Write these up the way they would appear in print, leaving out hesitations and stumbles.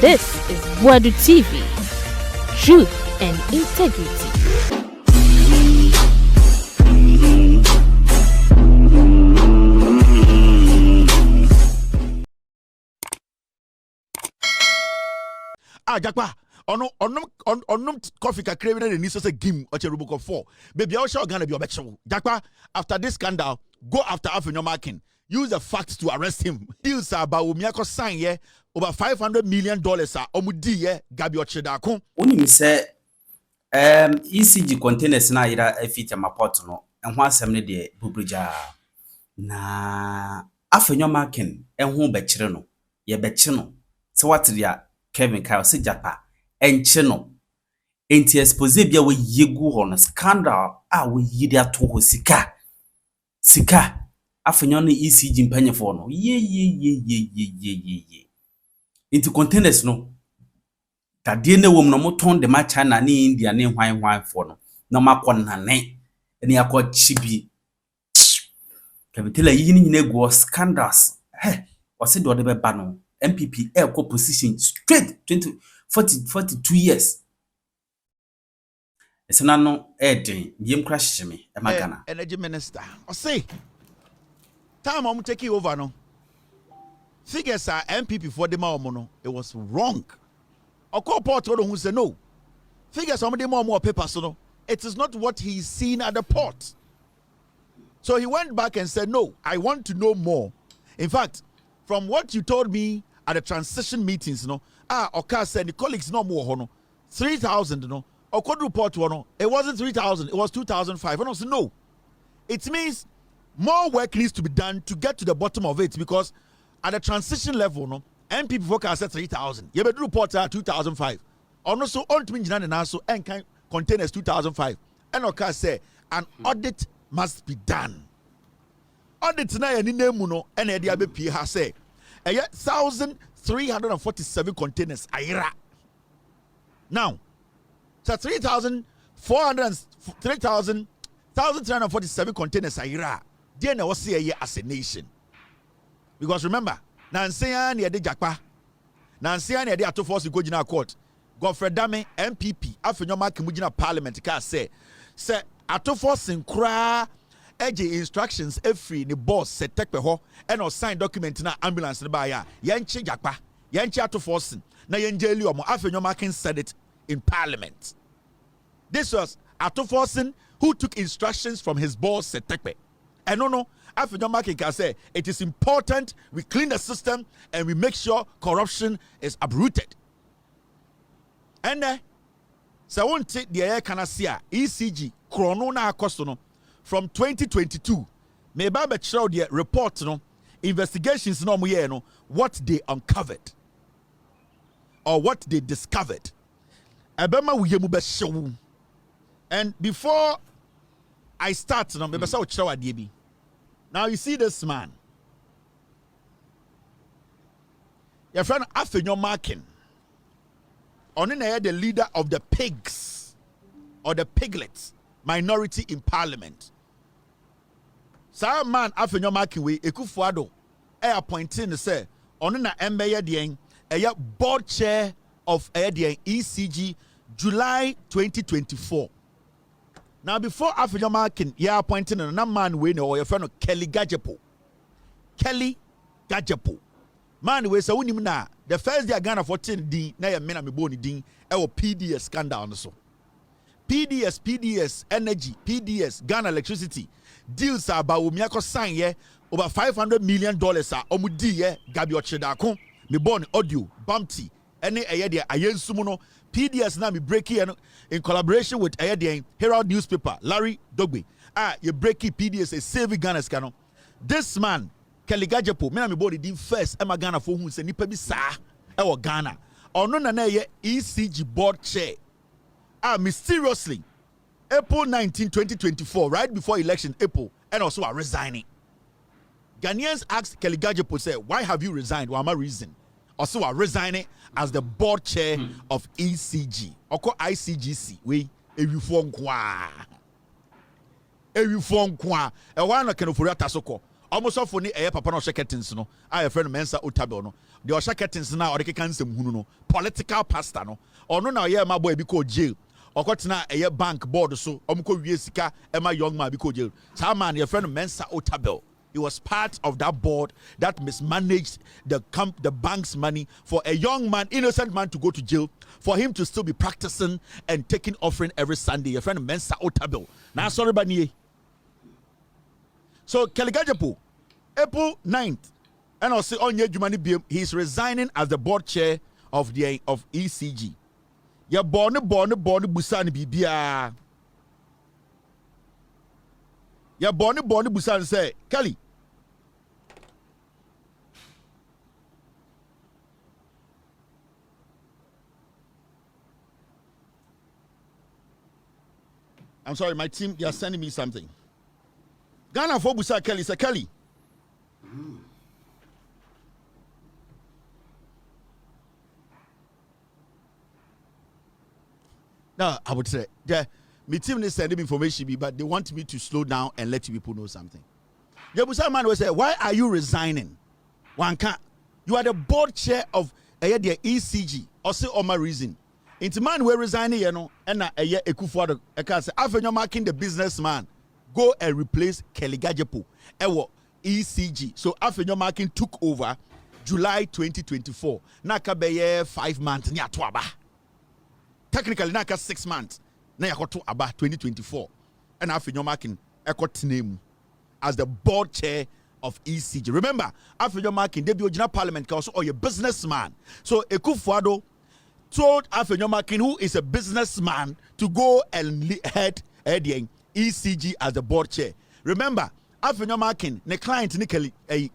This is Buadu TV. Truth and integrity. Jakpa on coffee ka crave na ni so say gim o cherubuko 4 baby I shall Ghana be obechewo Jakpa after this scandal go after Afenyo marking use the facts to arrest him deals about Umiako sign here over $500 million omudi ye gabi ochedako only say ECG containers na ira feature mapot no enho asem ne de bubrija na Afenyo marking enho bekire no ye bekire no se what dia Kevin Kyle se Japa enche no enti expose bia we yegu ho no scandal a we yidi ato ho sika Afenyo no ECG mpanyefo no ye enti containers no tadie na wom no moton de ma China ne India ne hwan fo no na makonnane eni akwachibi kabitela yi nyina egu scandals o se do de be ba no MPP equal position straight 42 years. It's no edin yem crash me e magana. Energy minister. I say time I'm taking over no. Figures are MPP for the no. It was wrong. A port who say no. Figures on the more papers no. It is not what he's seen at the port. So he went back and said, no, I want to know more. In fact, from what you told me at the transition meetings, Oka said the colleagues no more, no, 3,000, no, or could report one, it wasn't 3,000, it was 2,500. And I said, no, it means more work needs to be done to get to the bottom of it because at the transition level, no, MPP forecast said 3,000. You better report 2,500. Also, on to me, and also, and containers 2,500. And Oka said, an audit must be done. Audit na any name, no, and the ABP has said. 1,347 containers aira. Now, so 1,347 containers aira. Then I was say as a nation. Because remember, Nansia near the Jakpa, Nansia near the Ato Force go jina court. Godfrey Dame MPP Afenyo marking mujina parliament ka say Ato Force nkra eje instructions every the boss set tekpe ho and or sign document na ambulance ba ya yenche Jakpa yenche Ato Force na yenjeli omo Afenyo marking said it in parliament. This was Ato Force who took instructions from his boss set tekpe. And no Afenyo marking can say it is important we clean the system and we make sure corruption is uprooted. And so won't take the air canasia ECG chrono na akosto from 2022 me ba be chiro the report no investigations no mo ye no what they uncovered or what they discovered ebema wo yemu be hyew. And before I start no me be say wo chiro ade bi. Now you see this man your friend Afenyo marking on the leader of the pigs or the piglets minority in parliament. Sir man Afenyo marking we Ekufuado appointing say on na embeye den board chair of ECG July 2024. Now before Afenyo marking appointing na man we no your friend Kelly Gajepo. Man we say unim na the first day Ghana 14 din na ye mena me boni din PDS scandal no so. PDS energy, PDS Ghana electricity deals about Umiako sign ye over $500 million omudi ye gabi ochedako me born audio bumpty any ayede ayensumu no PDS na me breaky in collaboration with ayede Herald newspaper Larry Dogbe you breaky PDS a saving Ghana scandal. This man Kelly Gajepo me na me body din first Emma Ghana for who say nipa bi sa e Ghana ono na ye ECG board chair mysteriously April 19 2024 right before election April and also are resigning. Ghanaians asked Kelly Gajepo say why have you resigned? What am I reason? Also are resigning as the board chair of ECG or ICGC we ewi fo nkwa e wa na kenofori atasoko almost off for a papa no curtains no. I have friend Mensa Otabel no. The Osha curtains now or the cancel no political pastor no. Or no now yeah my boy because jail. Or got na a bank board so omko wiesika and my young man because jail. So man your friend Mensa Otabel. He was part of that board that mismanaged the bank's money for a young man, innocent man, to go to jail, for him to still be practicing and taking offering every Sunday. Your friend Mensa Otabel. Now sorry bani. So Keligajapo, April 9th, and also on Jumani he's resigning as the board chair of ECG. Ya born busani bibia. Ya born busani say, Kelly. I'm sorry, my team, they are sending me something. Ghana for Busa Kelly, say Kelly. No, I would say, my team is sending me information, but they want me to slow down and let you people know something. The Busa man will say, why are you resigning? One can't. You are the board chair of the ECG. Or say, my reason. Into man we resigning, you know, and na Ekufuado. I can say, Afenyo marking the businessman. Go and replace Kelly Gajepo. Ewo ECG. So Afenyo marking took over July 2024. Naka beye 5 months ni aba. Technically naka 6 months. Na yakoto aba 2024. And Afenyo marking ekot name as the board chair of ECG. Remember, Afenyo marking they be original parliament also or your businessman. So Ekufuado told Afenyo Makin, who is a businessman, to go and head ECG as the board chair. Remember, Afenyo Makin, the client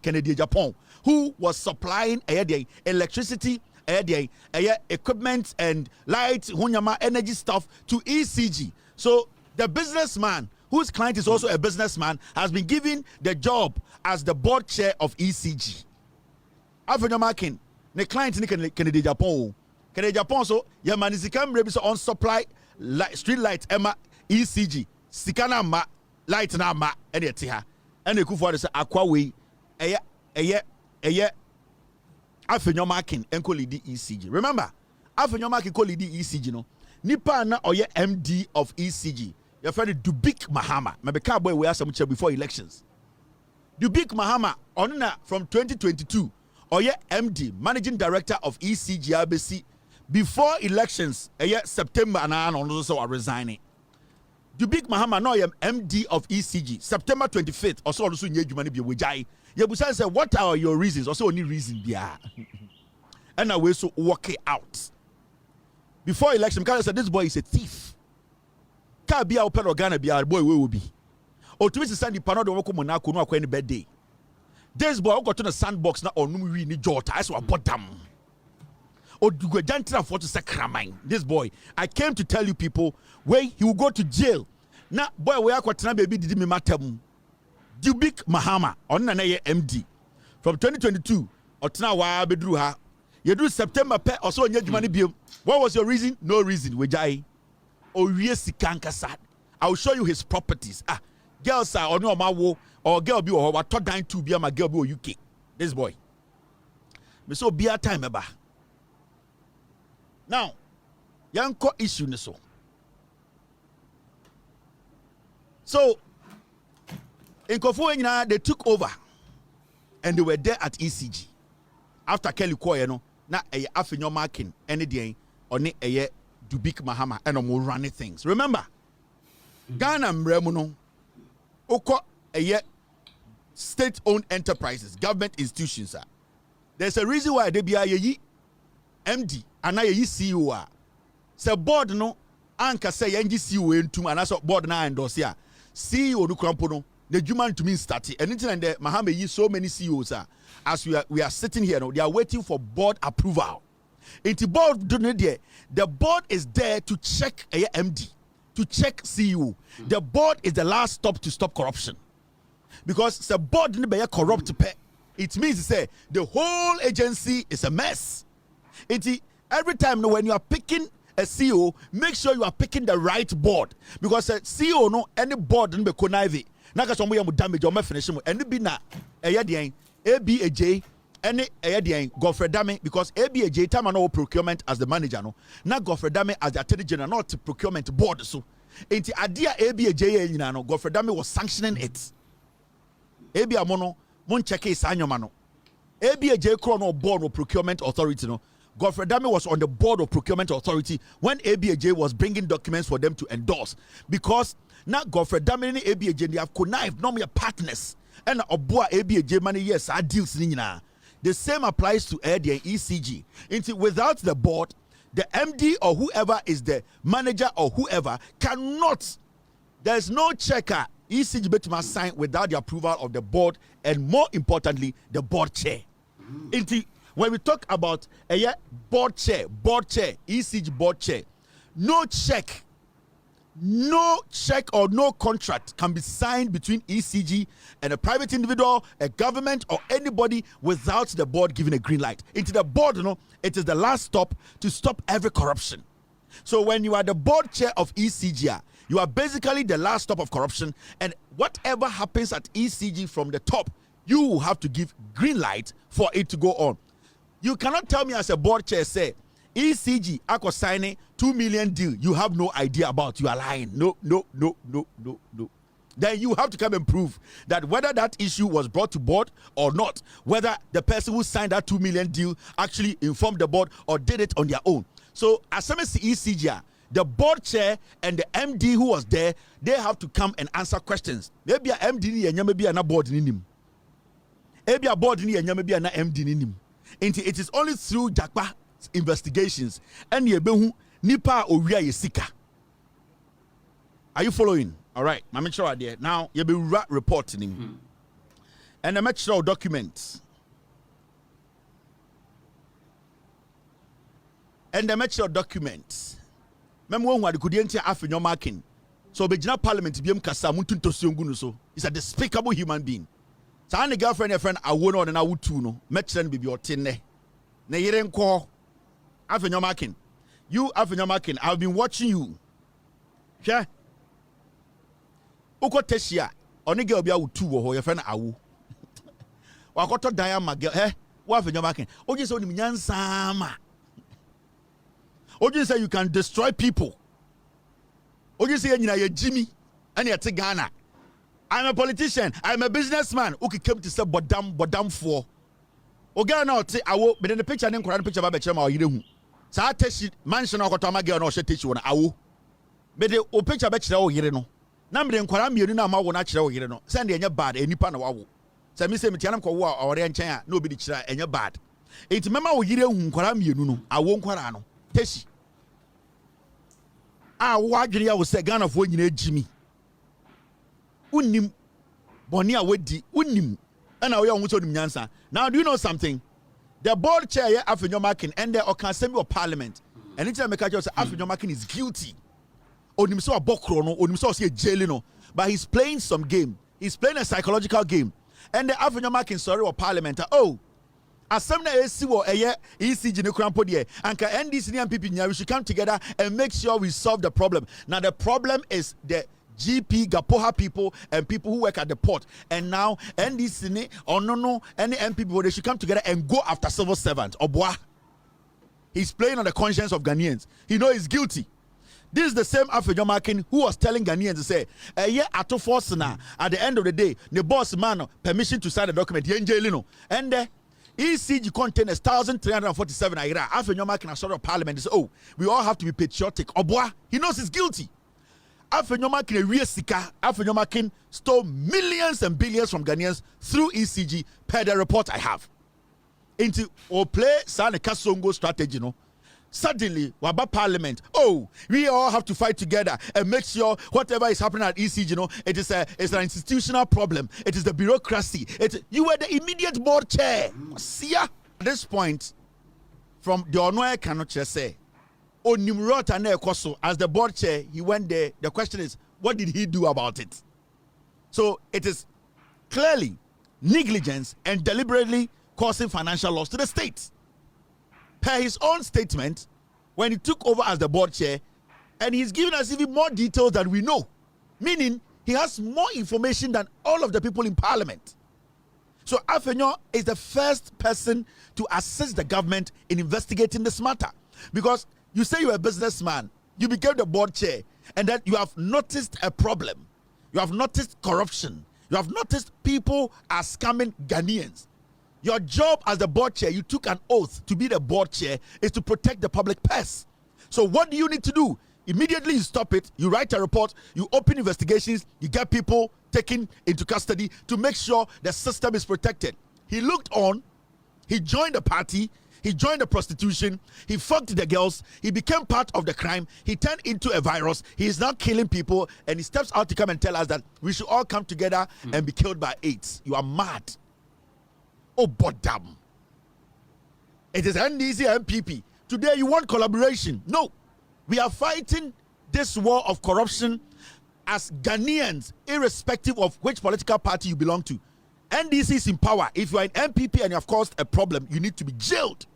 Kennedy Japan, who was supplying electricity, equipment and light, energy stuff to ECG. So the businessman, whose client is also a businessman, has been given the job as the board chair of ECG. Afenyo Makin, the client Kennedy Japan. Kennedy Japan so ya manisika mrebi so on supply street light ema ECG sikana ma light na ma ene ete ha ene Ekufuado say akwa we eye Afenyo Makin enko lead ECG. Remember Afenyo Makin ko lead ECG no nipa na oye MD of ECG your friend Dubik Mahama mebeka boy we asem che before elections. Dubik Mahama on from 2022 oye MD managing director of ECG ABC. Before elections, September and I also are resigning. Dubik Mahama no MD of ECG. September 25th, also Jumani be wijai. Yebusa said, what are your reasons? Also only reason there. And I will so work it out. Before election, because I said this boy is a thief. Can't be our pen or Ghana be our boy will be. Or to send the panel woko monako no akwa bad day. This boy got to the sandbox now or no we need Jota. I saw bottom. Or do go down for to sacramine. This boy, I came to tell you people where he will go to jail. Now, boy, where I baby did me matter. Dubik Mahama on an MD from 2022. Or now, why I bedrew her. You do September pay or so on your money bill. What was your reason? No reason. Wejai. Oh, yes, sad. I'll show you his properties. Girls are on your mawo or girl be or what dying to be my girl be UK. This boy. Me so be a time eba. Now, yanko issue neso. So, in Kofuenya, they took over and they were there at ECG. After Kelly Koye, no, na Afenyo Makin, any day, or ne Dubik Mahama, and more running things. Remember, Ghana Mremuno, Oko state-owned enterprises, government institutions. There's a reason why they be a MD. And I CEO say board no anka say yengi CEO entum and so board na endorse ya CEO no krampo no the human to me start anything and the Mahama yi so many CEOs as we are sitting here now they are waiting for board approval. Into board the board is there to check a MD to check CEO. The board is the last stop to stop corruption because the board ne be corrupt pay. It means to say the whole agency is a mess. Every time when you are picking a CEO, make sure you are picking the right board because a CEO no any board in be connive na ka so mo yam damage o ma finish mo enu bi na eye dean ABAJ any eye Godfrey Dame, because ABAJ time no procurement as the manager no na Godfrey Dame as the attorney general, not procurement board. So inti adia ABAJ nyina no Godfrey Dame was sanctioning it. ABA mono mon check is anyoma no ABAJ crown no board of procurement authority no Godfrey Dame was on the board of procurement authority when ABAJ was bringing documents for them to endorse, because now Godfrey Dame and ABAJ they have connived, no mere partners, and oboa ABAJ money yes are deals nina. The same applies to AD and ECG. Without the board, the MD or whoever is the manager or whoever cannot. There's no checker ECG bet must sign without the approval of the board, and more importantly, the board chair. When we talk about a board chair, ECG board chair, no check or no contract can be signed between ECG and a private individual, a government, or anybody without the board giving a green light. Into the board, it is the last stop to stop every corruption. So when you are the board chair of ECG, you are basically the last stop of corruption, and whatever happens at ECG from the top, you will have to give green light for it to go on. You cannot tell me as a board chair, say, ECG, I could sign a 2 million deal. You have no idea about. You are lying. No. Then you have to come and prove that whether that issue was brought to board or not, whether the person who signed that 2 million deal actually informed the board or did it on their own. So as far as the ECG, the board chair and the MD who was there, they have to come and answer questions. Maybe a MD and maybe a board in him. Maybe a board in maybe an MD in him. It is only through Jakpa investigations and yebehu nipa owia yesika. Are you following? All right, my make sure there. Now you be reporting and the make sure documents and the make sure documents. Remember when we could enter Afenyo marking. So Bejina Parliament biem kasa muntu ntosiongu so. He's a despicable human being. So any girlfriend a friend I won on and I would too no. Metren be your tinne. Na yere nko Afenyo marking. You Afenyo marking. I've been watching you. Yeah. Uko teshia. Oni girl be awu two wo your friend awu. Wakoto diamond girl. Wa Afenyo marking. Oje say oni nyansa ma. Oje say you can destroy people. Oje say nyina ye Jimmy and ye te Ghana. I'm a politician. I'm a businessman. Who came to say bodam for. Oga na oti awo be the picture ne nkora picture ba be chema o yire hu. Sa teshi mansion okoto ma girl na o she techi wona awo. Be the o picture be kire o yire no. Na me nkora mienu na ma wo na kire o yire no. Say na enye bad enipa na wawo. Say me say me tianam ko wo a ore nchen a na obi di kire enye bad. Enti mema o yire hu nkora mienu no awo nkora no. Teshi. Wo adwere ya wo say Ghana fo nyina ejimi. Unim boni a wedi unim ana we onwo so nim nyansa. Now do you know something? The board chair here Afenyo marking and the Assembly of Parliament. And anytime make say Afenyo marking is guilty. Onim so abokro no, onim so say jail no, but he's playing some game. He's playing a psychological game. And the Afenyo marking sorry of Parliament. Oh, Assembly AC wo ECG ne krampo de anka NDC and MPP we should come together and make sure we solve the problem. Now the problem is the GP Gapoha people and people who work at the port, and now NDC or no any MPP they should come together and go after civil servants. Obwa, he's playing on the conscience of Ghanaians. He knows he's guilty. This is the same Afenyo marking who was telling Ghanaians to say, at the end of the day, the boss man permission to sign the document. And the ECG contains 1,347 naira. Afenyo marking a sort of parliament. He said, oh, we all have to be patriotic. Obwa, he knows he's guilty. Afenyo marking a real sika. Afenyo marking stole millions and billions from Ghanaians through ECG per the report I have. Into or play Sane Kasongo strategy, no. Suddenly, Waba Parliament. Oh, we all have to fight together and make sure whatever is happening at ECG, it's an institutional problem. It is the bureaucracy. You were the immediate board chair. See ya. At this point, from the Onoe cannot just say. As the board chair, he went there. The question is, what did he do about it? So it is clearly negligence and deliberately causing financial loss to the state. Per his own statement, when he took over as the board chair, and he's given us even more details than we know. Meaning, He has more information than all of the people in parliament. So Afenyo is the first person to assist the government in investigating this matter. Because you say you're a businessman, you became the board chair, and that you have noticed a problem. You have noticed corruption. You have noticed people are scamming Ghanaians. Your job as the board chair, you took an oath to be the board chair, is to protect the public purse. So what do you need to do? Immediately you stop it, you write a report, you open investigations, you get people taken into custody to make sure the system is protected. He looked on, he joined the party, he joined the prostitution, he fucked the girls, he became part of the crime, he turned into a virus, he is now killing people, and he steps out to come and tell us that we should all come together and be killed by AIDS. You are mad. Oh, damn. It is NDC MPP. Today you want collaboration. No. We are fighting this war of corruption as Ghanaians, irrespective of which political party you belong to. NDC is in power. If you are an MPP and you have caused a problem, you need to be jailed.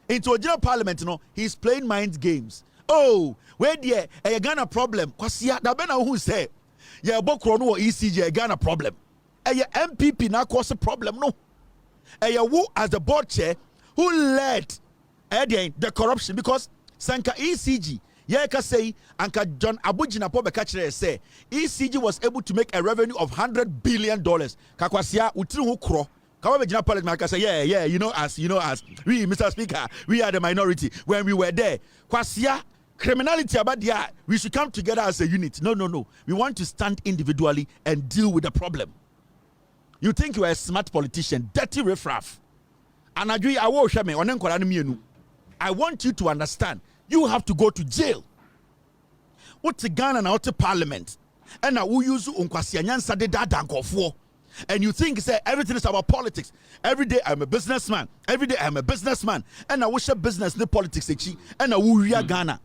Into a general parliament, he's playing mind games. Oh, where there a Ghana problem? Kwasia, da bena who say, yeah, Bokro no ECG a Ghana problem. A MPP na cause a problem, no. A who as the board chair who led the corruption, because Sanka ECG, Yeka say, Anka John Abujina Pobekachere say, ECG was able to make a revenue of $100 billion. Kakwasia, Utru Kro. Kawabejina Parliament say, yeah, you know us. We, Mr. Speaker, we are the minority. When we were there, Kwasia, criminality about there, we should come together as a unit. No. We want to stand individually and deal with the problem. You think you are a smart politician, dirty riffraff. And I want you to understand, you have to go to jail. What's the Ghana now to parliament? And now we use and you think say everything is about politics. Every day I'm a businessman. And I wish a business the politics and now we are Ghana.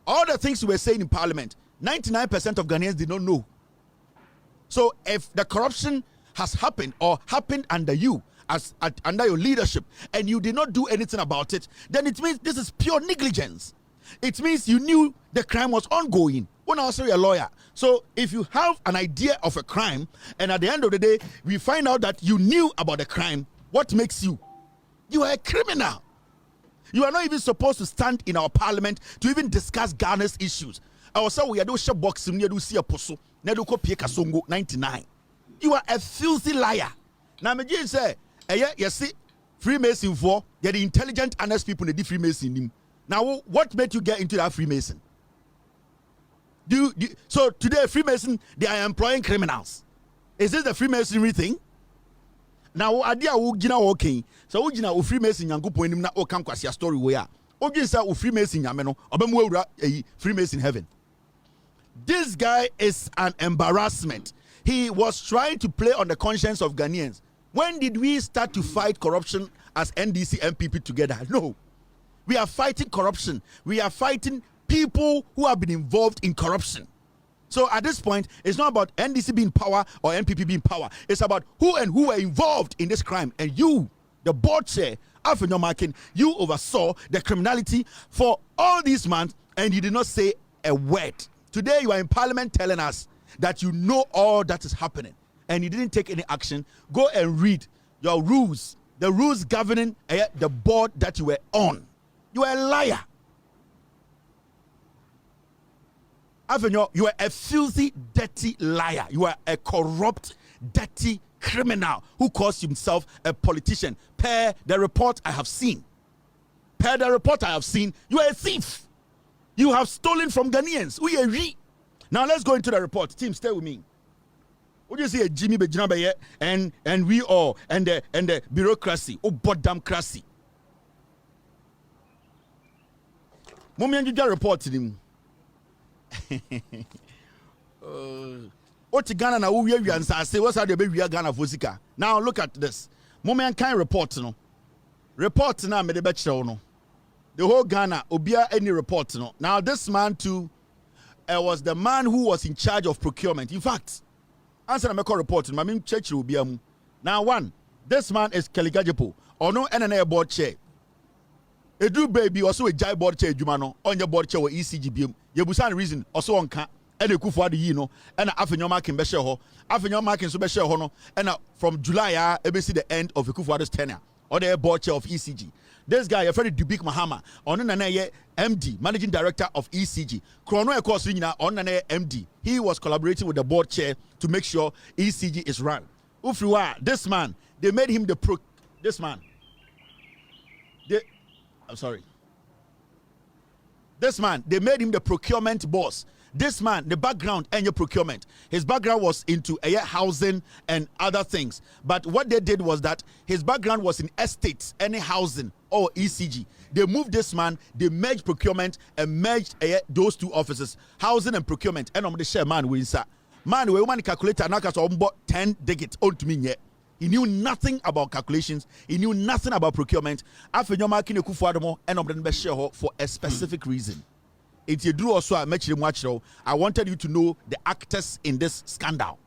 All the things we were saying in parliament, 99% of Ghanaians did not know. So if the corruption has happened or happened under you, under your leadership, and you did not do anything about it, then it means this is pure negligence. It means you knew the crime was ongoing. When I was a lawyer, so if you have an idea of a crime, and at the end of the day, we find out that you knew about the crime, what makes you? You are a criminal. You are not even supposed to stand in our parliament to even discuss Ghana's issues. I was saying we are doing boxing, we are doing poso, 99. You are a filthy liar. Now, me say. You see, Freemason for the intelligent, honest people in the Freemason. Now, what made you get into that Freemason? So today, Freemason, they are employing criminals. Is this the Freemasonry thing? Now, idea who gina okay. So who gina Freemason yangu point na o kam kwasi story we ya. Ogi say o Freemason yameno obemu ewura Freemason heaven. This guy is an embarrassment. He was trying to play on the conscience of Ghanaians. When did we start to fight corruption as NDC MPP together? No. We are fighting corruption. We are fighting people who have been involved in corruption. So at this point, it's not about NDC being power or MPP being power. It's about who were involved in this crime. And you, the board chair, Afenyo Markin, you oversaw the criminality for all these months and you did not say a word. Today you are in parliament telling us that you know all that is happening. And you didn't take any action. Go and read your rules, the rules governing the board that you were on. You are a liar. Afenyo, you are a filthy, dirty liar. You are a corrupt, dirty criminal who calls himself a politician. Per the report I have seen. You are a thief. You have stolen from Ghanaians. Now let's go into the report. Team, stay with me. What do you say, Jimmy Bejinabe and we all and the bureaucracy, democracy. Mommy and you report to him. What Ghana na we answer say what's how the baby Ghana Fosika. Now look at this. Mommy and kind report no. Report now me the betcha no. The whole Ghana obia any report no. Now this man too was the man who was in charge of procurement. In fact, answer na me report no. Me church obia mu. Now one, this man is Keligajepo. Or no NNA board chair. Edu baby also a jai board chair adwuma no. On your board chair or ECG biom. Yebusan reason also on ka and the Kufuor yi no and Afenyo Makin be share ho Afenyo Makin so be share ho no and from July we see the end of Kufuor's tenure or the board chair of ECG. This guy, a very Dubik Mahama, on an MD, managing director of ECG. Chrono Ekosina on an MD. He was collaborating with the board chair to make sure ECG is run. Ufriwa, this man, they made him they made him the procurement boss. This man, the background and your procurement. His background was into housing and other things. But what they did was that his background was in estates, any housing or ECG. They moved this man, they merged procurement and merged those two offices, housing and procurement. And I'm the share man we inside. Man, we want to calculate an 10 digits on to me yet. He knew nothing about calculations. He knew nothing about procurement. Afenyo Makin Kufuor and I'm the share for a specific reason. If you do also I wanted you to know the actors in this scandal.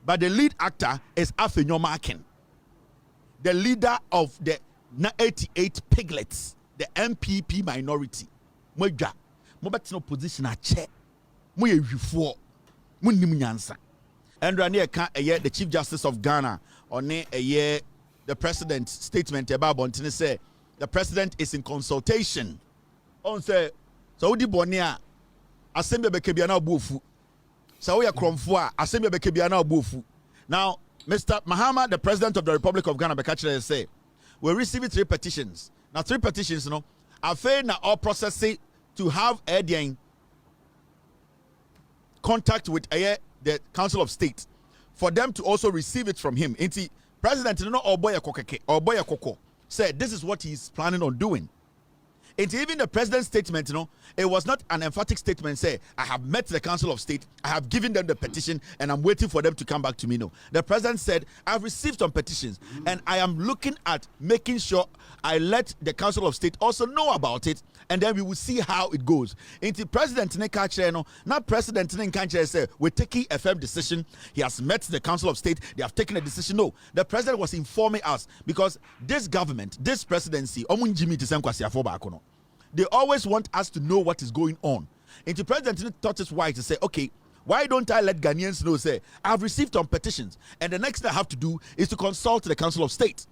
But the lead actor is Afenyo Makin, the leader of the 88 piglets, the MPP minority. Moja, no position a chair. Moye before, munimnyansa. And Rania can the Chief Justice of Ghana on a year the president's statement about Bontine say the president is in consultation. On say. So di bonia assembly bekebia na obofu. So we are kromfo assembly bekebia na obofu. Now, Mr. Mahama, the president of the Republic of Ghana, bekachire say, we received 3 petitions. Now 3 petitions, you know, Afenyo all processing to have a contact with the Council of State for them to also receive it from him. Inti President no Oboya Koko said this is what he's planning on doing. It's even the president's statement, you know, it was not an emphatic statement. Say, I have met the Council of State, I have given them the petition, and I'm waiting for them to come back to me. No, the president said, I've received some petitions, and I am looking at making sure I let the Council of State also know about it, and then we will see how it goes. Into President Nekacheno, not President Nekacheno say we're taking a firm decision. He has met the Council of State, they have taken a decision. No, the president was informing us because this government, this presidency, they always want us to know what is going on. And the president thought it's wise to say, okay, why don't I let Ghanaians know, say, I've received some petitions, and the next thing I have to do is to consult the Council of State.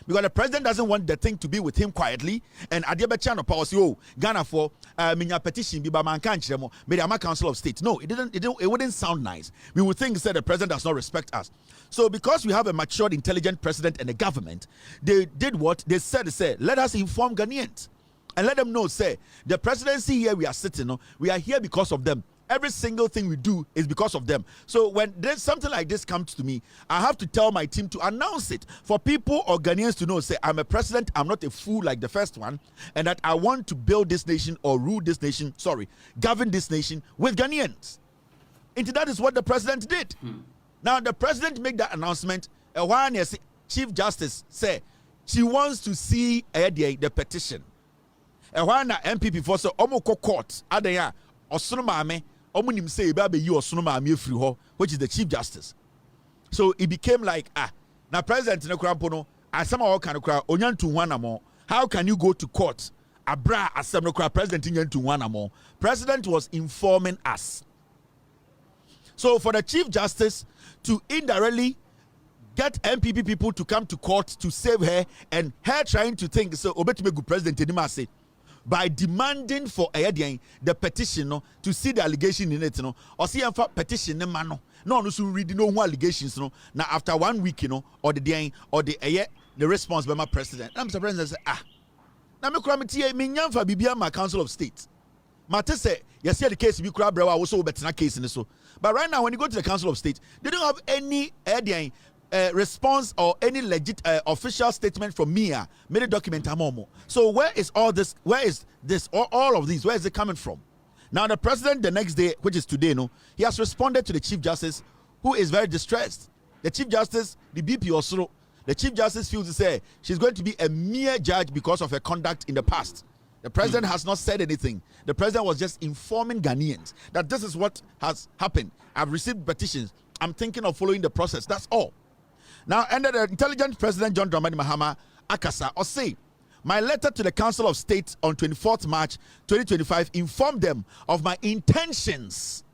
Because the president doesn't want the thing to be with him quietly, and Adiabechano policy, oh, Ghana for minya petition, biba mankanchemo, Mediama Council of State. No, it wouldn't sound nice. We would think that the president does not respect us. So because we have a matured, intelligent president and a government, they did what they said, let us inform Ghanaians. And let them know, say, the presidency here we are sitting, no, we are here because of them. Every single thing we do is because of them. So when there's something like this comes to me, I have to tell my team to announce it for people or Ghanaians to know, say, I'm a president, I'm not a fool like the first one, and that I want to build this nation or govern this nation with Ghanaians. And that is what the president did. Now, the president made that announcement, and one Chief Justice said she wants to see the petition. And when the MPP for so omoko court adaya osono maame omunim say eba be yi osono maame afiri ho, which is the Chief Justice. So it became like now president ne krampo no asema o kan kra onyantu wanamo. How can you go to court abra asem no kra president nyantu wanamo? President was informing us. So for the Chief Justice to indirectly get MPP people to come to court to save her, and her trying to think so obetime good president anima say by demanding for the petition to see the allegation in it, or see a petition no so read no allegations now after 1 week or the day or the response by my president. I'm Mr. President say now me committee me nyamfa bibia my Council of State. Mate say you see the case be kura brewa also better case in so. But right now when you go to the Council of State, they don't have any response or any legit official statement from me. Made a document amomo. So where is all this? Where is this? All of these? Where is it coming from? Now the president the next day, which is today, he has responded to the Chief Justice, who is very distressed. The Chief Justice, the BP also, the Chief Justice feels to say she's going to be a mere judge because of her conduct in the past. The president has not said anything. The president was just informing Ghanaians that this is what has happened. I've received petitions. I'm thinking of following the process. That's all. Now, under the intelligent President John Dramani Mahama Akasa, or say, my letter to the Council of State on 24th March 2025 informed them of my intentions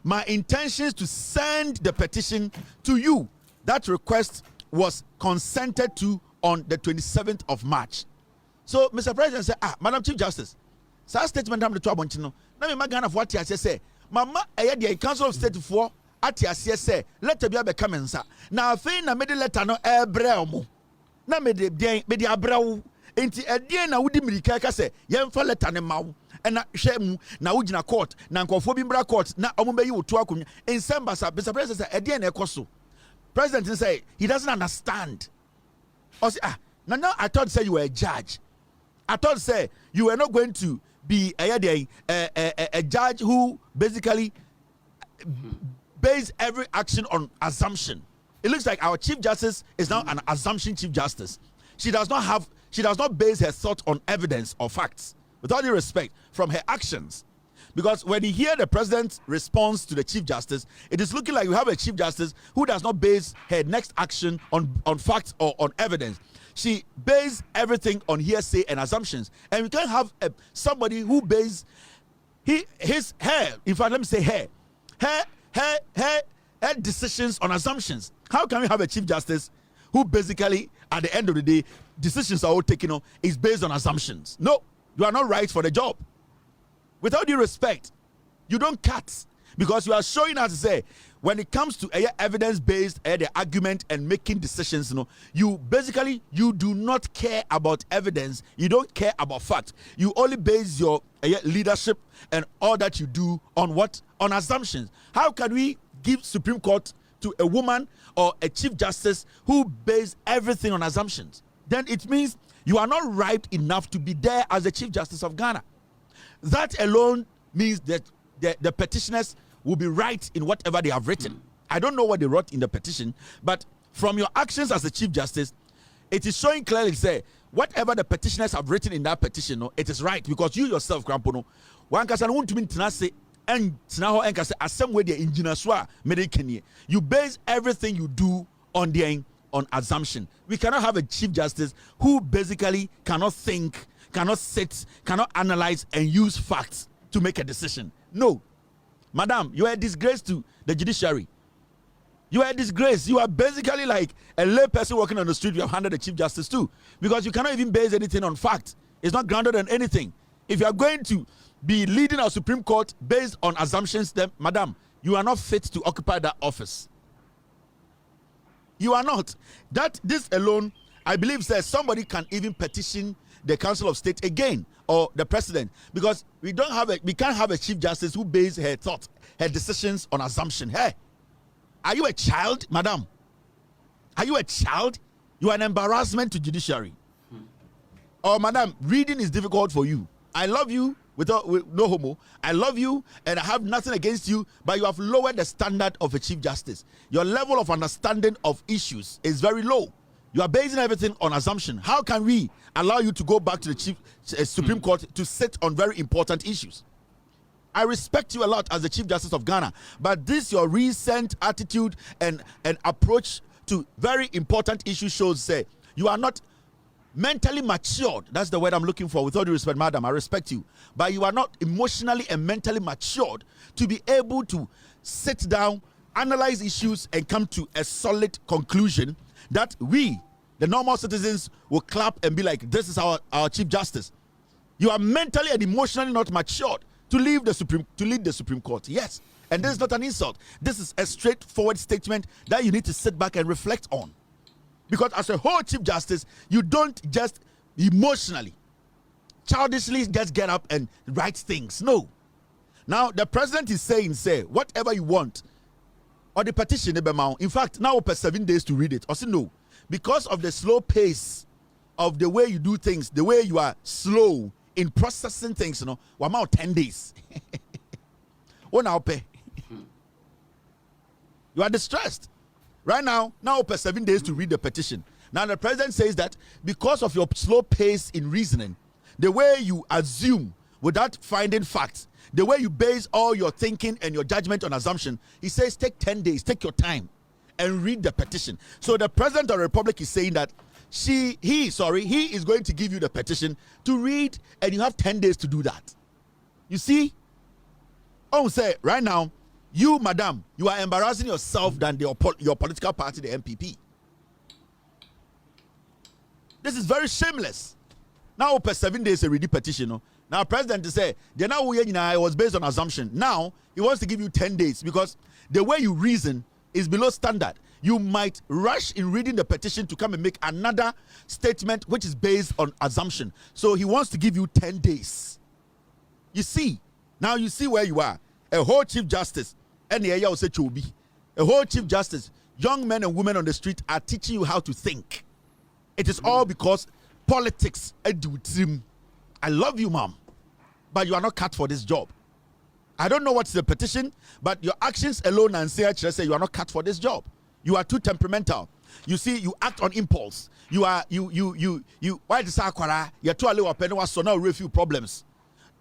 my intentions to send the petition to you. That request was consented to on the 27th of March. So, Mr. President said, Madam Chief Justice, sa statement I'm the trouble, no. Na me magana of what I say, Mama, the Council of State for at yes, say, let be a commensa. Now, I na made letter no ebremo. Na me de abrao. Enti edie na wudi mirika ka se yemfa letter ne mawo na hwemu na wugina court na nkofo bi mbra court na omobeyi woto akonya ensamba sa Mr. President say edie na ekoso. President say he doesn't understand. Or say now I thought say you were a judge. I thought say you were not going to be a judge who basically base every action on assumption. It looks like our Chief Justice is now an assumption Chief Justice. She does not base her thought on evidence or facts. With all due respect, from her actions. Because when you hear the president's response to the Chief Justice, it is looking like we have a Chief Justice who does not base her next action on facts or on evidence. She based everything on hearsay and assumptions. And we can't have somebody who based her decisions on assumptions. How can we have a Chief Justice who basically, at the end of the day, decisions are all taken on is based on assumptions? No, you are not right for the job. With all due respect, you don't cut, because you are showing us to say when it comes to evidence-based the argument and making decisions, you do not care about evidence. You don't care about facts. You only base your leadership and all that you do on what? On assumptions. How can we give Supreme Court to a woman or a Chief Justice who base everything on assumptions? Then it means you are not ripe enough to be there as the Chief Justice of Ghana. That alone means that the petitioners will be right in whatever they have written. I don't know what they wrote in the petition, but from your actions as the Chief Justice, it is showing clearly, say, whatever the petitioners have written in that petition, it is right, because you yourself, Krampono, one can want to mean tenase and now and say some way the engineer you base everything you do on assumption. We cannot have a Chief Justice who basically cannot think, cannot sit, cannot analyze and use facts to make a decision. No. Madam, you are a disgrace to the judiciary. You are a disgrace. You are basically like a lay person walking on the street. You have handed the Chief Justice too, because you cannot even base anything on fact. It's not grounded on anything. If you are going to be leading our Supreme Court based on assumptions, then, madam, you are not fit to occupy that office. You are not. This alone, I believe, says somebody can even petition the Council of State again, or the president, because we can't have a Chief Justice who base her thoughts, her decisions on assumption. Hey, are you a child, madam? Are you a child? You are an embarrassment to judiciary. Or madam, reading is difficult for you. I love you with no homo. I love you and I have nothing against you, but you have lowered the standard of a Chief Justice. Your level of understanding of issues is very low. You are basing everything on assumption. How can we allow you to go back to the Supreme Court to sit on very important issues? I respect you a lot as the Chief Justice of Ghana, but this your recent attitude and approach to very important issues shows, say, you are not mentally matured. That's the word I'm looking for. With all due respect, madam, I respect you, but you are not emotionally and mentally matured to be able to sit down, analyze issues, and come to a solid conclusion that we, the normal citizens, will clap and be like, this is our Chief Justice. You are mentally and emotionally not matured to lead the Supreme Court. Yes, and this is not an insult. This is a straightforward statement that you need to sit back and reflect on. Because as a whole Chief Justice, you don't just emotionally, childishly just get up and write things. No. Now, the president is saying, say, whatever you want, or the petition, in fact, now for 7 days to read it. Also, no. Because of the slow pace of the way you do things, the way you are slow in processing things, we're now 10 days. Oh, now pay. You are distressed. Right now for 7 days to read the petition. Now the president says that because of your slow pace in reasoning, the way you assume without finding facts, the way you base all your thinking and your judgment on assumption, he says take 10 days, take your time and read the petition. So the president of the republic is saying that he is going to give you the petition to read, and you have 10 days to do that. You see? Oh, say right now, You, madam, you are embarrassing yourself than your political party, the MPP. This is very shameless. Now, per 7 days, a ready petition. Now, president to say, it was based on assumption. Now, he wants to give you 10 days because the way you reason is below standard. You might rush in reading the petition to come and make another statement which is based on assumption. So he wants to give you 10 days. You see, now you see where you are. A whole chief justice, and the will say Chobi. A whole chief justice, young men and women on the street are teaching you how to think. It is all because politics. I love you, mom, but you are not cut for this job. I don't know what's the petition, but your actions alone and say you are not cut for this job. You are too temperamental. You see, you act on impulse. You why the sakwara? You're too little open was so now refuse problems.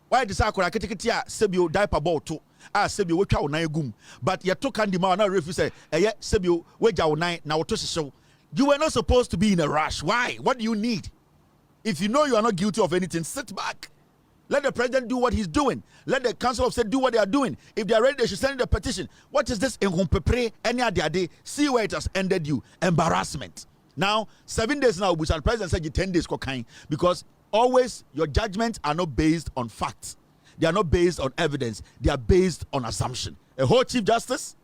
Why the sakwara ketikitia sebio diaper ball to sebio wecha onai gum. But you took candy ma now refuse say sebio weja onai na woto show. You were not supposed to be in a rush. Why? What do you need? If you know you are not guilty of anything, sit back. Let the president do what he's doing. Let the council of state do what they are doing. If they are ready, they should send the petition. What is this? Any other day, see where it has ended you. Embarrassment. Now, 7 days now, the president said you 10 days cocaine because always your judgments are not based on facts. They are not based on evidence. They are based on assumption. A whole chief justice.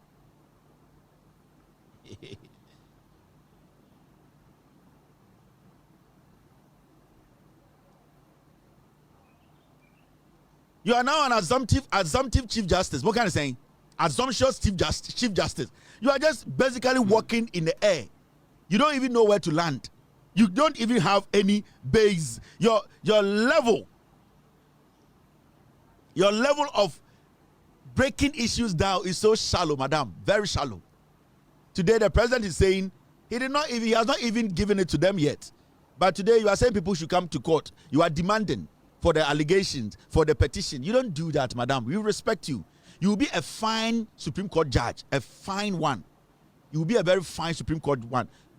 You are now an assumptive chief justice. What kind of saying? Assumptuous chief justice. You are just basically walking in the air. You don't even know where to land. You don't even have any base. Your level of breaking issues down is so shallow, madam. Very shallow. Today the president is saying he has not even given it to them yet. But today you are saying people should come to court. You are demanding for the allegations, for the petition. You don't do that, madam. We respect you. You will be a fine Supreme Court judge, a fine one. You will be a very fine Supreme Court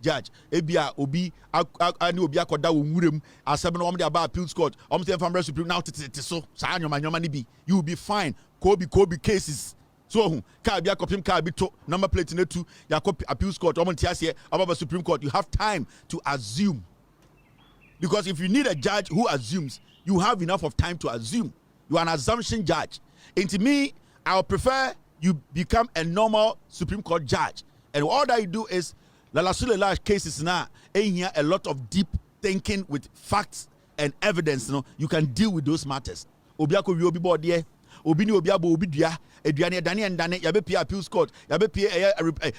judge. Ebia obi ani obi akoda wo nwurem asem no omde aba appeals court. Omte famre Supreme now so saa nyoma ni bi. You will be fine. Kobe cases. So car be akopim car bi to number plate na tu ya appeals court omte ase aba Supreme Court. You have time to assume. Because if you need a judge who assumes, you have enough of time to assume. You are an assumption judge. And to me, I would prefer you become a normal Supreme Court judge. And all that you do is, large cases now, here a lot of deep thinking with facts and evidence. You can deal with those matters. Obiako obi board Obini obiabo obidia eduane dane and dane yabe pia appeals court yabe pia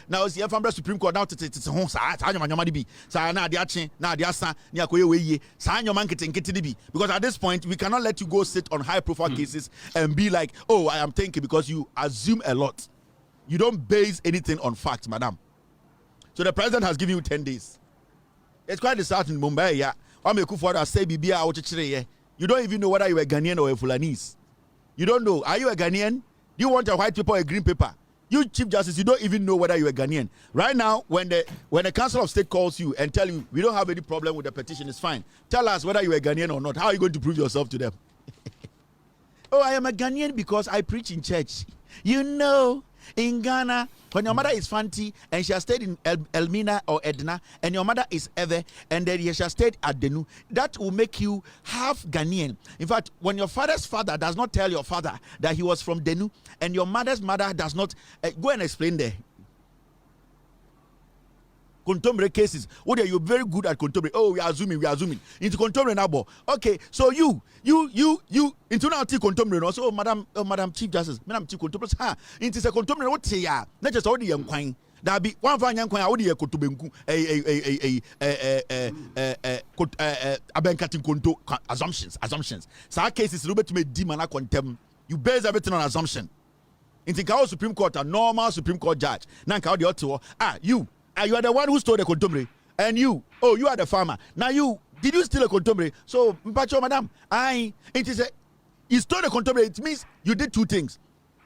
now see from Supreme Court now to ho sa nyoma di bi sa na ade ache na ade asa ne akoye weye sa nyoma nkete di bi, because at this point we cannot let you go sit on high profile cases and be like, oh, I am thinking, because you assume a lot. You don't base anything on facts, madam. So the president has given you 10 days. It's quite disheartening. Mumbai, yeah. You don't even know whether you are Ghanaian or a Fulanese. You don't know. Are you a Ghanaian? Do you want a white paper or a green paper? You Chief Justice, you don't even know whether you're a Ghanaian. Right now, when the Council of State calls you and tell you, we don't have any problem with the petition, it's fine. Tell us whether you're a Ghanaian or not. How are you going to prove yourself to them? Oh, I am a Ghanaian because I preach in church. You know, in Ghana, when your mother is Fanti and she has stayed in Elmina or Edna, and your mother is Eve, and then she has stayed at Denu, that will make you half Ghanaian. In fact, when your father's father does not tell your father that he was from Denu, and your mother's mother does not, go and explain there. Contemporary cases. Oh, you're very good at contemporary. Oh, we are assuming. Into contemporary now. Okay, so you into now contemporary. Also, oh, Madam Chief Justice, Madam Chief Contemporary. Into a contemporary. What say ya? Not just all the young quine. That be one fine young quine. How do you go to Benku? Abenkatin conto assumptions. So our cases Robert made demana contem. You base everything on assumption. Into the Supreme Court, a normal Supreme Court judge. Now, how the auto? You are the one who stole the contemporary, and you are the farmer. Now did you steal a contemporary? So, Mpacho, madam, you stole the contemporary. It means you did two things.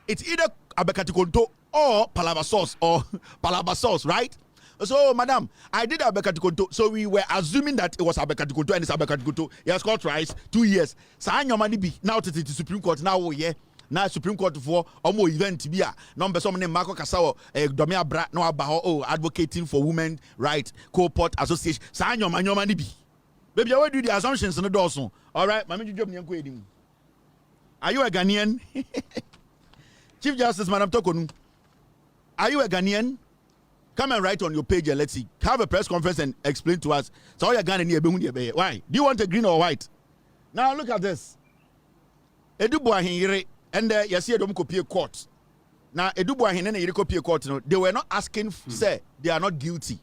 It's either abekati konto or palava sauce, right? So, madam, I did abekati konto. So we were assuming that it was abekati konto, and it's abekati konto. He has called twice, 2 years. Sa your money be now to the Supreme Court now. Yeah. na Supreme Court for omo event bi a no be some ne Marco Kasao Domi Abra no aba ho advocating for women right co-port association sa nyoma ni bi baby I do the assumptions no do. All right mama jujom ne nko edim. Are you a Ghanaian? Chief Justice Madam Tokonu, are you a Ghanaian? Come and write on your page and let's see. Have a press conference and explain to us. So you're Ghanaian. Why? Do you want a green or white? Now look at this. Edubwa hinire and you see them copy court. Now Edubwa hinene yiri copy court. They were not asking say they are not guilty.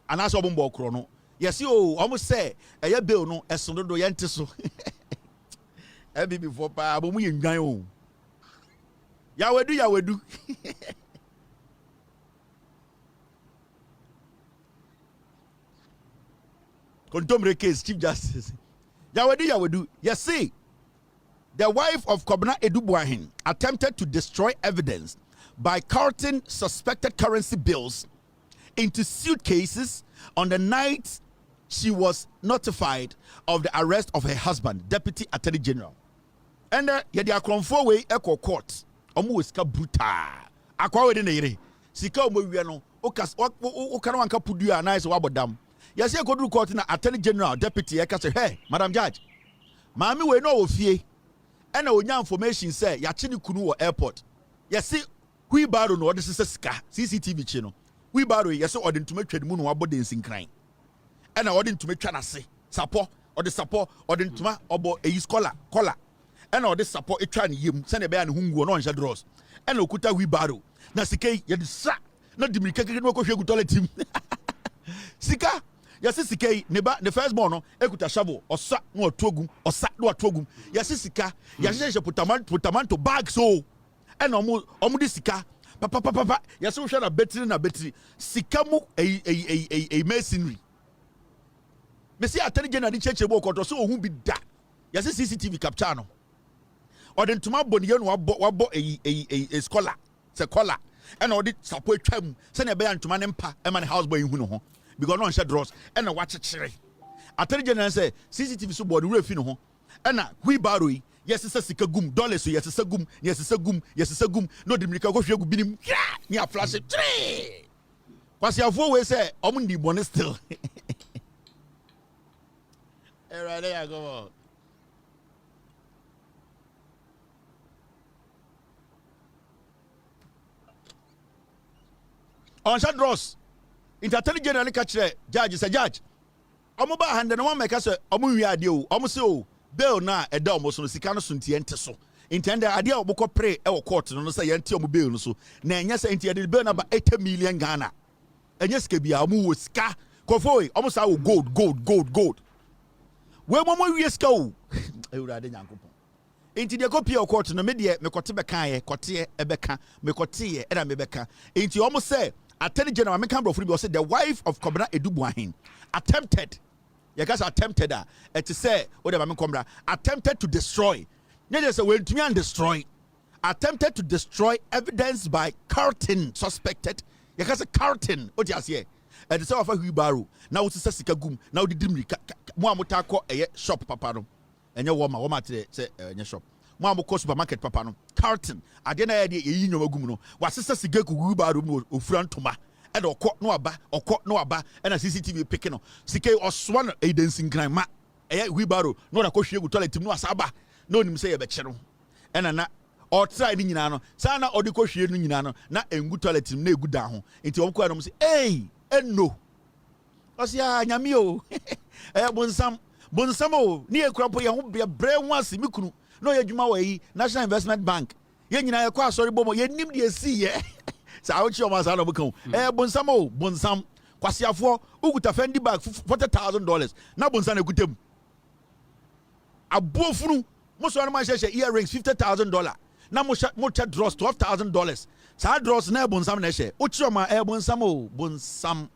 And that's obumbo krono. You see almost say a bill no esondo do yente so. Ebi before pa abomu yengwan o. Yawedu. Contemporary case, Chief Justice. Yawedu. You see, the wife of Kobna Edubuahin attempted to destroy evidence by carting suspected currency bills into suitcases on the night she was notified of the arrest of her husband, Deputy Attorney General. And yet they are conforming echo court. Omu iska bruta. Akwa we de nere. Sika omo wi no. Okas o kan wanka pudu a nice wabodam. Yesi ekodu court na Attorney General Deputy e ka say, "Hey, Madam Judge. Maami we no ofie. E na onya information say ya chi ni kunu wo airport. Yesi wheelbarrow no ode sese sika CCTV chi no. Wheelbarrow yesi ode ntuma twedmu no wabode nsinkran. E na ode ntuma twa na se. Sapo ode ntuma obo eyi collar. And all this support a trying him, send a bear and who no one draws. And Okuta wheelbarrow. Na Sike, yet sa, not the Mikaki no coffee good toilet him. Sika, yes, Sike, neba, the first mono, Ekuta shovel, or sa no togum, or sa no togum. Yes, Sika, yes, put a to bag so. And almost Sika, papa, yes, we shall a battery. Sikamu a masonry. Messi Attorney General the church walk or so who be that. Yes, CCTV capture no. Or then tomorrow bonian wabo a scholar, se collar, and all the support tram, send a bayan to man empa, and man house boy in Huno, because no one shall draws, and a watch a cherry. Attorney General say, CCTV so body refino, and a wheelbarrow, yes, it's a sikagum, dollars, yes, it's a gum, yes, it's a gum, no Demurrage go be him, near flash it, tree. What's your four way say, Omundi bonnet still. Right there, go on. On shot draws. Attorney General catch judge is a judge. Omo ba hand na one make say omo wi ade o. Omo say o bail na e da omo so sika no so ntie ente so. Intend ade a obokọ pray e wo court no say ye ntie omo bail no so. Na enye say ntie ade bail na ba 80 million Ghana. Enye sika bia omo wo sika. Kofoi omo say wo gold. We momo wi sika o. Ewurade nyankopon. Inti de copy of court no me de me kote beka ye kote e beka me kote ye e na me beka. Inti omo say Attorney General American Bro Free said the wife of Kobna Edubuahin attempted. You guys attempted to say whatever Kobna attempted to destroy. They say well to me and destroy. Attempted to destroy evidence by carting suspected. You guys a carting. What you say? And the say of a wheelbarrow. Now it's a sikagum. Now the Demurrage. Mo amutako a shop papa no. And your woman say shop. Mo amuko supermarket papa no. Carton. Ade na ye yi nyoma gum no. Wasesa siga ku wheelbarrow no ofrantoma. And okọ no aba and a CCTV pick no. Sike oswan e dancing gran ma. E wheelbarrow no na kohwe gu toilet no asaba. No nim say e be kye no. And na or try ni nyina no. Sa na odi kohwe no nyina no na engu toilet na egu dan ho. Enti omko no say hey enno. Osia nyame o. Bonsam o ni ekurapo ye ho bre ho ase mikunu no ye dwuma wa yi National Investment Bank ye nyina ye kwa asori bomo ye nim de esi ye sa wo chi o ma sa no bukan bonsam kwasiafo uguta fendi bag $40,000 na bonsam ekutem abuofunu mo so ma sheshe earrings $50,000 na mo cha dross $12,000 sa dross na bonsam na she wo chi o ma bonsam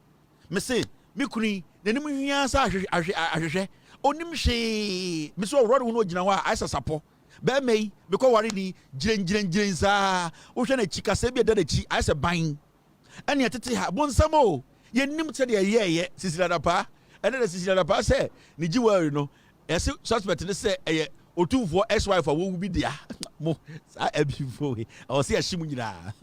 me say mikuni nenim hia sa ahwehwe onim hwe me so woro no gina wa aisa sapo be mei because wari ni jiren sa wo hwe na chika se bi da chi aisa ban ane atete ha bonsam o ye nim se de ye sisirada pa ene de sisirada pa se ni jiwari no ese suspect ne se eye otumfo ex wife wo bi dia mo sa ebifo o se ahim nyina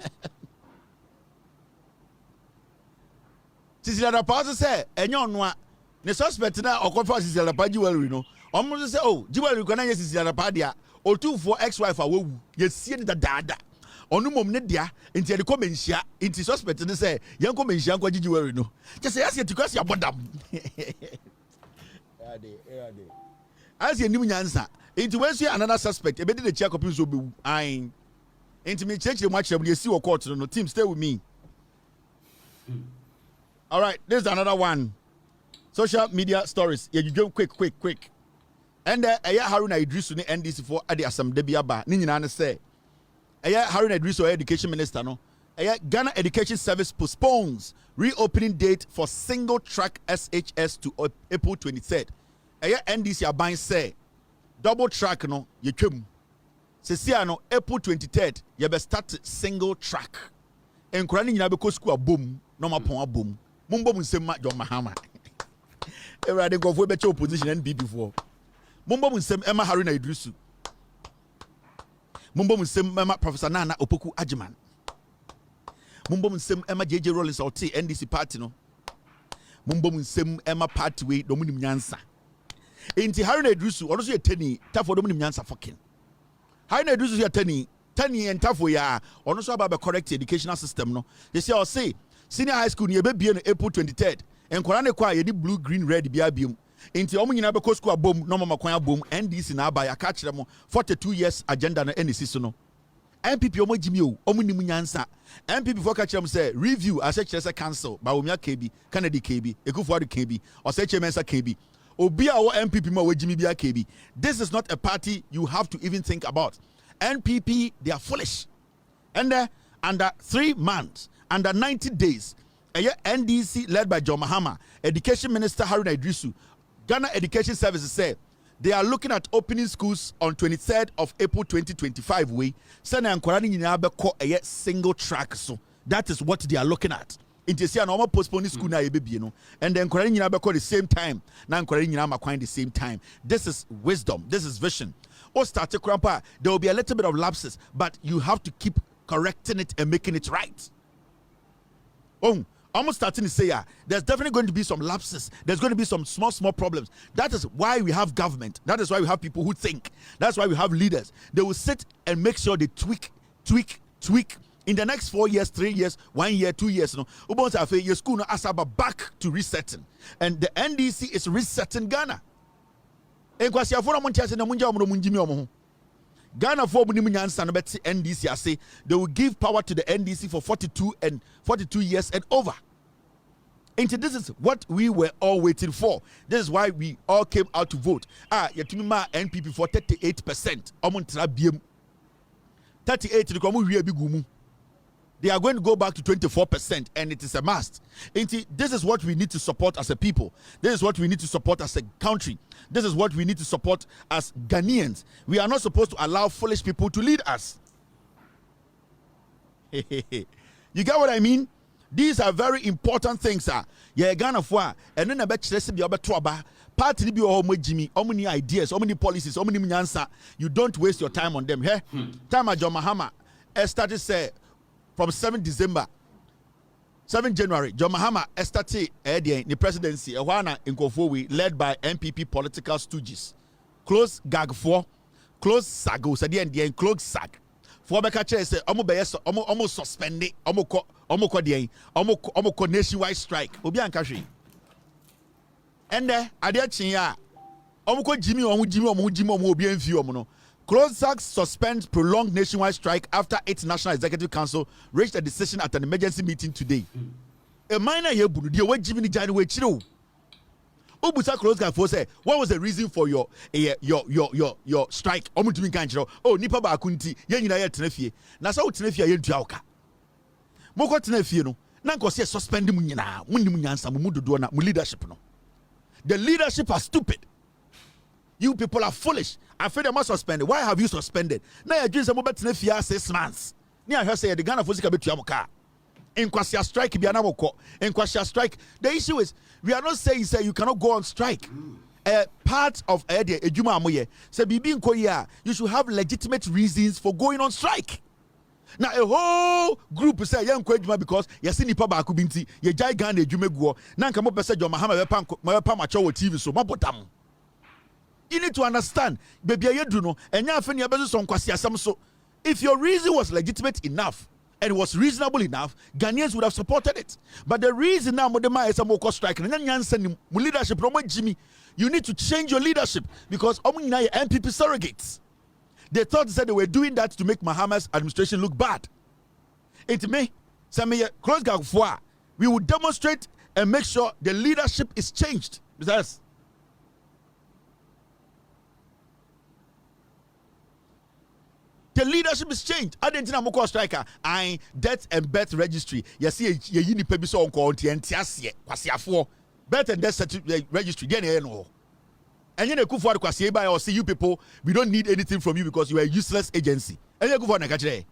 Sisi la pause say enyo no a ne suspect na okofa sisi la pa jewelry no omo say oh jewelry ko na ye sisi la pa dia otufo ex-wife a wewu ye sie ni dada onu mom ne dia enti ye de ko menhia enti suspect ne say ye ko menhia ko jewelry no just say as ye tikasi abodam ade as ye nim nyansa enti when see another suspect e be dey check up so be ain enti me check mu achire mu ye see wo court no team stay with me. All right, this is another one. Social media stories. Yeah, you go quick. And Haruna Idrisu ni NDC for Adi Asam Debiaba. Ni nyina ne say. Haruna Idrisu education minister no. Ghana Education Service postpones reopening date for single track SHS to April 23rd. NDC aban say double track no ye twem. Sesia no April 23rd ye be start single track. Enkura ni nyina be ko school abom no mapon abom. Mumbo Munsema John Mahama. Everybody go for better opposition and be before. Mumbo Munsem Emma Haruna Idrisu. Mumbo Munsem Emma Professor Nana Opoku Ajiman. Mumbo Munsem Emma JJ Rollins or T NDC party no. Mumbo Munsem Emma Pathway Dominim Nyansa. Inti Haruna Idrisu also a tenny tough for Dominim Nyansa fucking. Haruna Idrisu a tenny and tough for ya also about the correct educational system no. They say or say senior high school ni be no April 23rd enkwara ne kwa ye di blue green red bia biom enti omo nyina be ko school abom no mama kwan abom NDC na aba ya ka kire mo 42 years agenda na NC so no MPP omo jimi o omo nim nyansa MPP for ka kire mo say review ase kire say cancel ba omia KB Kennedy KB Ekufuor KB o say Chemensa KB obi a wo MPP ma wo jimi bia KB. This is not a party you have to even think about. NPP, they are foolish. And under 3 months, under 90 days, NDC led by John Mahama, Education Minister Haruna Idrisu, Ghana Education Services said they are looking at opening schools on 23rd of April 2025. Single track. So that is what they are looking at. It's a normal postponing school now, and then the same time. Now the same time. This is wisdom. This is vision. Or start to crampa. There will be a little bit of lapses, but you have to keep correcting it and making it right. Oh, almost starting to say, there's definitely going to be some lapses. There's going to be some small problems. That is why we have government. That is why we have people who think. That's why we have leaders. They will sit and make sure they tweak. In the next 4 years, 3 years, 1 year, 2 years, your school no asaba back to resetting. And the NDC is resetting Ghana. Ghana for NDC, I say they will give power to the NDC for 42 years and over. And this is what we were all waiting for. This is why we all came out to vote. Yatumima NPP for 38%. 38%. They are going to go back to 24%, and it is a must. This is what we need to support as a people. This is what we need to support as a country. This is what we need to support as Ghanaians. We are not supposed to allow foolish people to lead us. You get what I mean? These are very important things. Ghana for and then party be Jimmy, how many ideas, how many policies, how many nyansa. You don't waste your time on them. Hey, time at John Mahama started say. From 7 December, 7 January, John Mahama started the presidency, led by MPP political stooges. Close gag for, close sago, and close sag. For Bekache say, almost suspended, almost nationwide strike. Obian Kashi. And there, Adiachinya, Jimmy, Obian Fiomono. CLOSAG suspends prolonged nationwide strike after its National Executive Council reached a decision at an emergency meeting today. A minor here, what Jimmy January Chiro. Obusa CLOSAG for say, what was the reason for your strike? Oh, Nipa Bakunti, Yanina Tenefie. Nasa Tenefia Yentuaka. Moko Tenefie no. Nanko say suspend Munina, Munimunyansa, Mumuduana, leadership no. The leadership are stupid. You people are foolish. I feel they must suspend. Why have you suspended? Now you're doing some about 6 months. Near her say the Ghana Fusika Betuamoka. In Kwasia strike, Bianamoko. In Kwasia strike. The issue is we are not saying you cannot go on strike. part of the ejuma amoye. Say bibi nkoye, you should have legitimate reasons for going on strike. Now a whole group say young ejuma because you see nipa ba akubinti, ye jai Ghana ejuma guo. Na nka mo pese John Mahama pa macho TV so mabodam. You need to understand, baby you no enya Afenyo bezo so nkwasi asam so. If your reason was legitimate enough and it was reasonable enough, Ghanaians would have supported it. But the reason now Modema is a moko strike and leadership Jimmy, you need to change your leadership because MPP surrogates. They thought they were doing that to make Mahama's administration look bad. It may we will demonstrate and make sure the leadership is changed. Because the leadership is changed. Adentina moko striker. I death and birth registry. You see, you yini pebi so onko onti entiasie kwasiafo. Birth and death registry. Then no. And you know for kwasi by or see you people. We don't need anything from you because you are a useless agency. And you for nakachire.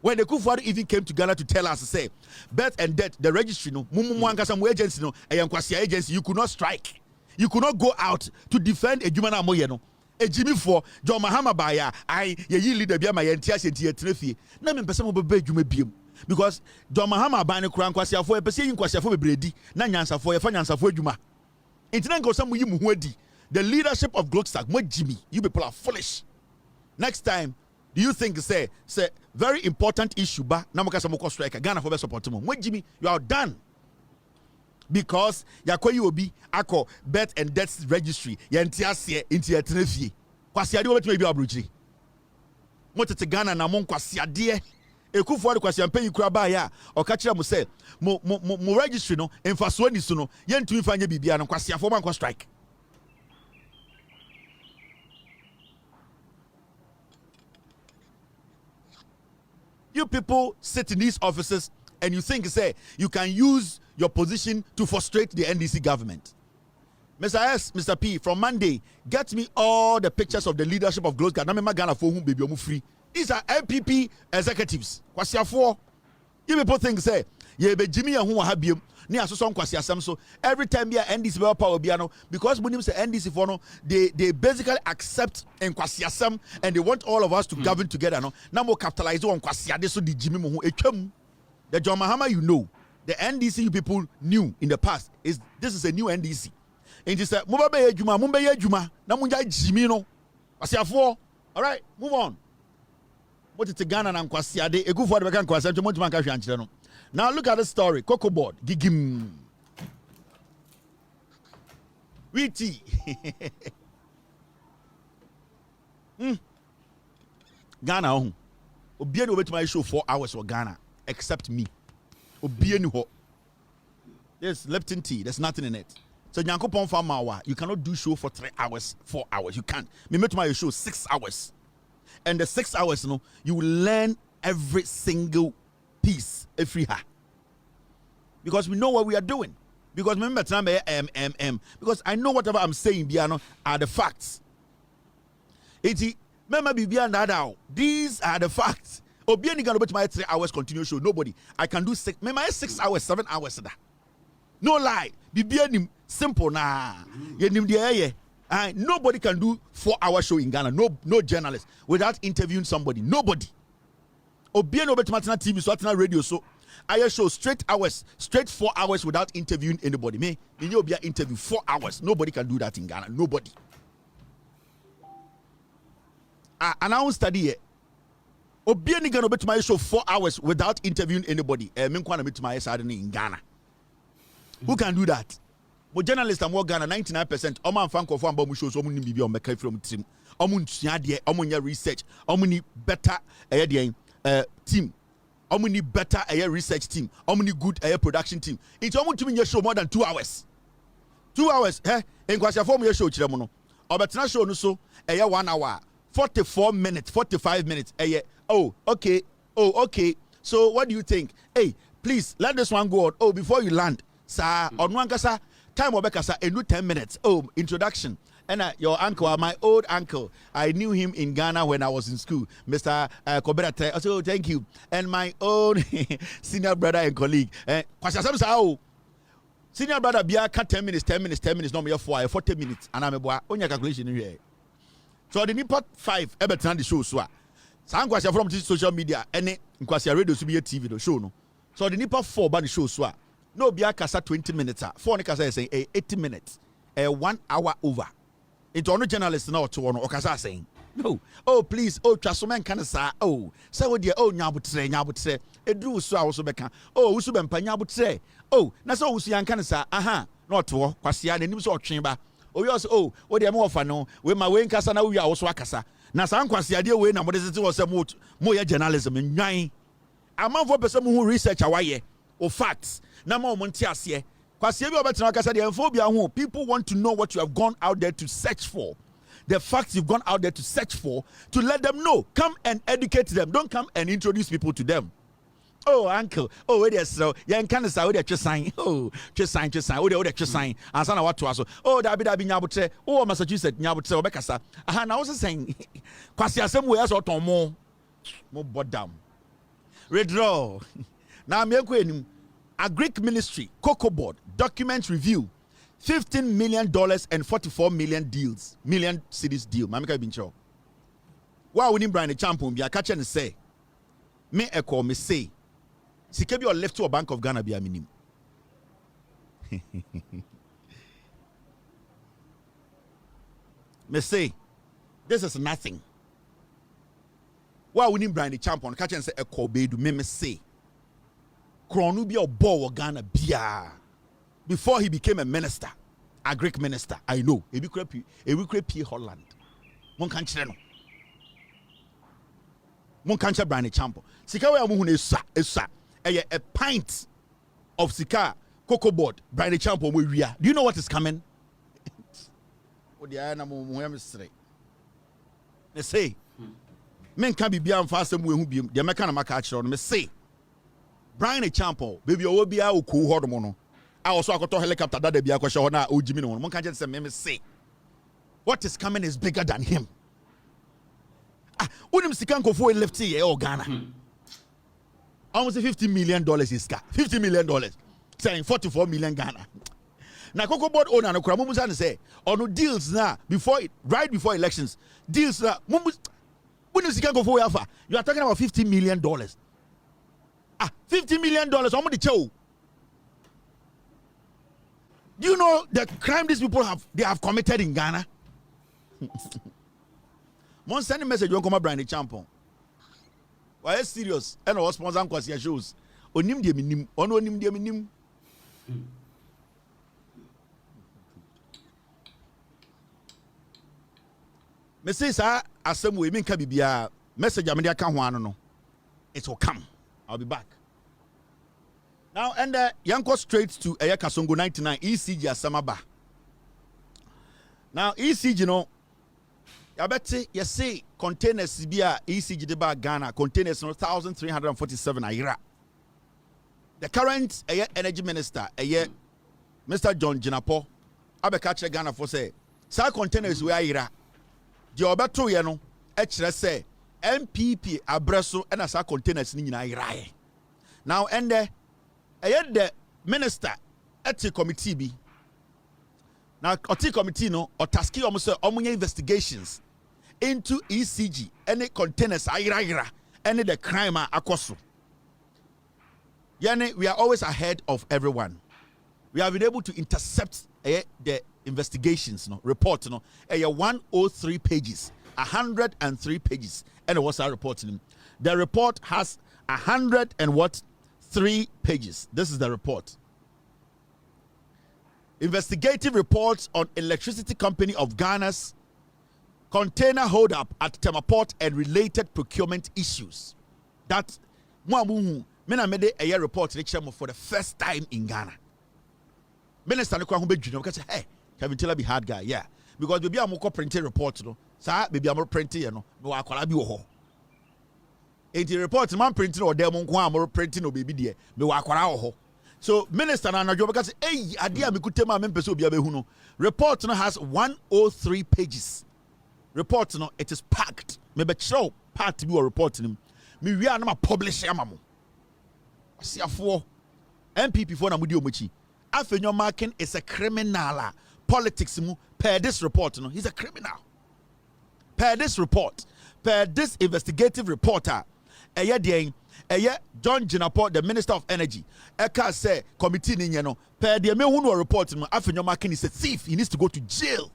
When the Kufuor even came to Ghana to tell us to say birth and death, the registry no, mumu ankasa mu agency no, kwasi agency, you could not strike. You could not go out to defend a human amoye no. A Jimmy for John Mahama Baya, ye leader be my entias into your trophy. Na me person be dwuma biem because John Mahama ban kran kwase afo e pese yin kwase afo bebredi na nyansa afo ye fa nyansa afo adwuma. Intina go some yi mu ho adi. The leadership of Glockstack, mo Jimmy, you people are foolish. Next time, do you think say very important issue ba na mo kasa mo striker Ghana for be support mo. Mo Jimmy, you are done. Because yakoyi obi ako birth and death registry yentiase into your tenefie kwasiade wo betime bi abrochiri motete Ghana na mon kwasiade Ekufuor kwasiam pe yikura ba ya o ka kire mo say mo registry no emfaso ani so no yentumi fanye bibia no kwasiafo man kwa strike. You people sit in these offices and you think say you can use your position to frustrate the NDC government. Mr. S, Mr. P, from Monday, get me all the pictures of the leadership of Glossgar. Na me Ghana for whom baby omu free. These are MPP executives. Kwasiafo. You people think say ye be Jimmy and who habiem. Ni asoso kwasiasam so every time be NDC be power obiano because when say NDC for no they basically accept en kwasiasam and they want all of us to govern together no. Na mo capitalize on kwasiade so di Jimmy mo ho etwam. The John Mahama you know. The NDC you people knew in the past this is a new NDC. And he said, "Mumba be juma, mumba ye juma, na munja Jimmy no." Kwasiafo. All right, move on. What is Ghana na kwasiade? Ekufuor de bekan kwasiade, mo ntuma ka hwe ankyere no. Now look at the story. Cocoa board, gigim. Witi. Ghana oh. Obiani obetuma show 4 hours for Ghana except me. Obiani ho. Yes, Lipton tea. There's nothing in it. So Nyankopon Famawa, you cannot do show for 3 hours, 4 hours. You can't. Me met my show 6 hours. And the 6 hours, you will learn every single piece, every ha. Because we know what we are doing. Because remember, because I know whatever I'm saying, Biano, are the facts. These are the facts. Obiani can bet my 3 hours continuous show. Nobody. I can do 6 hours, 7 hours. No lie. Bibiani simple na. Nobody can do 4-hour show in Ghana. No journalist without interviewing somebody. Nobody. Obiani bet my TV, so radio, so I show straight 4 hours without interviewing anybody. Me, in your interview 4 hours. Nobody can do that in Ghana. Nobody. And I won't study it. Obiani gonna bet my show 4 hours without interviewing anybody. In Ghana. Who can do that? But journalists are more Ghana 99%. Oman fan ko fan bomu shows omu ni bibi on make from team. Omu nsuade, omu nya research, omu ni better team. Omu ni better research team. Omu ni good production team. It's omu to me show more than 2 hours. 2 hours, en kwasiafo omu show chire mo no. Obetena show no so 1 hour. 44 minutes, 45 minutes. Oh, okay. So what do you think? Hey, please let this one go on. Oh, before you land, sir, on one kasa, time obekasa, a new 10 minutes. Oh, introduction. And your uncle, my old uncle, I knew him in Ghana when I was in school, Mr. Koberate. So thank you. And my own senior brother and colleague. Senior brother bia ka 10 minutes no me 40 minutes and I'm a onya calculation here. So the nipa 5 ebetan the show so a. San kwase from social media any kwase radio so be TV the show no. So the nipa 4 ba the show so a. No bia kasa 20 minutes. 4 ne kasa saying 80 minutes. 1 hour over. Into no journalist na to no okasa saying. No. Oh please. Oh trasomen kan sa. Oh. Say wo dia oh nyabotre. Edru so a wo so beka. Oh wo so be mpa nyabotre. Oh, na so wusu yanka sa aha na oto kwasea na nim so otwen ba o yo so oh wo de me wofa no we ma we nkasa na wo wi a wo so akasa na san kwasea de we na mo de tete wo se mo ye journalism nwan amanfo pese mo hu research awaye o facts na ma mo nti ase kwasea bi obetena akasa de enfo bia ho people want to know what you have gone out there to search for, the facts you've gone out there to search for, to let them know. Come and educate them, don't come and introduce people to them. Oh, uncle. Oh, wait, so yan can say, oh, that sign. Oh, sign. Oh, that sign. And son of what to us. Oh, that be nyabutre. Oh, Massachusetts, nyabutre, Obekasa. And I was saying, Kwasia somewhere else or more bottom. Redraw. Now, me a Greek ministry, Cocoa Board, document review, $15 million and 44 million cities deal. Mamika Bincho. Wow, we need Brian the champion. Be a catch and say, me echo me say. Sikebi or left to a Bank of Ghana be a minimum. Me say, this is nothing. Why we need Brian the champion? Catch and say a Kobe do me say. Kronu be a bow Ghana bia. Before he became a minister, a Greek minister, I know. He will create Holland. Mon can't no. Mon can't Brian the champion. Sikawe amuhune esa. A pint of sika cocoa board Brian the champion we do you know what is coming? They say men can be beyond fast and we who be the American market on me say Brian the champion baby o be a cool hormono. I also got a helicopter that they be a question on Ojimino. One can just say what is coming is bigger than him. Unim sikanko for lefty or Ghana. Almost $50 million is $50 million. Saying 44 million Ghana. Now, Cocoa Board owner, no Kramusan say, on no deals now, right before elections, deals now, when you can go for Alpha, you are talking about $50 million. $50 million, how much the show? Do you know the crime these people have committed in Ghana? One send a message, you come up, Brian the champion. Why is serious? And I was sponsoring Kwasia shows. Onim de minim, onim de minim. Me say sir, asem we me nka bibia message am dey kan ho ano no. It will come. I'll be back. Now and yanko straight to Eya Kasongo 99 ECG asamaba. Now ECG no I bet you see containers bia ECG de ba Ghana containers no 1,347 ayira. The current energy minister Mr. John Jinapo abeka che Ghana for say sa containers we ayira. The obeto ye no e kire say MPP abreso na sa containers ni nyina ayira. Now and the minister at the committee bi. Now oti committee no or taski almost omunya investigations into ECG any containers ayira any the crime akoso. Yani we are always ahead of everyone. We have been able to intercept the investigations report 103 pages, 103 pages, and what's our reporting? The report has 103 pages. This is the report. Investigative reports on Electricity Company of Ghana's container hold up at Temaport and related procurement issues. That Mena made a year report for the first time in Ghana. Minister Nkwa Humbe because hey, Kevin Taylor be hard guy, yeah. Because baby I'm printing report no. Sir, baby I'm printing no akwala bi wo ho. The report man printing or dem nkwa am printing no baby there. Me akwala wo ho. So minister na anadwo because hey ade a mekutema me pese obi abehu no. Report no has 103 pages. Report no it is packed. Me be show part bi or report no. Me wi na ma publish amamo. Asiafo MPP for na mudi omochi. Afenyo Markin is a criminal. Politics mu per this report, no, he's a criminal. Per this report, per this investigative reporter, John Jinapor, the Minister of Energy, Eka say committee ni no per the me report no Afenyo Markin is a thief. He needs to go to jail.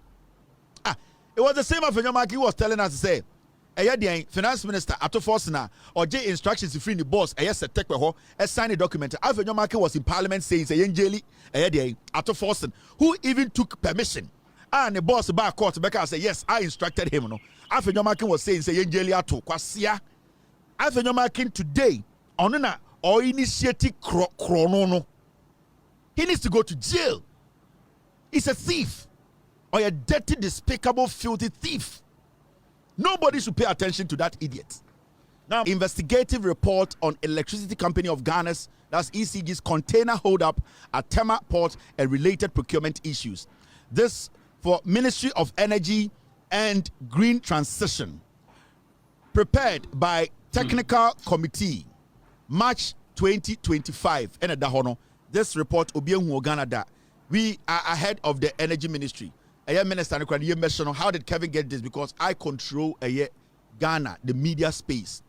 It was the same Afenyo Markin was telling us to say. Finance Minister Ato Forsena or J instructions to free the boss. Set take sign a document. Afenyo Markin was in Parliament saying say Yenjeli Ato Forsen who even took permission. And the boss by court because say yes, I instructed him. No, Afenyo Markin was saying say Yenjeli Ato Kwasia. Afenyo Markin today onuna or initiative chrono. He needs to go to jail. He's a thief or a dirty, despicable, filthy thief. Nobody should pay attention to that idiot. Now, investigative report on Electricity Company of Ghana's, that's ECG's container hold-up at Tema Port and related procurement issues. This for Ministry of Energy and Green Transition. Prepared by Technical Committee, March 2025. This report will be in Ghana. We are ahead of the Energy Ministry. Minister, how did Kevin get this? Because I control Ghana, the media space.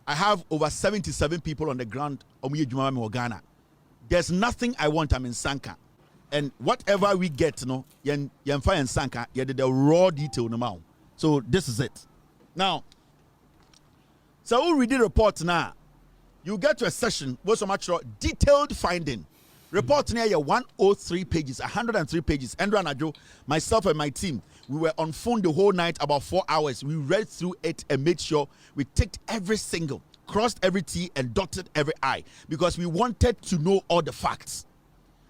I have over 77 people on the ground. Ghana. There's nothing I want. I'm in Sanka, and whatever we get, yen fire in Sanka, the raw detail now. So this is it. Now, so we read the report now. You get to a session where so much detailed finding. Report near 103 pages, 103 pages. Andrew Anajo, myself and my team, we were on phone the whole night, about 4 hours. We read through it and made sure we ticked every single, crossed every T and dotted every I, because we wanted to know all the facts.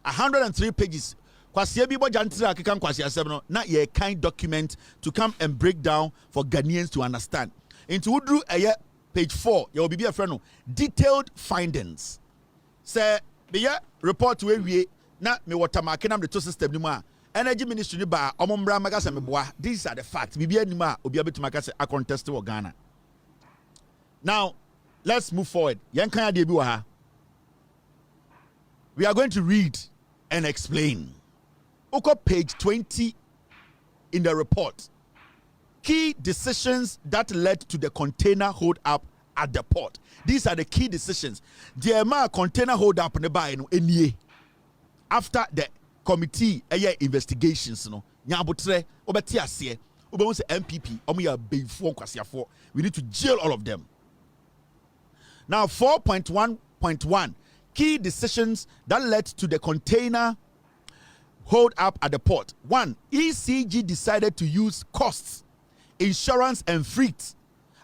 103 pages. Not a kind document to come and break down for Ghanaians to understand. Into Udru page 4, you will be a friend. Detailed findings. Say, the report where we na me water marking the two system ni ma Energy Ministry ni ba omombra magasa me boa. These are the facts. Bibia ni ma obi abetu makase a contest to Ghana. Now let's move forward. Yankan ade bi wa ha. We are going to read and explain. Oko page 20 in the report. Key decisions that led to the container hold up at the port. These are the key decisions. The container hold up after the committee investigations. MPP, we need to jail all of them. Now 4.1.1 key decisions that led to the container hold up at the port. 1. ECG decided to use costs, insurance and freight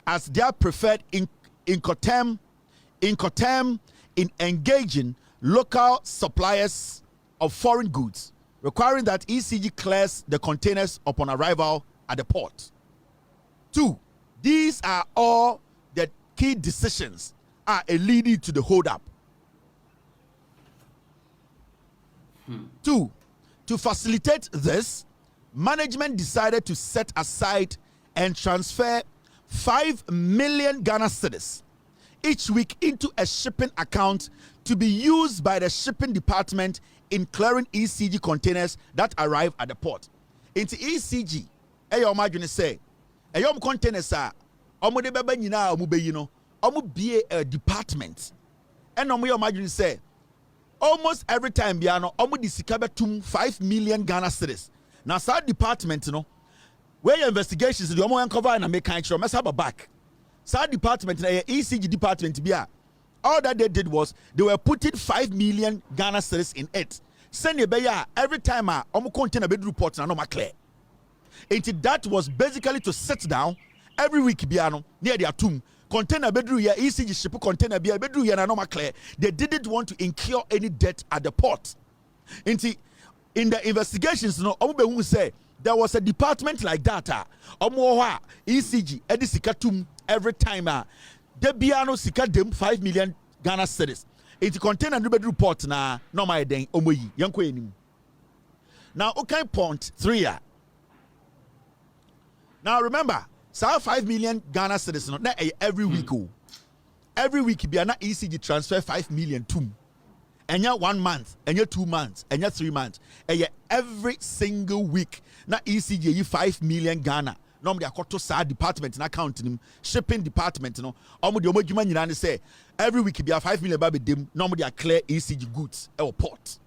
as their preferred incoterm in engaging local suppliers of foreign goods, requiring that ECG clears the containers upon arrival at the port. 2. These are all the key decisions leading to the hold up. 2. To facilitate this, management decided to set aside and transfer 5 million Ghana cedis each week into a shipping account to be used by the shipping department in clearing ECG containers that arrive at the port. Into ECG, imagine say, containers are be a department. And imagine say, almost every time biano tum 5 million Ghana cedis. Now that department, where your investigations the uncover and make kind sure mess up a back. That department, ECG department, all that they did was they were putting 5 million Ghana cedis in it. Send a every time container bed report na no clear. That was basically to sit down every week biano near their tomb. Container bedroom here, ECG ship container bedroom here na no clear. They didn't want to incur any debt at the port. In the investigations, who say there was a department like that. ECG edisikatum every time. The biano sika dem 5 million Ghana cedis. It's container no bedroom report na no my den omoyi yanko enim. Now okay point 3. Now remember, 5 million Ghana cedis every week. Every week be an ECG transfer 5 million to. and 1 month, and 2 months, and 3 months, and every single week. Now ECG 5 million Ghana. Normally I to sa department in accounting, shipping department, you know. Omo say every week be a 5 million baby dim. Normally I clear ECG goods or port.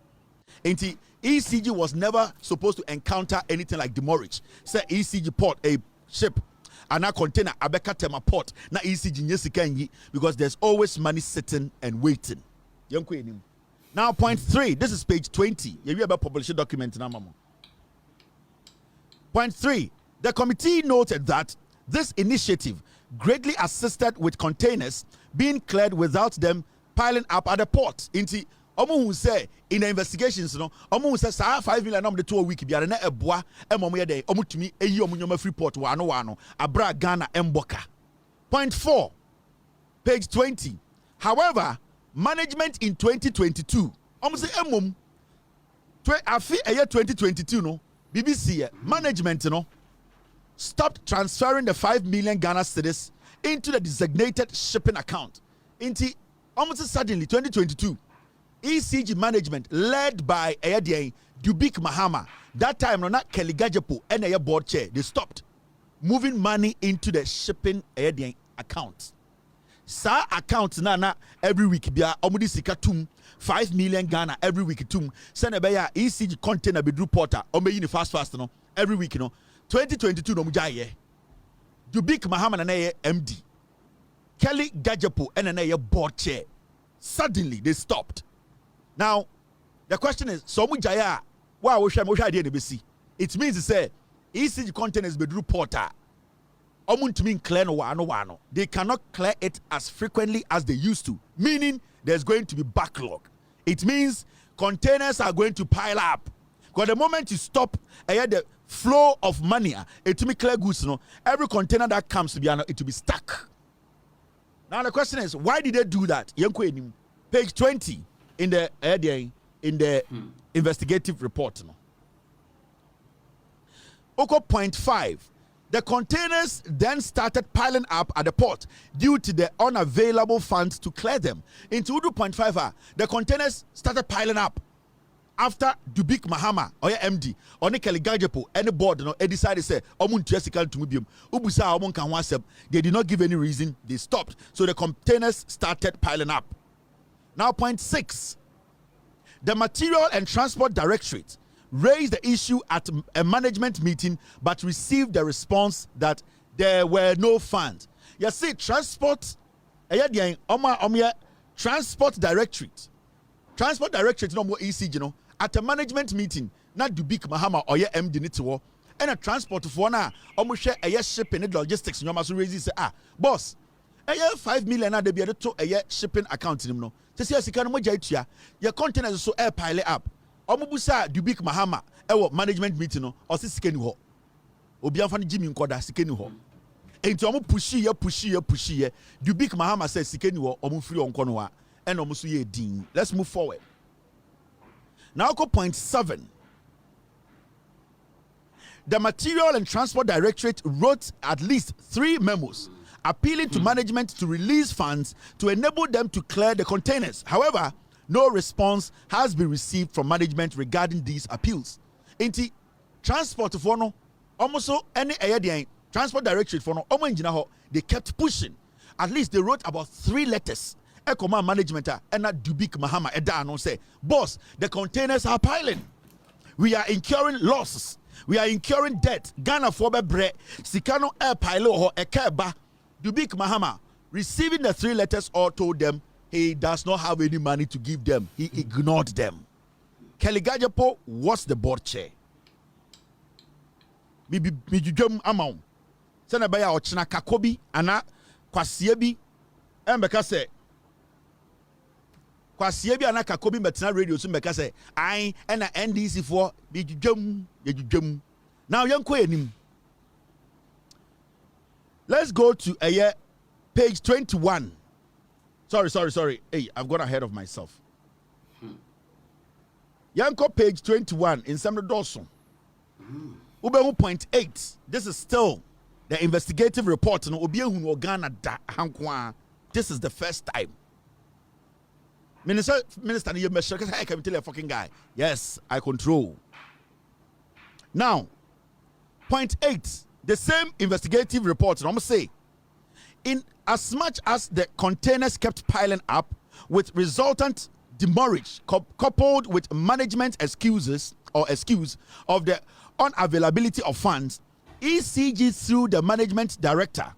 And ECG was never supposed to encounter anything like demurrage. Say ECG port a ship and a container abeka tema port na ECG nyesikanyi because there's always money sitting and waiting. Now point 3, this is page 20. You hear about publishing document na mamo. Point 3. The committee noted that this initiative greatly assisted with containers being cleared without them piling up at the port. Inti omo who say in the investigations, no, omo who say 5 million number 2 a week biara na eboa emomo ye dey omo tumi eyi omo nyoma free port wano abra Ghana emboka. Point 4, page 20. However, management in 2022 omo say emom afi eye 2022 no BBC management no stopped transferring the 5 million Ghana cedis into the designated shipping account. Into almost suddenly 2022, ECG management led by Dubik Mahama, that time not Kelly Gajepo and a board chair, they stopped moving money into the shipping account. Sa account na every week bia omudi sika tum 5 million Ghana every week tum send a ECG container bedru porter omeyi fast no every week no 2022 no mujaye Dubik Mahama na MD Kelly Gajepo and na board chair. Suddenly they stopped. Now the question is so mujaya wa wo hwa mo hwa ade na besi. It means to say ECG containers bedru porter they cannot clear it as frequently as they used to, meaning there's going to be backlog. It means containers are going to pile up. Because the moment you stop the flow of money, it will be clear goods. No, every container that comes to be it will be stuck. Now the question is, why did they do that? Page 20 in the investigative report. No. Oko point 5. The containers then started piling up at the port due to the unavailable funds to clear them. In 2.5, the containers started piling up after Dubik Mahama or MD or Kelly Gajepo any board they decided to say they did not give any reason, they stopped. So the containers started piling up. Now point 6, the Material and Transport Directorate raised the issue at a management meeting but received the response that there were no funds. You see, Transport Directorate no more ECG no at a management meeting not Dubik Mahama or MD nitiwo and a transport for na share a shipping and logistics no maso raise say boss 5 million na dey be to a shipping account no say sika no mo jaitua your containers so air pile up omubusa Dubik Mahama ewo management meeting no o se sika ni ho obi amfa no Jimmy nkoda sika ni ho enti omu pushi ye Dubik Mahama says sika ni ho omu free onko no a and omu so ye din. Let's move forward. Now go point 7. The Material and Transport Directorate wrote at least 3 memos appealing to management to release funds to enable them to clear the containers. However, no response has been received from management regarding these appeals. Inti transport for no almost any transport directorate for no they kept pushing. At least they wrote about 3 letters. Command management and not Dubik Mahama Edano say, boss, the containers are piling. We are incurring losses. We are incurring debt. Ghana for bre Sikano air pilo or ekeba. Dubik Mahama receiving the 3 letters all told them he does not have any money to give them. He ignored them. Kelly Gajepo was the board chair. Mijujum amount. Senabaya ochina kakobi ana kwasiebi embeka se kwasiebi ana kakobi metina radio so mbeka se ai na NDC for mijujum. Now yanko enim. Let's go to page 21. Sorry. Hey, I've gone ahead of myself. Yanko page 21 in Samuel Dawson. Ubemu point 8. This is still the investigative report. This is the first time. Minister, you measure because I can tell a fucking guy. Yes, I control. Now, point 8, the same investigative report. I'm say, in as much as the containers kept piling up with resultant demurrage coupled with management excuse of the unavailability of funds, ECG through the management director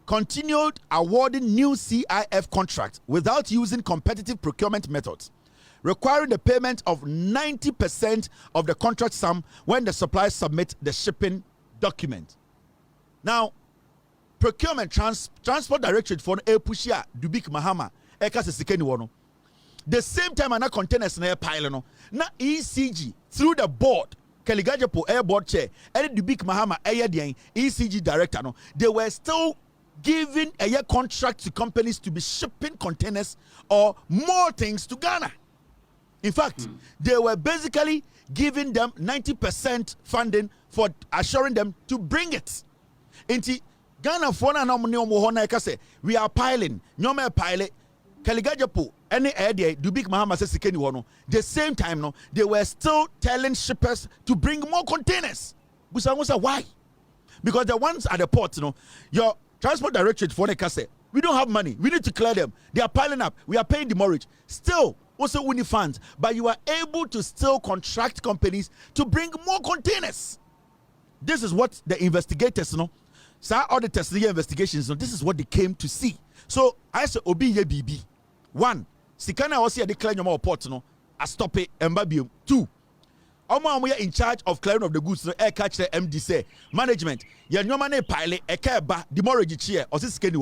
continued awarding new CIF contracts without using competitive procurement methods, requiring the payment of 90% of the contract sum when the supplier submit the shipping document. Now, Procurement Transport Directorate for Epushia Dubik Mahama Eka Sesikeni Wono. The same time ana containers na pile no na ECG through the board Keligajepo air board chair and Dubik Mahama ECG director no, they were still giving a year contract to companies to be shipping containers or more things to Ghana. In fact, they were basically giving them 90% funding for assuring them to bring it. Into Ghana for na we are piling, no pilot, Kaligajapo, any idea, Dubik Mahama says the same time, no, they were still telling shippers to bring more containers. Why? Because the ones at the port, your Transport Directorate for the we don't have money. We need to clear them. They are piling up. We are paying demurrage. Still, also winning funds, but you are able to still contract companies to bring more containers. This is what the investigators, auditors, the investigations, this is what they came to see. So I say, Obi BB. 1, Sikana was here declaring your port, I stop it, and 2, we are in charge of clearing of the goods. Air catch the MD say management. Ya no money pilot a keba demurrage chair or this skinny.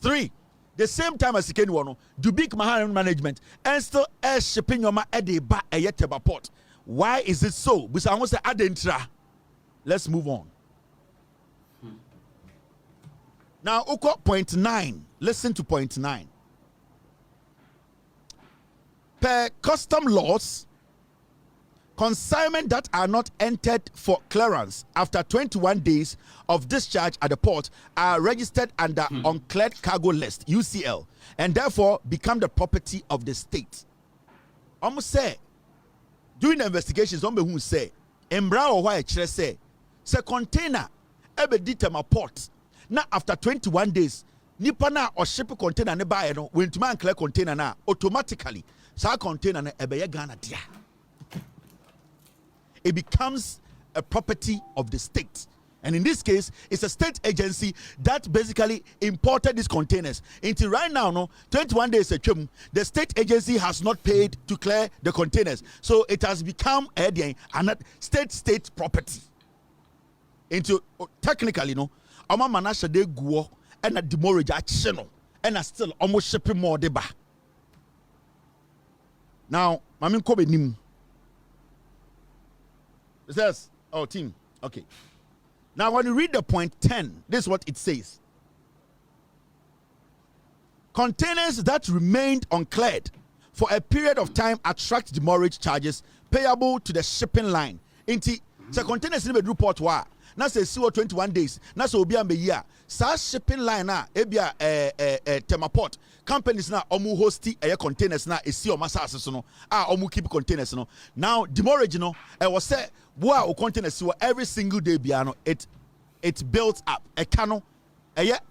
3, the same time as skinny one, do big Mahan management and still air shipping your at the back a yeteba port. Why is it so? Because I want to add intra. Let's move on. Now, point 9. Listen to point 9. Per custom laws, consignment that are not entered for clearance after 21 days of discharge at the port are registered under uncleared cargo list UCL and therefore become the property of the state. Almost say during the investigations, who say embra or why say container ebe ditema port now after 21 days nipa na or ship container ne buy no when to man clear container na automatically sa container na ebe ye Ghana dia. It becomes a property of the state. And in this case, it's a state agency that basically imported these containers. Until right now, 21 days ago, the state agency has not paid to clear the containers. So it has become a state property. Into technically, Ama Manasha de Guo and a demurrage action and a still almost shipping more deba. Now, Mamin Kobe Nim. It says, team. Okay. Now, when you read the point 10, this is what it says. Containers that remained uncleared for a period of time attract demurrage charges payable to the shipping line. Inti, the containers in the report wa. Now say 21 days. Now so obi ambe year. Sa shipping line na ebia temaport companies na omu hosti containers na esi o masase so no omu keep containers no. Now demurrage no was say boa o containers every single day bia no it builds up. Cano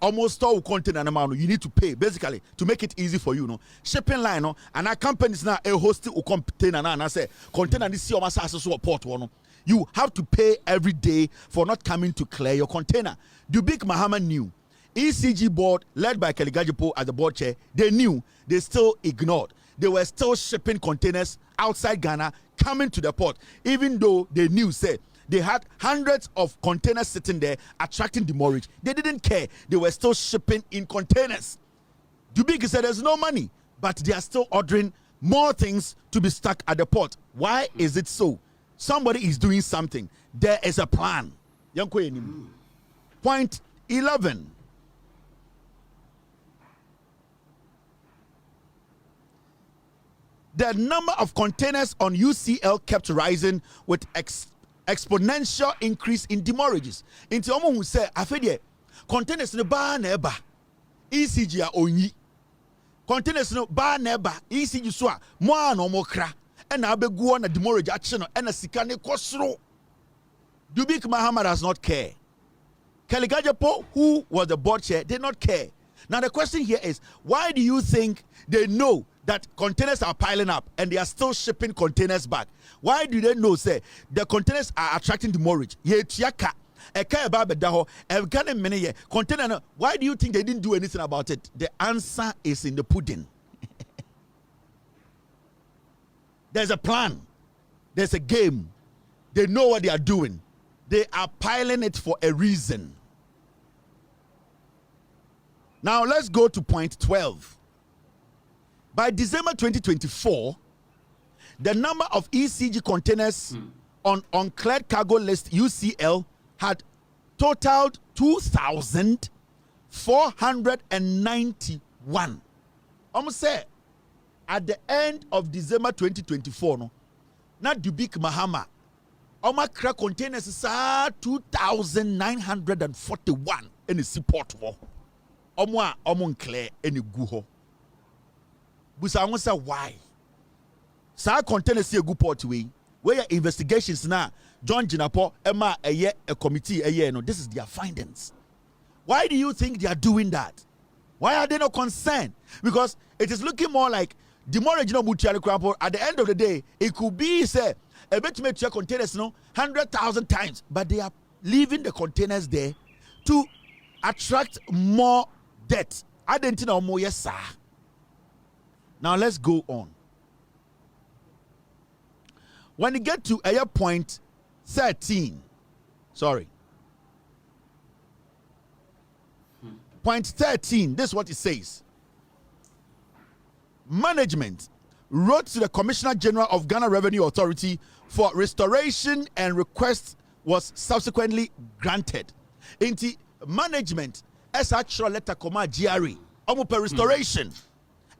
almost all container na you need to pay basically to make it easy for you shipping line no and our companies na hosti o container na say container ni si o masase so port no. You have to pay every day for not coming to clear your container. Dubik Mahama knew. ECG board, led by Keligajepo as the board chair, they knew, they still ignored. They were still shipping containers outside Ghana, coming to the port, even though they knew, say, they had hundreds of containers sitting there, attracting demurrage. They didn't care. They were still shipping in containers. Dubik said there's no money, but they are still ordering more things to be stuck at the port. Why is it so? Somebody is doing something. There is a plan. Point 11. The number of containers on UCL kept rising with exponential increase in demurrages. Into someone who say, "Afenyo, containers ne ba na eba, ECG a onyi." containers no ba neba ECG so a mo no mo kra e na abegu na demurrage ache no e na sika ne kosoro. Dubik Muhammad does not care. Kelly Gajapo, who was the board chair, did not care. Now the question here is, why do you think they know that containers are piling up and they are still shipping containers back? Why do they know, say, the containers are attracting demurrage? Why do you think they didn't do anything about it? The answer is in the pudding. There's a plan. There's a game. They know what they are doing. They are piling it for a reason. Now let's go to point 12. By December 2024, the number of ECG containers on uncleared cargo list UCL had totaled 2,491. Almost say at the end of December 2024, no, not Dubik Mahama. Oma crack containers is 2,941 in the support war. Omon clear any guho. Busa I say why? Sa containers see a good port way. Where your investigations now, John Jinapo, Emma a committee a year. No, this is their findings. Why do you think they are doing that? Why are they not concerned? Because it is looking more like demurrage no mutual crampo. At the end of the day, it could be say a bit to make your containers 100,000 times, but they are leaving the containers there to attract more debt. I didn't know more, yes, sir. Now let's go on. When you get to point 13, sorry, point 13, this is what it says. Management wrote to the Commissioner General of Ghana Revenue Authority for restoration and request was subsequently granted. Inti management as actual letter comma GRE per restoration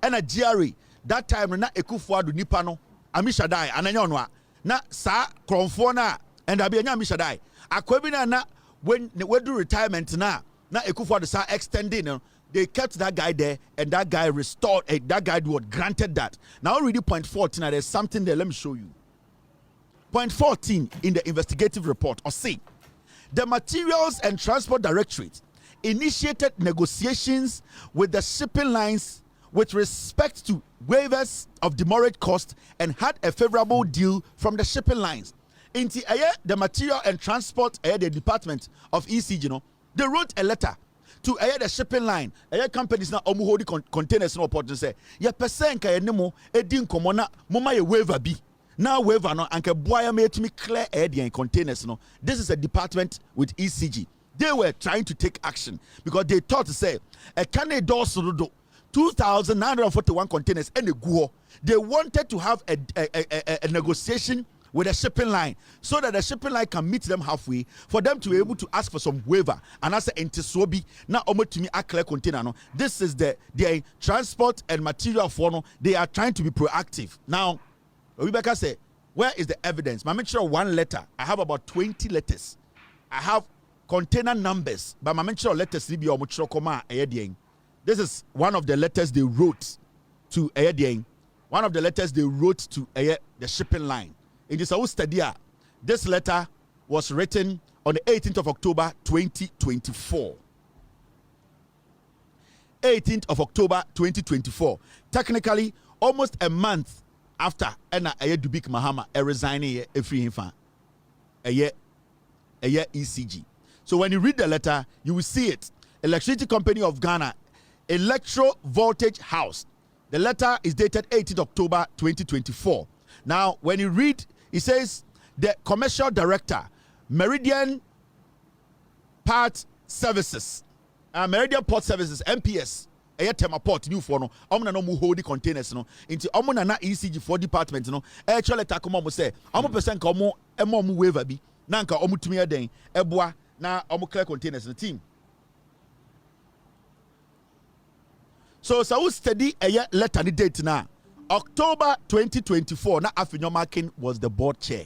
and a GRE that time na ekufuadu nipa no amishadai ananyonwa na sa kronfona and abianya amishadai akwabina na when we do retirement na ekufuadu sa extending. They kept that guy there, and that guy restored. That guy what granted that. Now, already point 14. Now, there's something there. Let me show you. Point 14 in the investigative report. Or say, the Materials and Transport Directorate initiated negotiations with the shipping lines with respect to waivers of demurrage cost and had a favorable deal from the shipping lines. In the Material and Transport, the Department of ECG, they wrote a letter to the shipping line, companies now holding containers no port to say, ya percent ka enemo edin komona mama ye waiver bi. Now waiver no anke boya me to me clear the containers no. This is a department with ECG. They were trying to take action because they thought to say a can door 2,941 containers and a guo. They wanted to have a negotiation with a shipping line so that the shipping line can meet them halfway for them to be able to ask for some waiver. And as a sobi now to me a clear container. No, this is the transport and material for no. They are trying to be proactive. Now, Rebecca said, where is the evidence? I make sure one letter. I have about 20 letters. I have container numbers, but I make sure letters be this is one of the letters they wrote to one of the letters they wrote to the shipping line. In this study, this letter was written on the 18th of October 2024. 18th of October 2024. Technically, almost a month after Dubik Mahama resigning a free infant, a year ECG. So when you read the letter, you will see it. Electricity Company of Ghana, Electro Voltage House. The letter is dated 18th October 2024. Now, when you read, it says the commercial director, Meridian Port Services, Meridian Port Services, MPS, Tema Port, new for no, no mu hold the containers no, into na ECG for department no, actually takomo say, percent komo mu waiver bi, nanka tumia den, ebwa na clear containers no team. So study a letter the date now. October 2024, now Afenyo Makin was the board chair.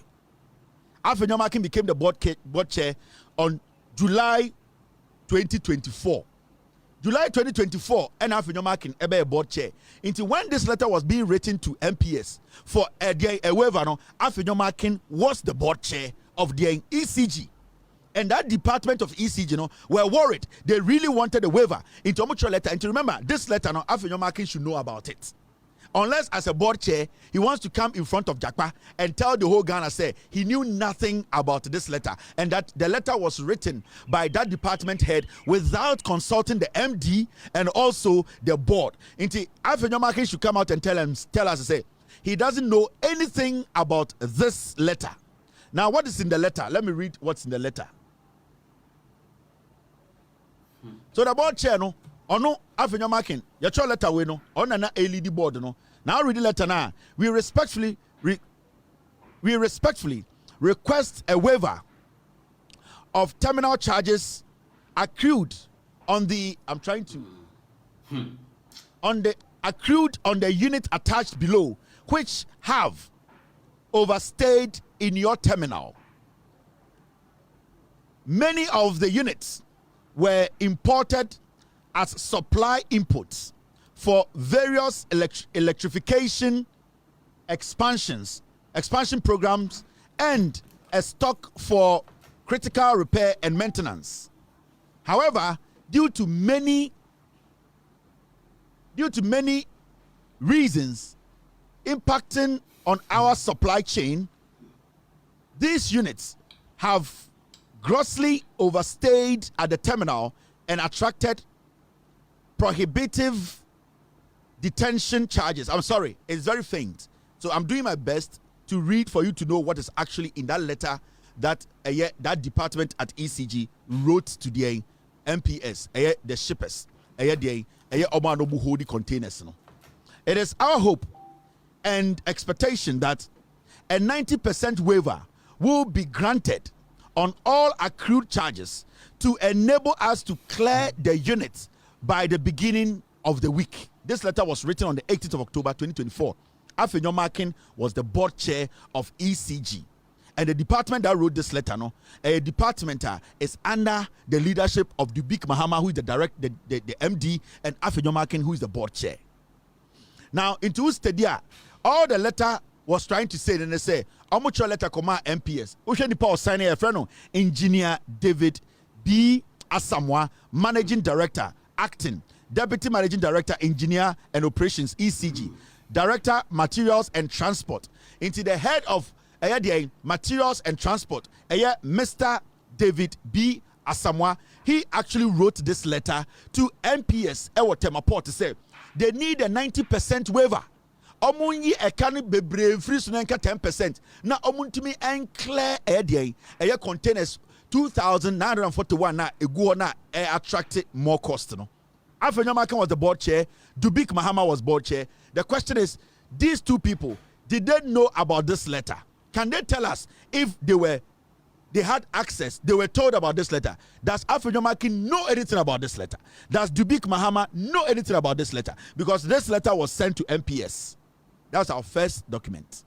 Afenyo Makin became the board chair on July 2024. July 2024, and Afenyo Makin ebe board chair. Until when this letter was being written to MPS for a waiver, no, Afenyo Makin was the board chair of the ECG. And that department of ECG, were worried. They really wanted a waiver into a mutual letter. And to remember, this letter, Afenyo Makin should know about it. Unless as a board chair, he wants to come in front of Jakpa and tell the whole Ghana, say he knew nothing about this letter and that the letter was written by that department head without consulting the MD and also the board. Until Afenyo Makin should come out and tell us, say he doesn't know anything about this letter. Now, what is in the letter? Let me read what's in the letter. So the board chair, Ono Afenyo Makin, your child letter we no, on an LED board no. Now read the letter now. We respectfully request a waiver of terminal charges accrued on the accrued on the unit attached below, which have overstayed in your terminal. Many of the units were imported as supply inputs for various electrification expansion programs and a stock for critical repair and maintenance. However, due to many reasons impacting on our supply chain, these units have grossly overstayed at the terminal and attracted prohibitive detention charges. I'm sorry, it's very faint. So I'm doing my best to read for you to know what is actually in that letter that that department at ECG wrote to the MPS, the shippers, the containers. It is our hope and expectation that a 90% waiver will be granted on all accrued charges to enable us to clear the units by the beginning of the week. This letter was written on the 18th of October 2024. Afenyo Makin was the board chair of ECG. And the department that wrote this letter, a department is under the leadership of Dubik Mahama, who is the MD, and Afenyo Makin, who is the board chair. Now, into Stadia, all the letter was trying to say, then they say, how much your letter come MPS? Usheni Paul signing a friend, Engineer David B. Asamoah, Managing Director, Acting, Deputy Managing Director, Engineer and Operations, ECG, Director, Materials and Transport, into the head of Materials and Transport, Mr. David B. Asamoah. He actually wrote this letter to MPS, Temaport, to say they need a 90% waiver. Omunyi ekani bebre free sunenka 10%. Na omuntimi enclear containers 2,941 na egu na attracted more cost. Afenyo Makin was the board chair. Dubik Mahama was board chair. The question is, these two people, did they know about this letter? Can they tell us if they had access, they were told about this letter? Does Afenyo Makin know anything about this letter? Does Dubik Mahama know anything about this letter? Because this letter was sent to MPS. That was our first document.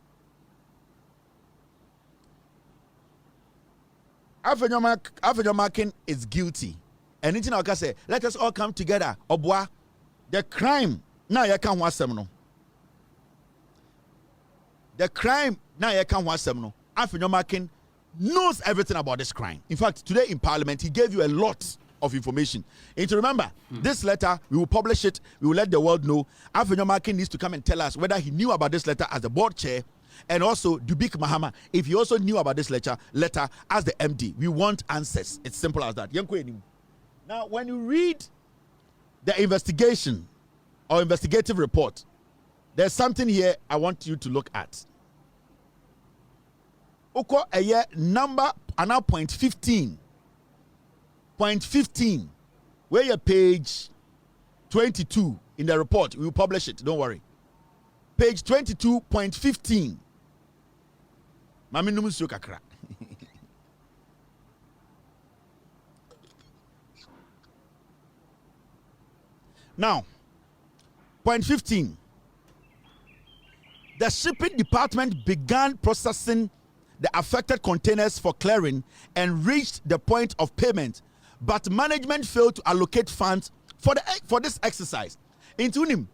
Afenyo Makin is guilty. And anything I can say, let us all come together. Obwa, the crime, now you can't watch them. The crime, now you can't watch them. Afenyo Makin knows everything about this crime. In fact, today in Parliament, he gave you a lot of information. And to remember, this letter, we will publish it, we will let the world know. Afenyo Makin needs to come and tell us whether he knew about this letter as the board chair, and also Dubik Mahama, if he also knew about this letter as the MD. We want answers. It's simple as that. Now, when you read the investigation or investigative report, there's something here I want you to look at. Oko a number and now point 15. Point 15, where your page 22 in the report, we will publish it, don't worry. Page 22.15. Mami numu kakra. Now, point 15. The shipping department began processing the affected containers for clearing and reached the point of payment, but management failed to allocate funds for this exercise. Into him,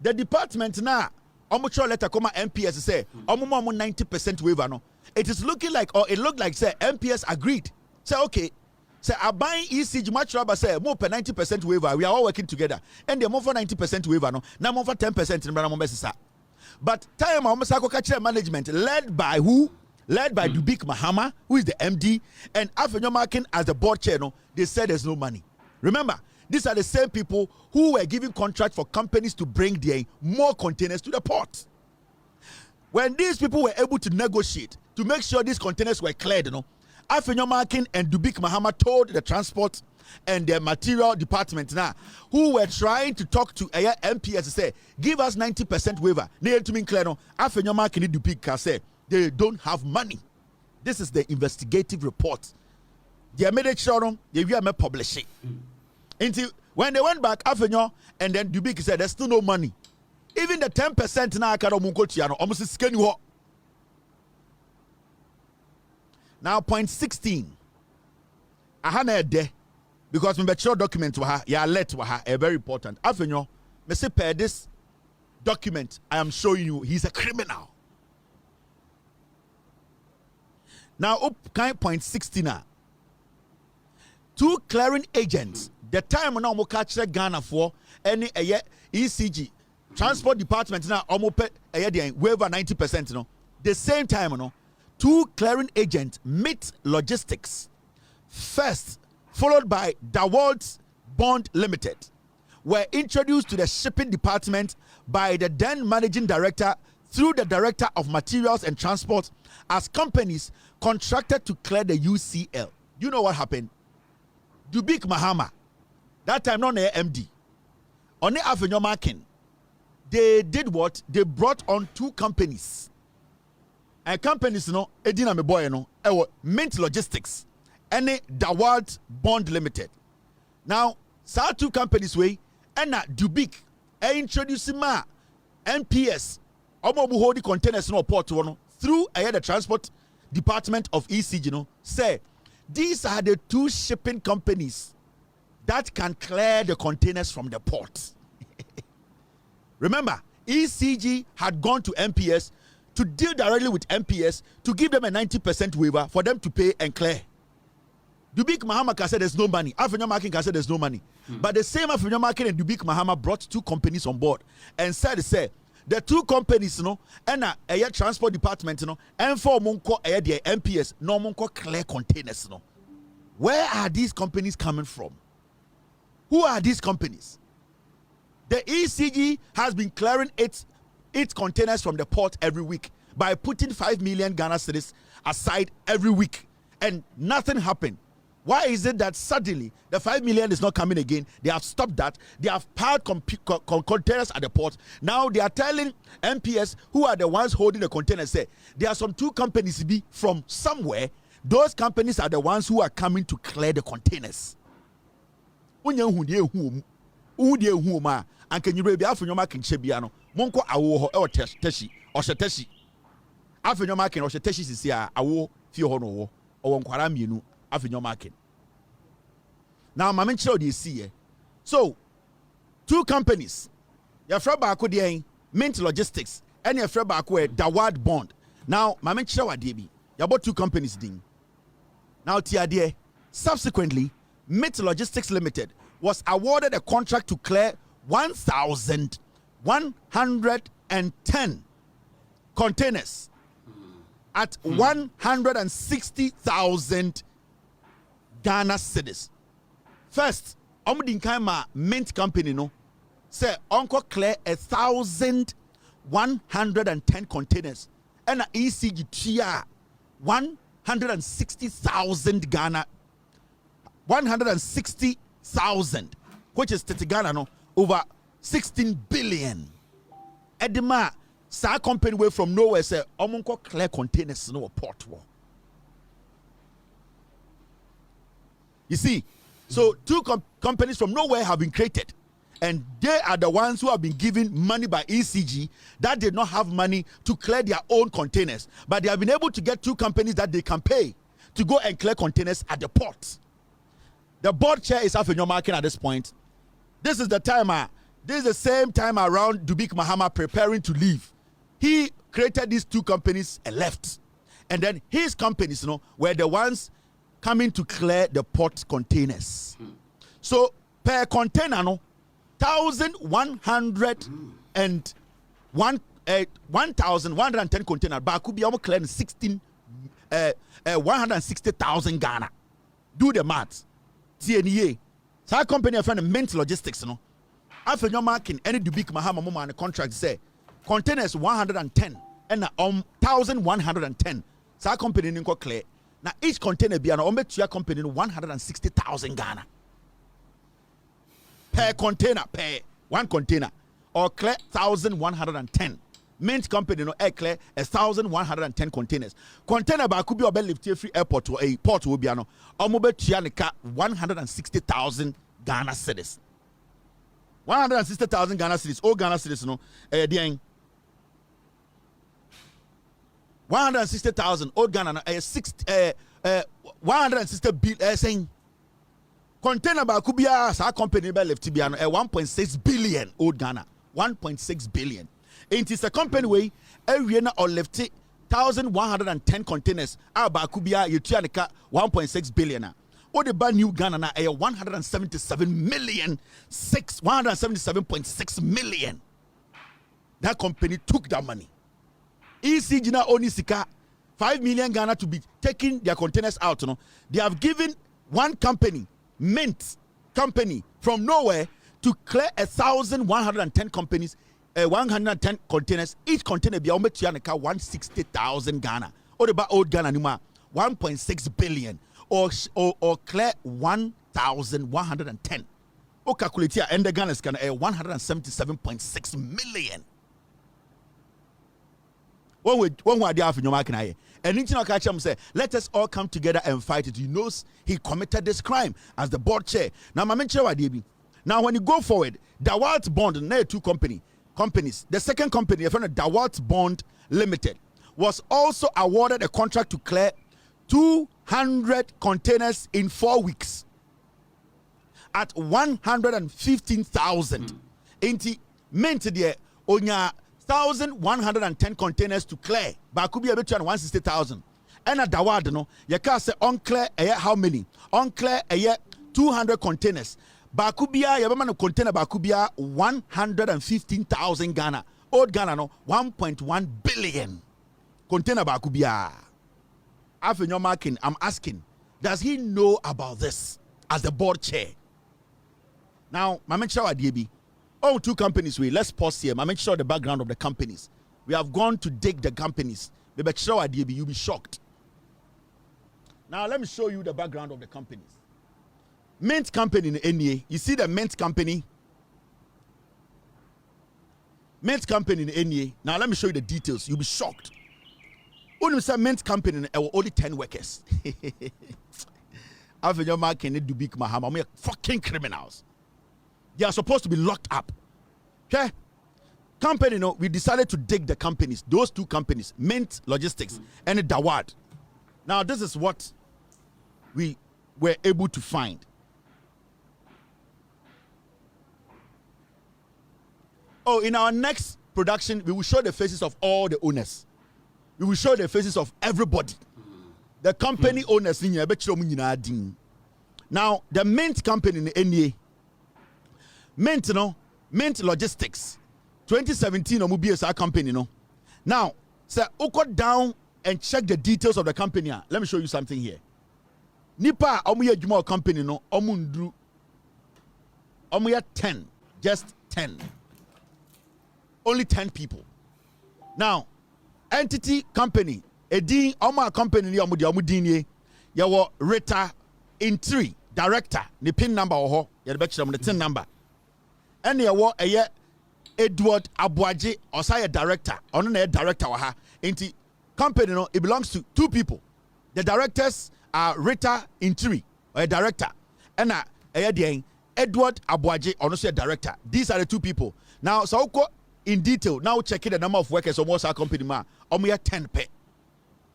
the department now, omucho letter comma MPS say, 90% waiver no. It is looking like, or it looked like say MPS agreed. Say okay. Say I buying ECG much rather say more per 90% waiver. We are all working together. And they more for 90% waiver no. Now more for 10% in Brana. But time almost management led by who? Led by Dubik Mahama, who is the MD, and Afenyo Markin as the board chair. No, they said there's no money. Remember, these are the same people who were giving contract for companies to bring their more containers to the port. When these people were able to negotiate to make sure these containers were cleared, Afenyo Markin and Dubik Mahama told the transport and the material department now, who were trying to talk to MPS to say, give us 90% waiver. Afenyo Markin and Dubik say they don't have money. This is the investigative report. They made it sure they will publish it. Until when they went back, Afenyo and then Dubik said there's still no money. Even the 10% now can almost scan you. Now point 16. Ahana de because me better document wa ya let wa very important. Afenyo, me say per this document I am showing you he's a criminal. Now up kind point 16 now. 2 clearing agents. The time now mo catch Ghana for any ECG transport department now almost waiver 90% no. The same time 2 clearing agents meet logistics first, followed by DeWalt Bond Limited, were introduced to the shipping department by the then managing director through the director of materials and transport as companies contracted to clear the UCL. You know what happened? Dubik Mahama, that time not the MD, on the Afenyo Markin, they did what? They brought on 2 companies. And companies, Edina me boy, Mint Logistics, and DeWalt Bond Limited. Now, so 2 companies way, and Dubik, introducing ma NPS, hold the containers no port through the transport department of ECG, say these are the 2 shipping companies that can clear the containers from the port. Remember, ECG had gone to MPS to deal directly with MPS to give them a 90% waiver for them to pay and clear. Dubik Mahama can say there's no money. Afenyo Markin can say there's no money. But the same Afenyo Markin and Dubik Mahama brought 2 companies on board and said, the 2 companies, and a transport department, and for Monko the MPS, no Monko clear containers, Where are these companies coming from? Who are these companies? The ECG has been clearing its containers from the port every week by putting 5 million Ghana cedis aside every week, and nothing happened. Why is it that suddenly the 5 million is not coming again? They have stopped that. They have piled containers at the port. Now they are telling MPS, who are the ones holding the containers, say there are some 2 companies be from somewhere. Those companies are the ones who are coming to clear the containers. And can you be Afenyo Markin Chebiano? Monko awo or teshi or sheteshi. Afenyo Markin or sheteshi is here. Awo fio hono or Kwaraminu Afenyo Markin. Now, Mamin Chodi is here. So, 2 companies. Your Frabako Mint Logistics and your Frabako DeWalt Bond. Now, Mamin Chawa Debi. You bought 2 companies ding. Now, Tiadie, subsequently, Mint Logistics Limited was awarded a contract to clear 1,110 containers at 160,000 Ghana cedis. First, Omudinkaima Mint Company say Uncle clear 1,110 containers and a ECG TR 160,000 Ghana, 160,000, which is Ghana over 16 billion. Edema, sa company way from nowhere say, Omunko clear containers no port war. You see, so 2 companies from nowhere have been created, and they are the ones who have been given money by ECG that did not have money to clear their own containers, but they have been able to get 2 companies that they can pay to go and clear containers at the port. The board chair is Afenyo Markin at this point. This is the time. This is the same time around Dubik Mahama preparing to leave. He created these two companies and left. And then his companies, were the ones coming to clear the port containers. So per container, 1,110 container. But could be almost clearing 160,000 Ghana. Do the math. TNEA. So our company a friend Mint Logistics, Afenyo marking any Dubik Mahama Mama and contract say containers 110 and 1,110. So our company ninko clear. Now each container be an your company 160,000 Ghana. Per container, per one container. Or clear 1,110. Mint company clear 1,110 containers. Container ba could be lift free airport to a port will be an omobe 160,000 Ghana cedis. 160,000 Ghana cedis. All Ghana cedis 160,000 old Ghana 160 bill saying container ba could be a company be left to be an 1.6 billion old Ghana 1.6 billion. It is a company way area or left 1,110 containers. Aba kubia yutuanika 1.6 billion. Or the brand new Ghana na 177.6 million. That company took that money. ECG na only sika 5 million Ghana to be taking their containers out. They have given one company, Mint company, from nowhere to clear 1,110 companies. 110 containers. Each container be almost 160,000 Ghana. Or about old Ghana nima 1.6 billion or clear 1,110. O calculate here and the Ghana is gonna 177.6 million. One way they have in your market here. And International catch him say, let us all come together and fight it. He knows he committed this crime as the board chair. Now, my mention what now when you go forward, Dawalt Bond, two companies. The second company, Dawalt Bond Limited, was also awarded a contract to clear 200 containers in 4 weeks at 115,000. Inti Mint there onya 1,110 containers to clear. But could be a bit 160,000. And at Dawad, you can say unclear how many? Unclear 200 containers. Bakubia, Yabamano container Bakubia 115,000 Ghana. Old Ghana 1.1 billion. Container Bakubia. Afenyo marking, I'm asking, does he know about this as the board chair? Now, Mamen Shawa DB. Oh, two companies let's pause here. Mamen Shawa the background of the companies. We have gone to dig the companies. Mamen Shawa DB, you'll be shocked. Now let me show you the background of the companies. Mint company in NEA. You see the Mint company? Mint company in NEA. Now let me show you the details. You'll be shocked. When you say Mint company, there were only 10 workers. Afenyo marking it Dubik Mahama. We are fucking criminals. They are supposed to be locked up. Okay? Company, we decided to dig the companies. Those two companies, Mint Logistics and Dawad. Now this is what we were able to find. Oh, in our next production, we will show the faces of all the owners. We will show the faces of everybody. The company owners in here. Now, the Mint company in the NEA, Mint Logistics, 2017, our company, Now, sir, go down and check the details of the company. Let me show you something here. Nipa, Juma company, Omundru, 10, just 10. Only 10 people. Now, entity company, Edin Oma company ni omudini yawo Rita in 3 director, the pin number oho, ya the tin number. And yawo Edward Abuaje osaya director, ono na director waha. Enti company it belongs to 2 people. The directors are Rita in 3, a director. And Edward Abuaje ono so a director. These are the 2 people. Now, so in detail, now checking the number of workers on our company, we are 10 pay.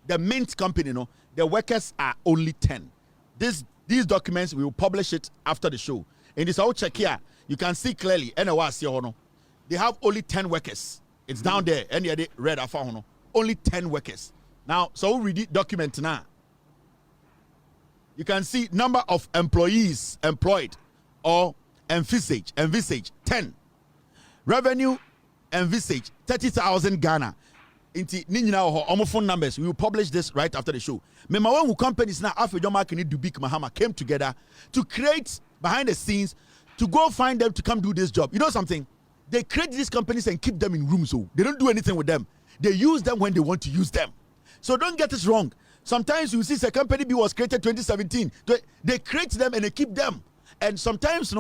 The Mint company, the workers are only 10. These documents, we will publish it after the show. In this, I'll check here. You can see clearly. They have only 10 workers. It's down there. And they read only 10 workers. Now, so we read the document now. You can see number of employees employed or envisage 10. Revenue envisage 30,000 Ghana. Into phone numbers. We will publish this right after the show. Remember when companies now Afenyo Market and Dubik Mahama came together to create behind the scenes to go find them to come do this job. You know something? They create these companies and keep them in rooms, so they don't do anything with them. They use them when they want to use them. So don't get this wrong. Sometimes you see the company B was created 2017. They create them and they keep them. And sometimes,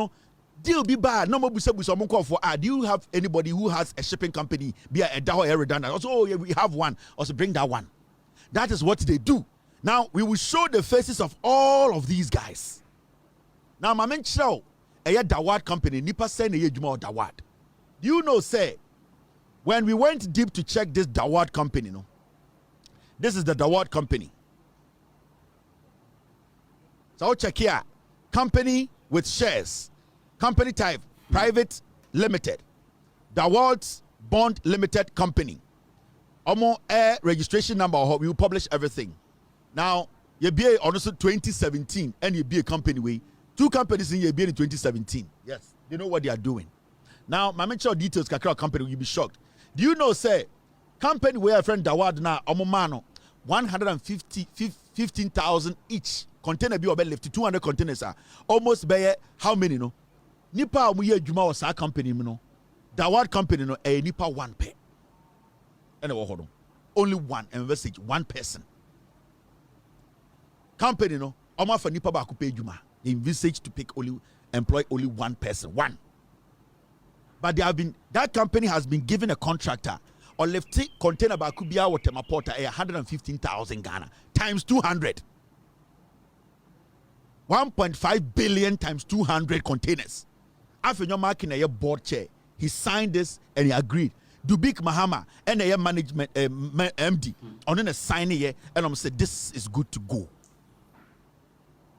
deal be bad. No more for do you have anybody who has a shipping company? Be a Daho redundant. Also, yeah, we have one. Also, bring that one. That is what they do. Now we will show the faces of all of these guys. Now, my man show a Dawad company. Nipa send a Juma Dawad. Do you know, say, when we went deep to check this Dawad company, this is the Dawad company. So check here, company with shares. Company type, private limited. Dawad Bond Limited Company. Omo air registration number, we will publish everything. Now, you be honestly 2017 and you be a company way. Two companies in you be in 2017. Yes, they know what they are doing. Now, my mention details kakra company, you'll be shocked. Do you know, say, company where a friend Dawad na omo mano 15,000 each. Container be about left 200 containers are almost by how many Nipa mu ye juma was our company Dawad company a nipa one pair. And only one envisage one person. Company almost for nipa ba pay juma. They envisage to employ only one person. One. But that company has been given a contractor or left container ba kubia or temapota 115,000 Ghana times 200. 1.5 billion times 200 containers. Afenyo Market a board chair. He signed this and he agreed. Dubik Mahama and a management MD on a sign here and I'm saying this is good to go.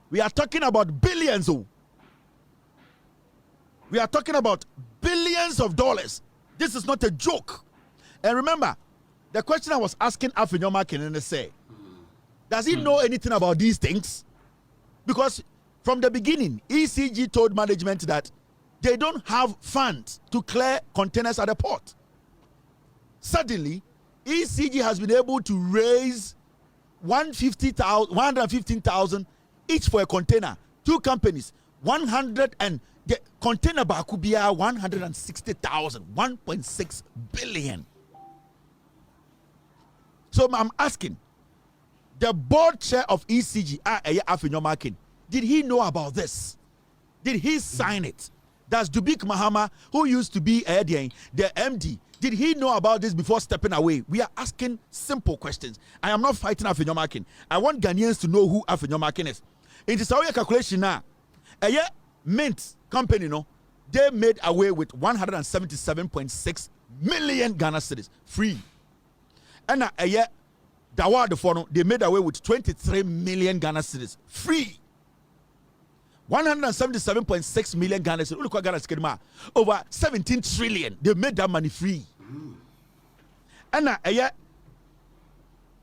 We are talking about billions. We are talking about billions of dollars. This is not a joke. And remember, the question I was asking Afenyo Market and they say, does he know anything about these things? Because from the beginning, ECG told management that they don't have funds to clear containers at the port. Suddenly, ECG has been able to raise 115,000 each for a container. Two companies, 100 and the container bakubia 160,000, 1.6 billion. So I'm asking, the board chair of ECG, Afenyo Market, did he know about this? Did he sign it? Does Dubik Mahama, who used to be the MD, did he know about this before stepping away? We are asking simple questions. I am not fighting Afenyo Market. I want Ghanaians to know who Afenyo Market is. It is our calculation now. Mint company, they made away with 177.6 million Ghana cedis free. And Dawad they made away with 23 million Ghana cedis free. 177.6 million Ghana cedis. Look what Ghana cedis over 17 trillion. They made that money free. And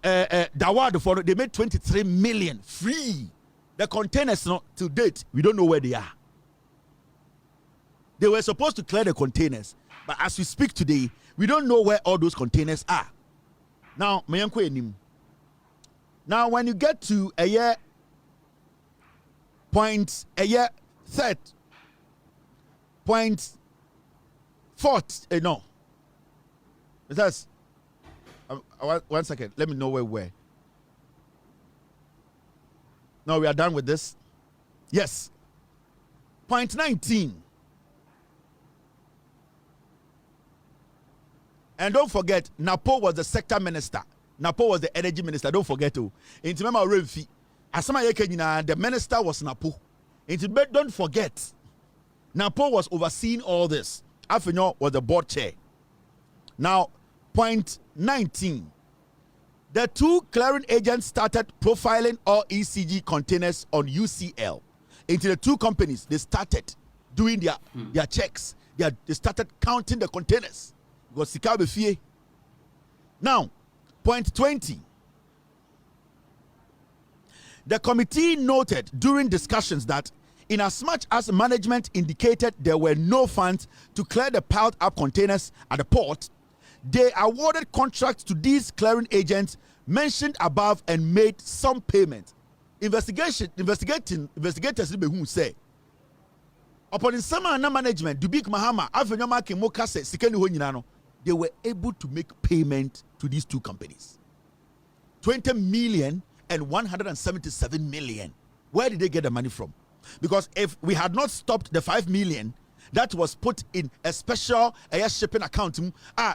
Dawad they made 23 million free. The containers to date we don't know where they are. They were supposed to clear the containers, but as we speak today, we don't know where all those containers are. Now, when you get to third point fourth, no, that's 1 second. Let me know where we're. No, we are done with this. Yes, point 19. And don't forget, Napo was the sector minister. Napo was the energy minister. Don't forget to. In Refi, the minister was Napo. Don't forget, Napo was overseeing all this. Afenyo was the board chair. Now, point 19. The two clearing agents started profiling all ECG containers on UCL. Into the two companies, they started doing their checks. They started counting the containers. Because sika be fie. Now, point 20. The committee noted during discussions that inasmuch as management indicated there were no funds to clear the piled up containers at the port, they awarded contracts to these clearing agents mentioned above and made some payment. Investigators who say upon the summer management, Dubik Mahama, Afenyo Mokase, Sikeni Honyinano, they were able to make payment to these two companies. 20 million and 177 million. Where did they get the money from? Because if we had not stopped the 5 million that was put in a special shipping account,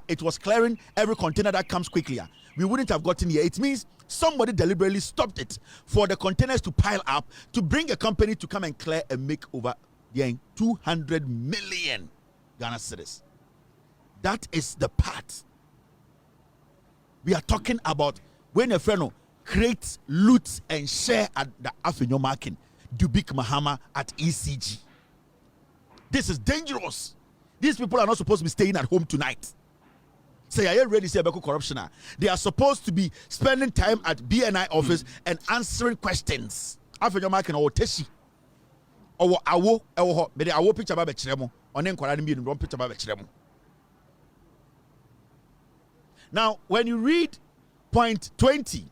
it was clearing every container that comes quickly, we wouldn't have gotten here. It means somebody deliberately stopped it for the containers to pile up to bring a company to come and clear and make over 200 million Ghana cedis. That is the part we are talking about when a friend creates, loot, and share at the Afenyo market. Dubik Mahama at ECG. This is dangerous. These people are not supposed to be staying at home tonight. Say, are you ready to say about corruption? They are supposed to be spending time at BNI office and answering questions. Afenyo market or teshi. Or awo, but the awo picture about Chiremo. On then Kwarani wrong picture about Chiremo. Now, when you read point 20,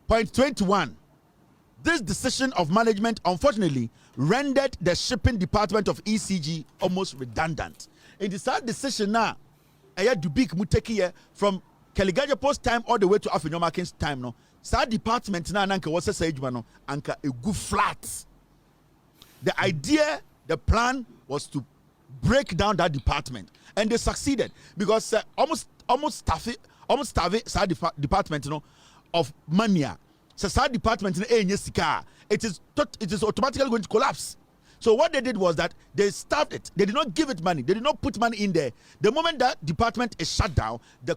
point 21, this decision of management unfortunately rendered the shipping department of ECG almost redundant. In the sad decision now, Dubik Muteki from Keligaja Post time all the way to Afenyo Market's time no. Sad department now nanka was say no anka a good flat. The idea, the plan was to break down that department, and they succeeded because almost starve sad department of mania. So sad department it is automatically going to collapse. So what they did was that they starved it. They did not give it money. They did not put money in there. The moment that department is shut down, the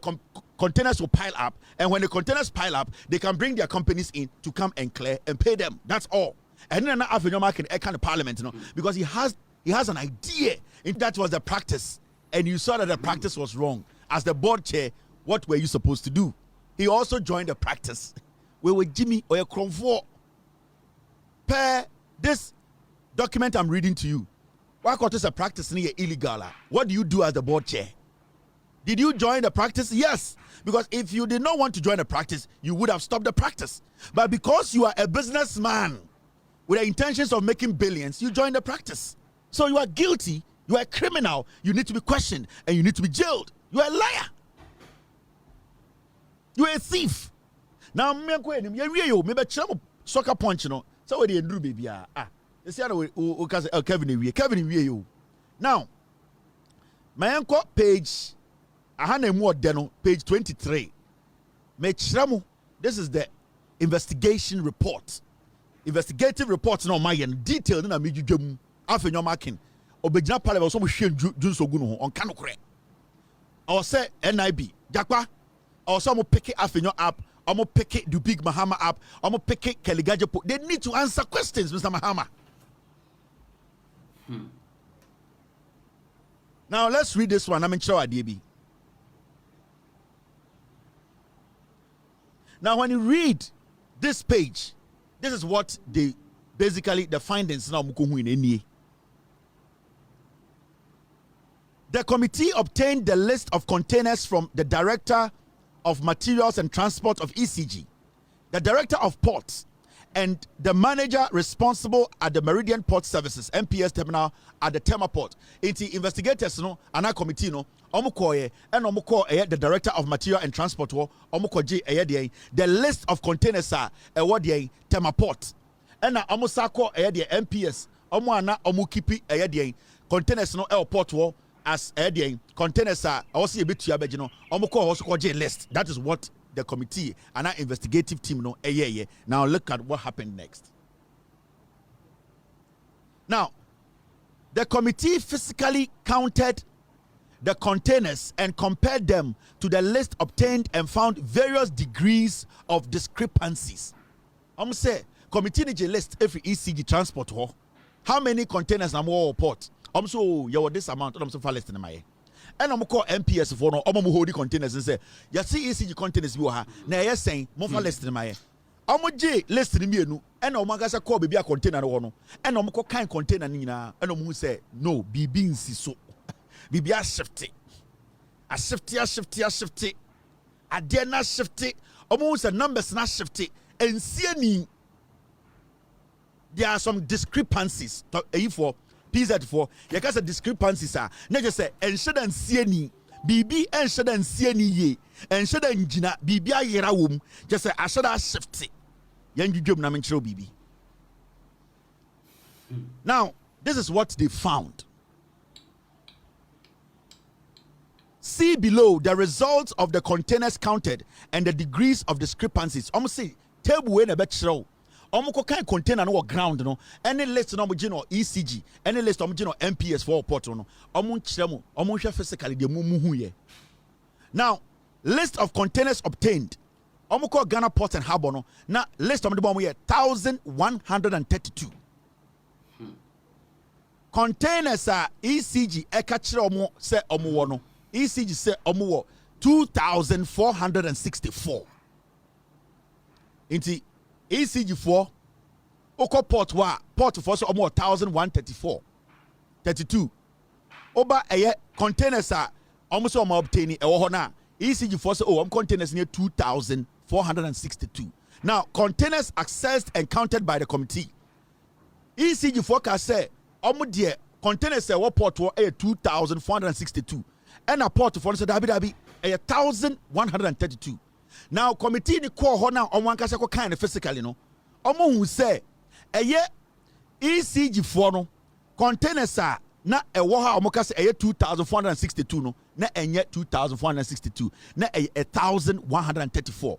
containers will pile up, and when the containers pile up, they can bring their companies in to come and clear and pay them. That's all. And then Afenyo market kind of parliament, because he has an idea. And that was the practice, and you saw that the practice was wrong. As the board chair, what were you supposed to do? He also joined the practice. We were Jimmy or a Cronfort. Per this document I'm reading to you, why got this a practice illegal? What do you do as the board chair? Did you join the practice? Yes. Because if you did not want to join the practice, you would have stopped the practice. But because you are a businessman with the intentions of making billions, you join the practice. So you are guilty, you are a criminal, you need to be questioned, and you need to be jailed. You are a liar. You are a thief. Now, maybe soccer punch, so what do you do, baby? Kevin, now, my uncle page, page 23. This is the investigation report. Investigative report no my detail na me dwam Afenyo marking obegina pale so mo hwe junso gu no ho on kano kore o say NIB jakpa o so mo pick Afenyo app or mo pick the big Mahama app or mo pick Keligaje. They need to answer questions, Mr. Mahama. Now let's read this one. I'm in sure DB. Now when you read this page, this is what the findings now. The committee obtained the list of containers from the Director of Materials and Transport of ECG, the Director of Ports, and the manager responsible at the Meridian Port Services MPS terminal at the Tema Port. Inti investigators and our committee omukoye and omuko the Director of Material and Transport omukoje the list of containers are Tema Port and omusako the MPS omuana omukipi containers port as containers are also a bit to abegino omuko list. That is what the committee and our investigative team Now look at what happened next. Now the committee physically counted the containers and compared them to the list obtained and found various degrees of discrepancies. Say committee need a list every ECG transport how many containers na more port so you this amount I'm so far less than my and I'm call MPS for no omo hold containers and say you see ECG containers bi wo ha na yes saying mo far less than my omo J list ni mienu and omo gasa call baby a container no no and omo call kind container ni na and omo say no bibi nsi so bibi a shifty ade na shifty omo say numbers na shifty and see there are some discrepancies for PZ4 you can say discrepancies are not just say and shouldn't see any BB and shouldn't see any ye and shouldn't jina BB a yera wom just say I should have shifted yan you job na menchiro BB. Now this is what they found. See below the results of the containers counted and the degrees of discrepancies. Almost say table in a bet show. Almost kind container no ground no. Any list no no ECG. Any list no MPS for port no. Almost chemo. Almost physically the mumu ye. Now list of containers obtained. Almost Ghana Port and Harbour no. Now list of the bomb here 1,132. Containers are ECG ekachire omo se omo wo no. ECG say omo 2,464. Inti ECG 4 oko port for so omo 1,134. 32. Oba eye containers are almost omo obtain e wo ho na ECG 4 so containers near 2,462. Now containers accessed and counted by the committee. ECG 4 ka say omo de containers say what port 2,462. And a port for dabi 1,132. Now committee ni call ho na on kasa ko kind physically no. Omo hu say eye ECG for no containers na ewo ha omo kasa 2,462 no na enye 2,462 na 1,134.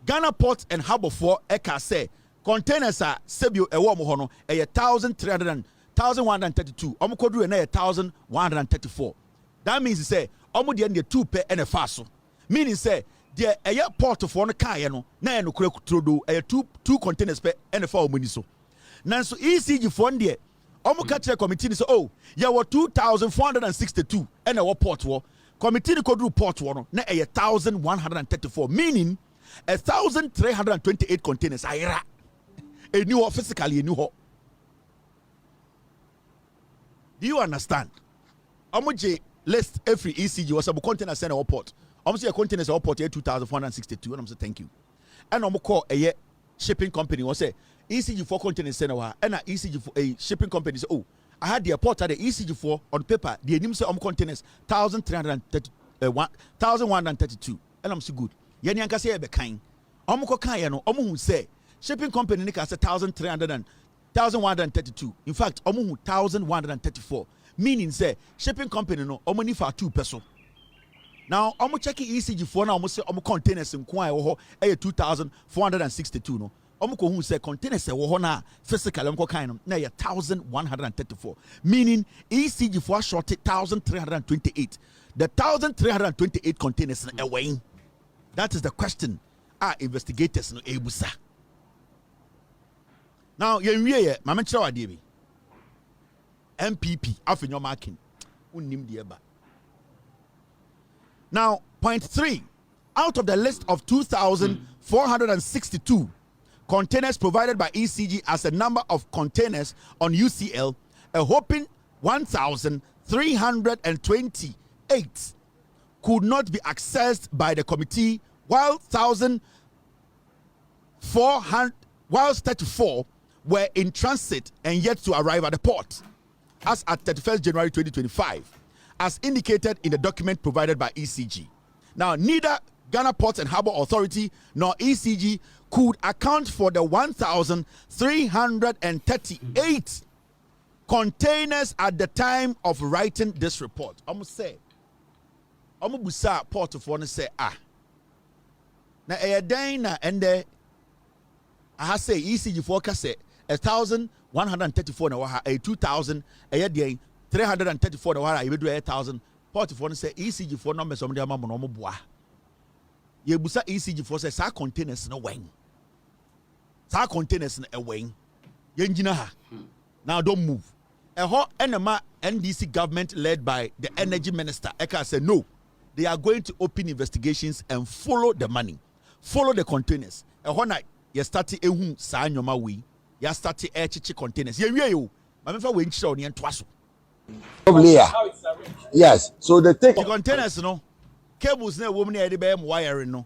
Ghana Port and Harbour for eka say containers sebio ewo mo ho no 1,132 omo kodu na 1,134. That means he say omo de 2 per and a faso. Meaning say the port for no car no na no kura kutrodo two containers per and a fa omani so. Nanso ECG for ndie omo ka kire committee ni so oh ya were 2,462 and a port wo committee ni kodru port wo no na 1,134 meaning 1,328 containers ayra eni ho physically eni ho. Do you understand? Omo je list every ECG was a container send a port. I'm say a container is a port 2,462 and I'm say thank you. And I'm call a shipping company was say ECG 4 container send a and a ECG for a shipping company say oh I had the port at the ECG 4 on paper the name say containers 1,132 and I'm so good. Yani anka say be kind. I'm ko kan no omo say shipping company ni ka say 1,132. In fact omo 1,134. Meaning say shipping company no omo ni for 2 peso. Now omo check ECG for now omo say omo containers nko a wo ho 2,462 no. Omo ko hu say containers wo ho na physical omo kan no na 1,134. Meaning ECG for short 1,328. The 1,328 containers na away. That is the question our investigators no ebusa. Now yenwie mama kire wade bi. MPP Afenyo marking unnim de eba. Now point 3 out of the list of 2,462 containers provided by ECG as a number of containers on UCL, a whopping 1,328 could not be accessed by the committee, while 34 were in transit and yet to arrive at the port as at 31st January 2025, as indicated in the document provided by ECG. Now, neither Ghana Ports and Harbour Authority nor ECG could account for the 1,338 containers at the time of writing this report. I must say, I'm going to say, port of one say, now, and I say ECG forecast say 1,134 na a 2,000 a day 334 na waha you do 8,000 port for say ECG for numbers of them no mo boa ye busa ECG for say sa containers no wen sa containers na wen ye ngina ha Now don't move. A whole enema NDC government led by the energy minister Eka said no. They are going to open investigations and follow the money, follow the containers. A whole night you started ehun sa nyoma we. You started chichi containers. You. Mamfa we nchira oni entwaso. Yes. So the containers no cables na woman na dey be wiring no.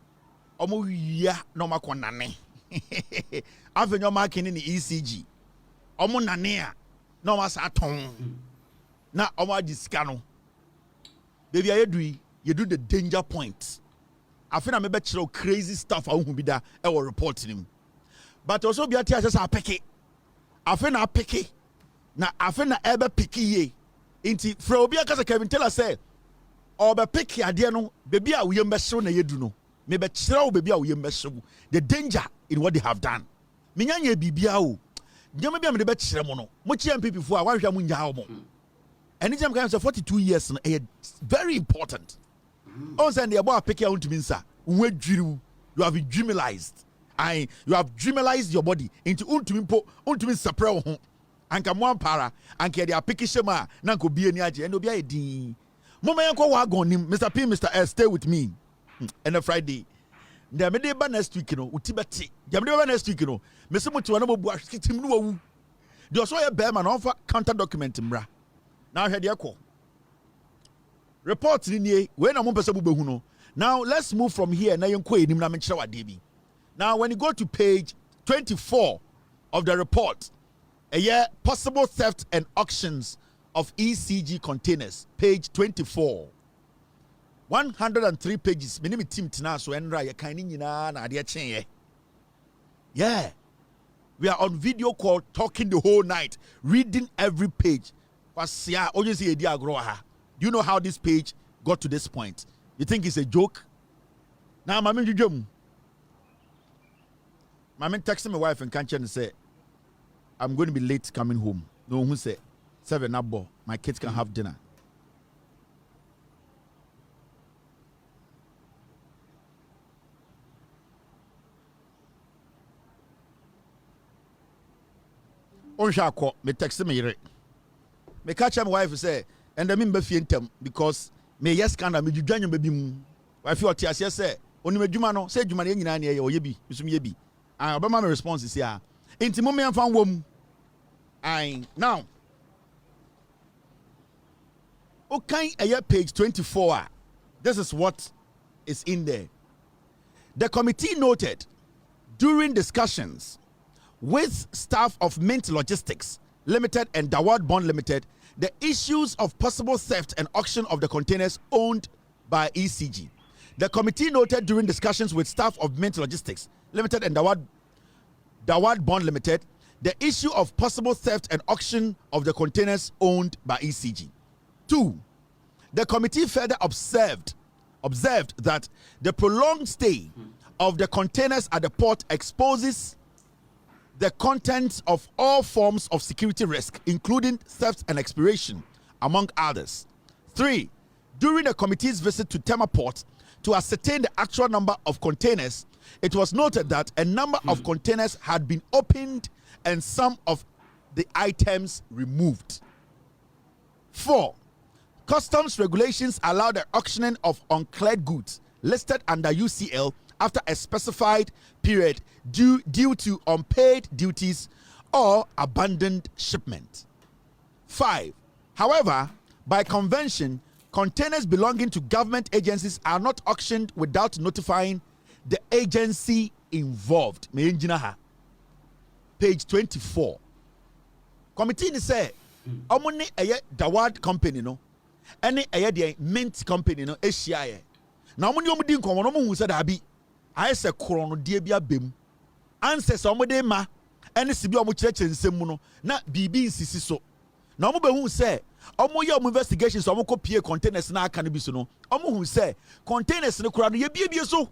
Omo ya no makonane. Afenyo marking in the ECG. Omo nane a no masa ton. Na omo adisika no. Baby you do the danger point. Afena me be chiro crazy stuff a hu bi da e wo reporting him. But also be ati asesa apeke. Afena apeke. Na afena ebe piki ye. Inti fra obi akasa Kevin Taylor say obe piki ade no baby a wo yem be hyew na yedu no. Me be chira wo baby a wo yem be hyew. The danger in what they have done. Me nyanya bibia o. Nyama bia me be chira mo no. Mo chi MPP fo a wan hwa mo nya mo. Anytime can say 42 years no very important. On send the boy pick out to minsa. You have dreamalized. You have dreamalized your body into untumin sapra ho. Anka mo para anka they are picking shema na ko bie ni age and obi a din. Mama yanko wa gonim Mr. P Mr. S stay with me. And a Friday. There me dey ba next week no utibeti. There me dey ba next week no. Me se mutu na mo bu askitim no wu. The so ye bear man offer counter document mra. Now head your report when I'm on. Now let's move from here. Now when you go to page 24 of the report, a year possible theft and auctions of ECG containers, page 24. 103 pages. My name is Tim Tinaso and yeah. We are on video call talking the whole night, reading every page. Do you know how this page got to this point? You think it's a joke? Now, Mami texted my wife and can't say, I'm going to be late coming home. No, who say 7 up, my kids can have dinner. On shako, me text me. Me catch my wife say, and I mean be fientem because me yes can me dudwan baby mu. Wife o tiase say, oni medwuma no say dwuma ne nyina na ye o ye bi, misum ye bi. And obama me response is here. Enti mo me amfa wom. Now. Okay, page 24. This is what is in there. The committee noted during discussions with staff of Mint Logistics Limited and Dawad Bond Limited, the issues of possible theft and auction of the containers owned by ECG. The committee noted during discussions with staff of Mint Logistics Limited and Dawad Bond Limited, the issue of possible theft and auction of the containers owned by ECG. 2. The committee further observed that the prolonged stay of the containers at the port exposes the contents of all forms of security risk, including theft and expiration, among others. 3. During the committee's visit to Tema Port to ascertain the actual number of containers, it was noted that a number of containers had been opened and some of the items removed. 4. Customs regulations allow the auctioning of uncleared goods listed under UCL after a specified period due to unpaid duties or abandoned shipment. 5. However, by convention, containers belonging to government agencies are not auctioned without notifying the agency involved. Page 24. Committee ni say, omuni eye Dawad company no, any eye the Mint company no, ACI. Na omuni omudi nkomo no mu said abi. I say krono die bia bem. Answers omode ma, any sibi omu church nsem mu no, na bibi nsisi so. Na omu be hu say, omu ye omu investigations omu ko pie containers na aka no bi so no. Omu hu say, containers no kura no ye bie so.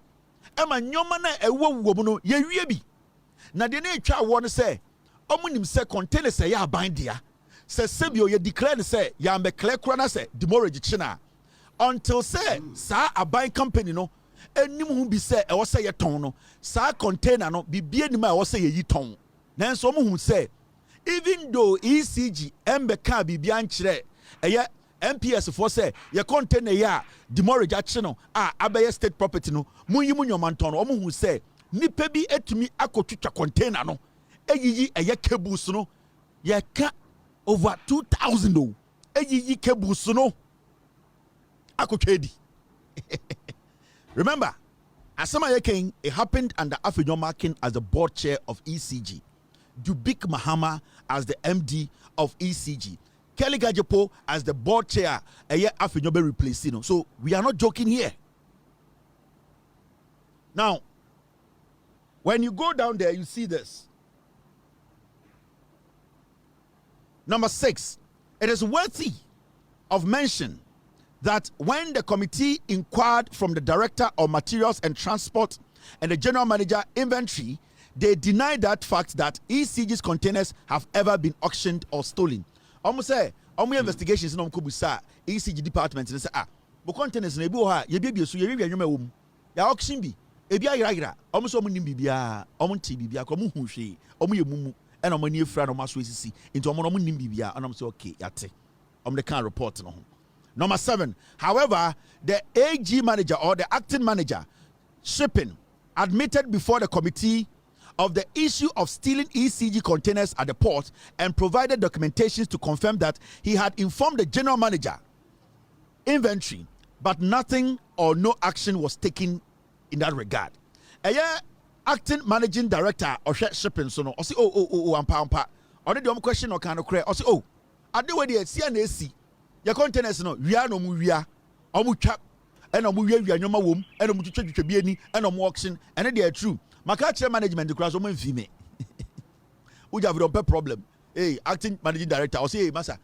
Ema nyoma na ewo wo mu no ye wie bi. Na de na etwa wo no say, omu nim say containers ye aban dia. Say sebio ye declare say ya me clear kura na say Demurrage china. Until say sa aban company no enim hu bi say e wo say ye ton no sa container no bibie nim a wo say ye yi ton. Nanso omu hu say even though ECG embeka bibia nkyerɛ ɛyɛ MPS for say your container ya demurrage action no abɛyɛ state property no munyi mu nyomanton no ɔmo hu say nipa bi etumi akotwitwa container no eyiyi ɛyɛ cables no yɛka over 2,000 o eyiyi cables no akotwedi. Remember, Asama Yekeng, it happened under Afenyo Makin as the board chair of ECG, Dubik Mahama as the MD of ECG, Kelly Gajepo as the board chair, a year Afenyo be replaced. So we are not joking here. Now, when you go down there, you see this. Number 6, it is worthy of mention that when the committee inquired from the director of materials and transport and the general manager inventory, they denied that fact that ECG's containers have ever been auctioned or stolen. Almost say, investigations in Kubusa, ECG department, and say, but containers in Ebuha, ye baby, so you review your ya auction be, Ebia Iragra, almost Omunibia, Omuntibia, Comushi, Omumu, and Omani Fran or Maswisi into Omonimibia, and I'm so okay, yate. The kind report. Number 7, however, the AG manager or the acting manager, shipping, admitted before the committee of the issue of stealing ECG containers at the port and provided documentations to confirm that he had informed the general manager, inventory, but nothing or no action was taken in that regard. Acting managing director of shipping, so no, or say, ampa, or the question or kind of credit, or say, I do what the CNAC. Your containers no we are no movia omu chap and omu we nyoma wom and omu twetwe bi ani and omu auction and they are true maka management the class omu mfime uja we don't problem. Hey, acting managing director or say hey masa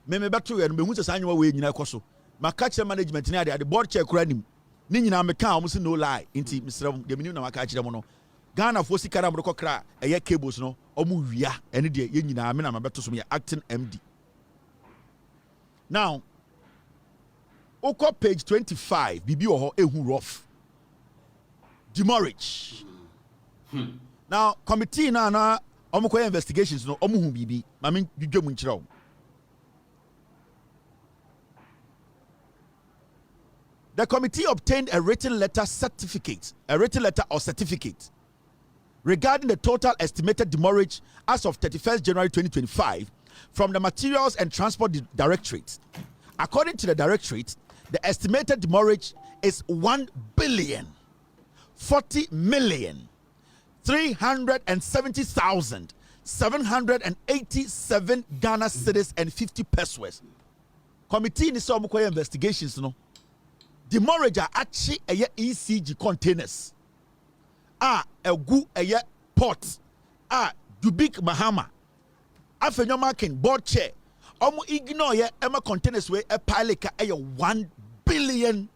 me beto and me hu say anyoma we nyina ekoso maka management na the board chair kura nim ni nyina me kan omu say no lie inti misrem de menu na maka kire mo no Ghana for sikara mo kokra eye cables no omu wia and de ye nyina me na beto so me acting MD. Now, Oko page 25, Bibi Oho Ehu Rough. Demurrage. Now, committee na Omoko investigations no Omuhu Bibi. Mamin Jujo Munchiro. The committee obtained a written letter or certificate regarding the total estimated demurrage as of 31st January 2025 from the Materials and Transport Directorate. According to the Directorate, the estimated demurrage is 1,440,370,787 Ghana cedis and 50 pesos. Committee in the investigations, no. Demurrage are actually a ECG containers. A gu a port. Dubik Mahama. Afenyo Makin board chair. Omo ignore ye Emma containers we a pilot ka 1 billion.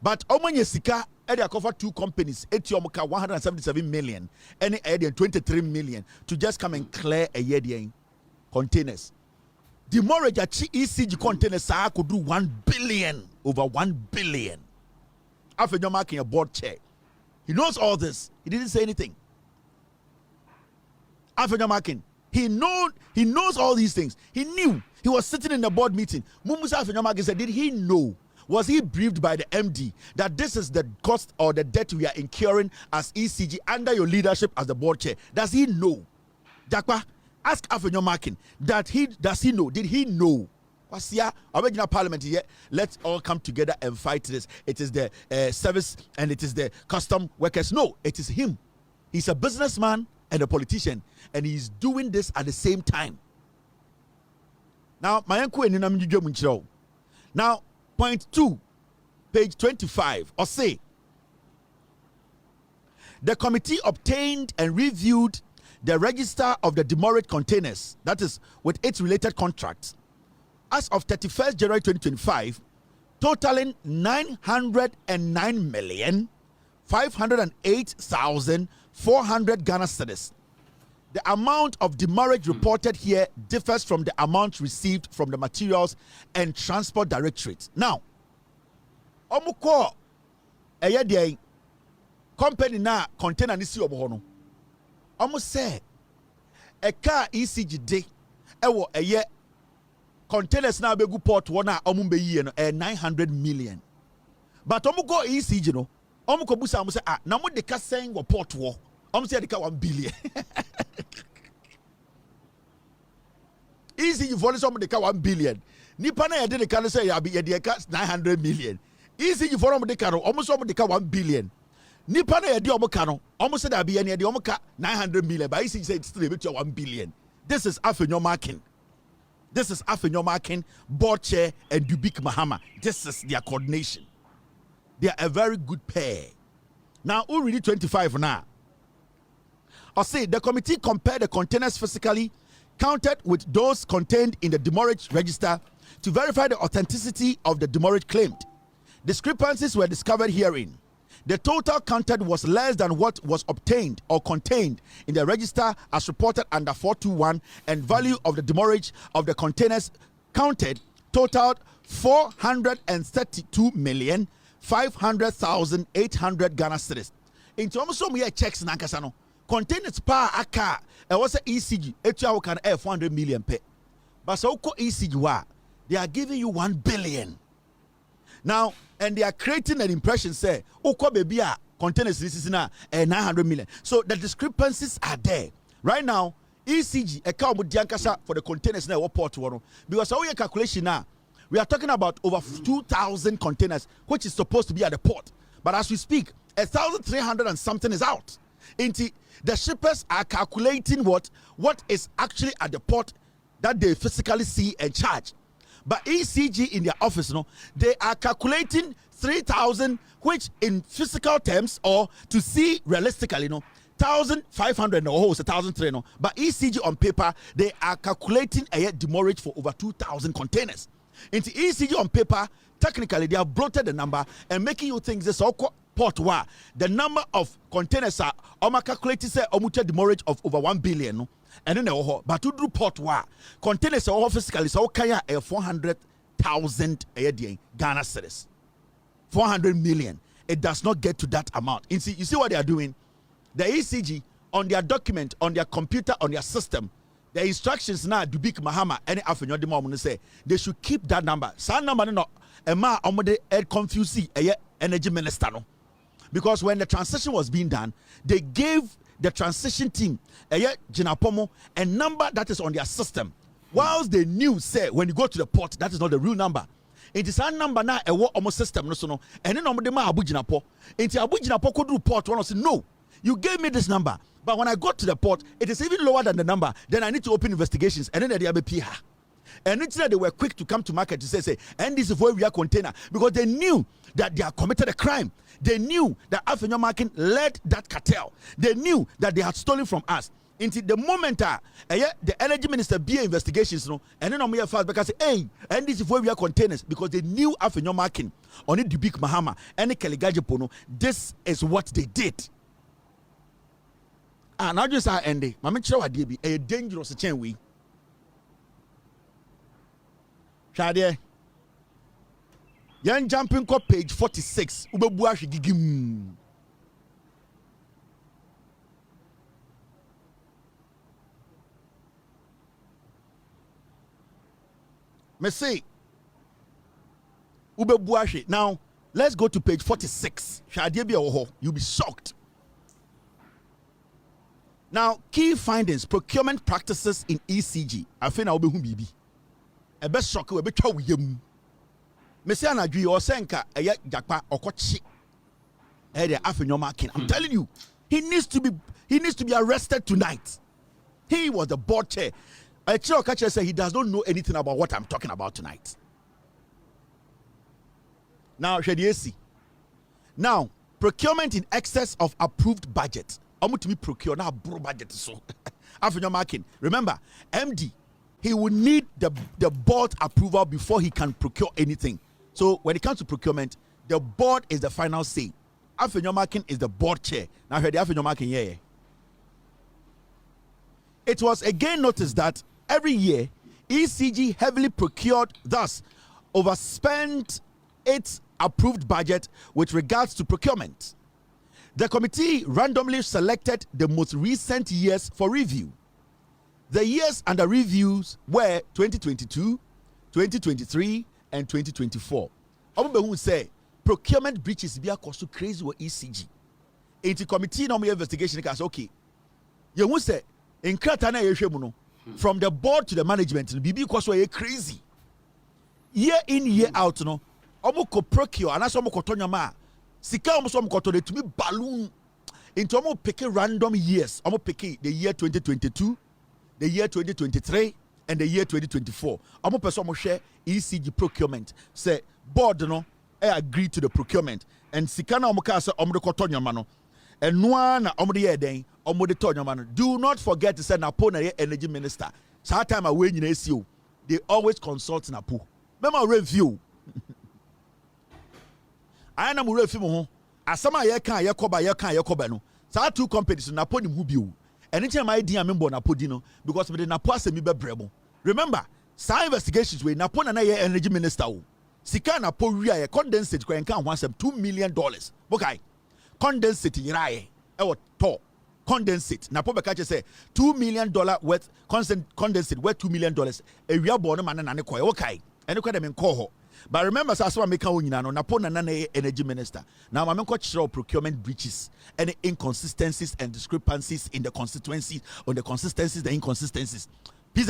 But omo yesika edi cover 2 companies. Eti omo ka 177 million. Any edi 23 million to just come and clear a year containers. Demurrage at ECG containers could do 1 billion, over 1 billion. Afenyo Makin a board chair. He knows all this. He didn't say anything. Afenyo Makin, he knows all these things. He knew. He was sitting in the board meeting. Mumusa Afenyo Makin said, did he know? Was he briefed by the MD that this is the cost or the debt we are incurring as ECG under your leadership as the board chair? Does he know? Jakwa, ask Afenyo Makin does he know? Did he know? Original parliament here, let's all come together and fight this. It is the service and it is the custom workers. No, it is him. He's a businessman and a politician, and he's doing this at the same time. Now, now, point 2, page 25, or say, the committee obtained and reviewed the register of the demurrage containers, that is, with its related contracts, as of 31st January 2025, totaling 909,508,400 Ghana cedis. The amount of demurrage reported here differs from the amount received from the Materials and Transport Directorate. Now, omuko eye dey company na container ni si obo no. almost say a car ECG day a year containers now be go port one be year 900 million. But go ECG no go busa say na mo de ka saying go port wo say de ka 1 billion. ECG for some de ka 1 billion. Nipa na de ka say ya be de ka 900 million. ECG for de ka no some de ka 1 billion. Nipa na de ka no say that be de ka 900 million, but ECG say it's still a bit 1 billion. This is Afenyo marking. This is Afenyo marking, board chair and Dubik Mahama. This is their coordination. They are a very good pair. Now, who really 25 now? I'll say the committee compared the containers physically counted with those contained in the demurrage register to verify the authenticity of the demurrage claimed. Discrepancies were discovered herein. The total counted was less than what was obtained or contained in the register as reported under 421, and value of the demurrage of the containers counted totaled 432,500,800 Ghana cedis. In terms of your checks nankasano, containers pa aka it was a ECG etua can 400 million pay. But so ECG wa they are giving you 1 billion. Now, and they are creating an impression say, Oko baby containers this is now 900 million. So the discrepancies are there. Right now, ECG account with Diankasa for the containers now port one. Because our calculation now, we are talking about over 2,000 containers, which is supposed to be at the port. But as we speak, 1,300 and something is out. The shippers are calculating what is actually at the port that they physically see and charge. But ECG in their office, they are calculating 3,000, which in physical terms or to see realistically, 1,500 or 1,300. But ECG on paper, they are calculating a demurrage for over 2,000 containers. Into ECG on paper, technically they have bloated the number and making you think this all port where the number of containers are calculated say demurrage of over 1 billion. And then but to do port war containers are physically so kaya 400,000 Ghana cedis. 400 million. It does not get to that amount. You see what they are doing? The ECG on their document, on their computer, on their system, the instructions now Dubik Mahama any Afenyo de mom say they should keep that number. Some number no ema omode confuse energy minister no. Because when the transition was being done, they gave the transition team a number that is on their system. Whilst they knew, say, when you go to the port, that is not the real number. It is a number now a work almost system, no, and then the ma abujinapo. Into abujinapo could do port one say, no, you gave me this number, but when I got to the port, it is even lower than the number. Then I need to open investigations, and then they are PH. And it's that they were quick to come to market to say, and this is where we are container, because they knew that they had committed a crime. They knew that Afenyo marking led that cartel. They knew that they had stolen from us. Until the moment the energy minister be investigations, and then on me fast because hey, and this is where we are containers, because they knew Afenyo marking on it Dubik Mahama and Kaligajipono. This is what they did. And I just say, Andy, Mamma Chow be a dangerous chain we. Shadie. Yan jumping ko page 46. Ubebuashi gigim. Me say Ubebuashi. Now let's go to page 46. Shadie be oho. You'll be shocked. Now, key findings, procurement practices in ECG. Afenyo obehu bibi. Ebe shock we be twa wiyem. Messiah Nadri or Senka, a Jakpa or Kochi, Afenyo marking. I'm telling you, he needs to be arrested tonight. He was the board chair. A chair catcher said he does not know anything about what I'm talking about tonight. Now, Shadiesi. Now, procurement in excess of approved budget. I'm to be procure now budget so. Afenyo marking. Remember, MD, he will need the board approval before he can procure anything. So when it comes to procurement, the board is the final say. Afenyo marking is the board chair. Now heard the Afenyo marking here. It was again noticed that every year ECG heavily procured, thus overspent its approved budget with regards to procurement. The committee randomly selected the most recent years for review. The years under reviews were 2022, 2023, and 2024. Omo say procurement breaches be so crazy with ECG. Into committee no investigation case okay. You who say in Kratana Yeshemu from the board to the management BB so crazy. Year in year out no. Omo ko procure and aso omo ko tonyama. Sika omo so omo ko to to be balloon into omo pick random years. Omo pick the year 2022, the year 2023 and the year 2024. Omo person omo share ECG procurement. Say board no agree to the procurement and sika na omo ka say omo de ko tonyama no. And na omo de den omo de tonyama no. Do not forget to say Napo na energy minister. So time away nyina esi they always consult Napo. Mema review. I am a film home. As some I can Yakoba no. So two companies na poni mu bio. Anytime I idea member na podino because with the Napo se mi be brebo. Remember, some investigations we Napo na energy minister o. Sika Napo ria condensate kwa nka ho asem $2 million. Okay. Condensate yirae e wo to. Condensate. Napo be catch say $2 million worth condensate worth $2 million. E wia bo no man na ne koy. Okay. Ene kwa dem nko ho. But remember, so I make a Napo na energy minister. Now I'm going procurement breaches and inconsistencies and discrepancies in the constituencies on the consistencies, the inconsistencies. Please,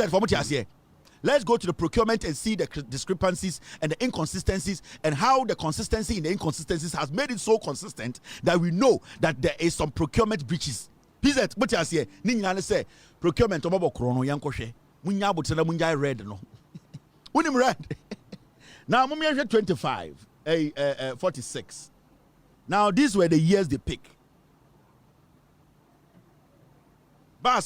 let's go to the procurement and see the discrepancies and the inconsistencies and how the consistency in the inconsistencies has made it so consistent that we know that there is some procurement breaches. Please, what you say? Nina say procurement obo krono yankoshe. Munya botela munya red no. Unim red. Now, 25, 46. Now, these were the years they pick. Now,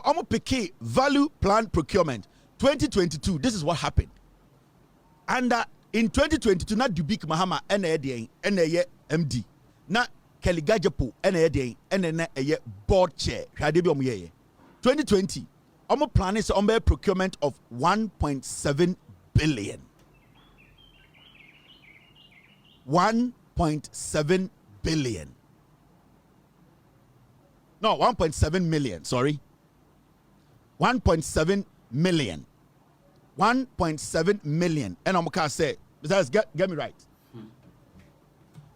I'm pick value plan procurement 2022. This is what happened. And in 2022, not Dubik Mahama NADA MD, not Kelly Gajapo NADA board chair. 2020, I'm planning on procurement of 1.7 billion. 1.7 billion. No, 1.7 million, sorry. 1.7 million. 1.7 million. And I'm going to say, get me right.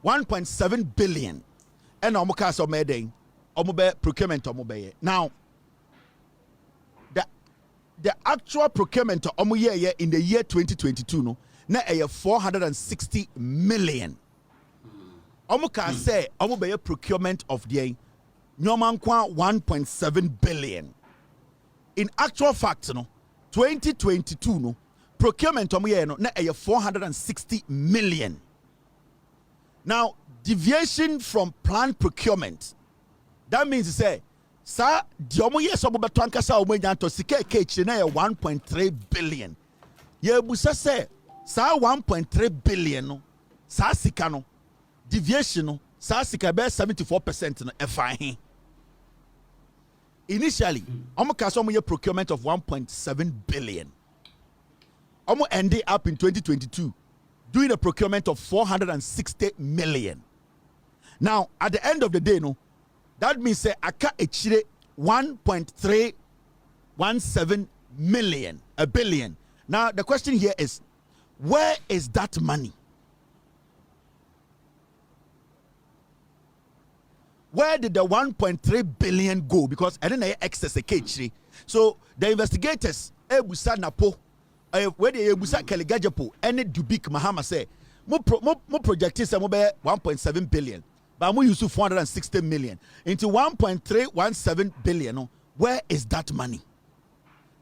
1.7 billion. And I'm going to say, procurement. Now, the actual procurement in the year 2022 no na 460 million. Omo can say omo be procurement of the nyomankwa 1.7 billion. In actual fact no 2022 no procurement omo no na 460 million. Now deviation from planned procurement, that means to say sa diomo yes obo beto ankasa omo nyanto sika ekechire na 1.3 billion. Ye busa say sa 1.3 billion no sa sika no deviation no sa sika be 74% no efa. Initially omo ka so omo ye procurement of 1.7 billion. Omo ended up in 2022 doing a procurement of 460 million. Now at the end of the day no, that means say aka echire 1.317 million, a billion. Now the question here is, where is that money? Where did the 1.3 billion go? Because I didn't excess a cage. So the investigators ebusa napo where the ebusa Keligajapo any Dubik Mahama say mo project is 1.7 billion. But we use 460 million into 1.317 billion. No? Where is that money?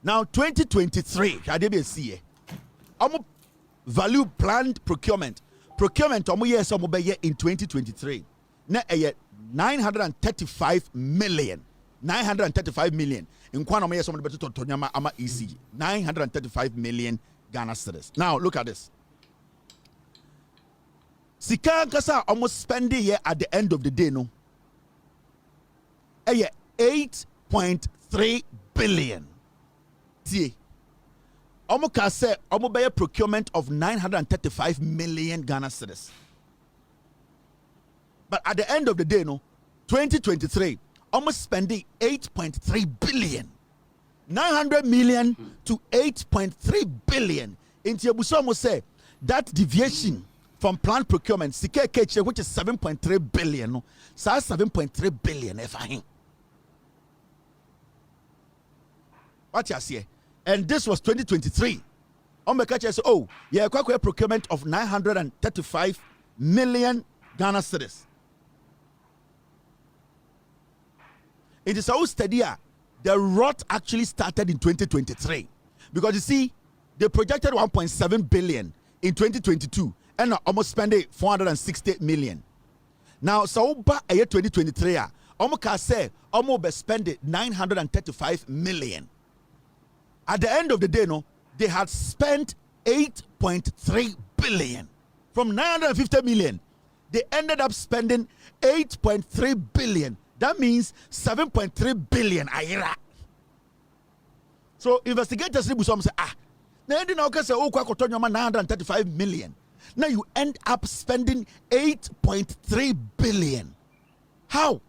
Now 2023, I did see value planned procurement. Procurement years in 2023. Na 935 million. 935 million. In Kwanoma years somebody better to Tonyama ama ECG. 935 million Ghana cedis. Now look at this. Sika kasa almost spending here at the end of the day no. 8.3 billion. Tie. Almost say almost by a procurement of 935 million Ghana cedis. But at the end of the day, no, 2023, almost spending 8.3 billion. 900 million to 8.3 billion. Into your busomo say that deviation from planned procurement, which is 7.3 billion, no, so 7.3 billion. If I what you say, and this was 2023. On the catch, oh, yeah, quite procurement of 935 million Ghana cedis. It is so steady. The rot actually started in 2023 because you see, they projected 1.7 billion in 2022 and almost spending 460 million. Now, so by year 2023, almost can say almost spending 935 million. At the end of the day, no, they had spent 8.3 billion from 950 million. They ended up spending 8.3 billion. That means 7.3 billion aira. So investigators say, now you know, say, oh, 935 million. Now you end up spending 8.3 billion. How?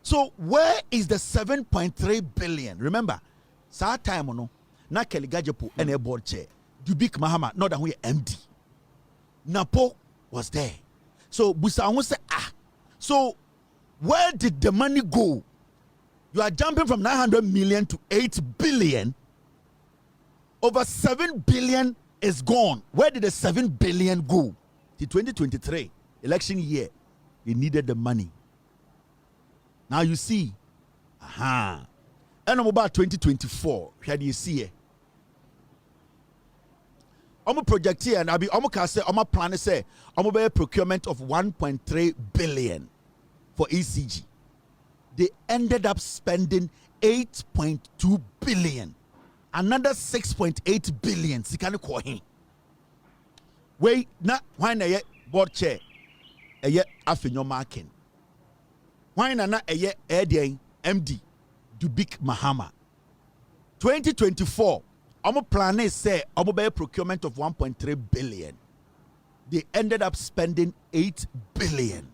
So where is the 7.3 billion? Remember, sa time no, na Kelly Gajepo and a board chair. Dubik Mahama, not that we MD. Napo was there. So Busa say, so where did the money go? You are jumping from 900 million to 8 billion. Over 7 billion is gone. Where did the 7 billion go? The 2023 election year, they needed the money. Now you see, and about 2024, where do you see it? I'm a project here, and I'm a plan to say, I'm a procurement of 1.3 billion for ECG. They ended up spending 8.2 billion. Another 6.8 billion. Sikani call him. Wait, na why na ye board chair? A ye Afenyo marking. Why na a ye MD Dubik Mahama. 2024. I'm planning say I'm procurement of 1.3 billion. They ended up spending 8 billion,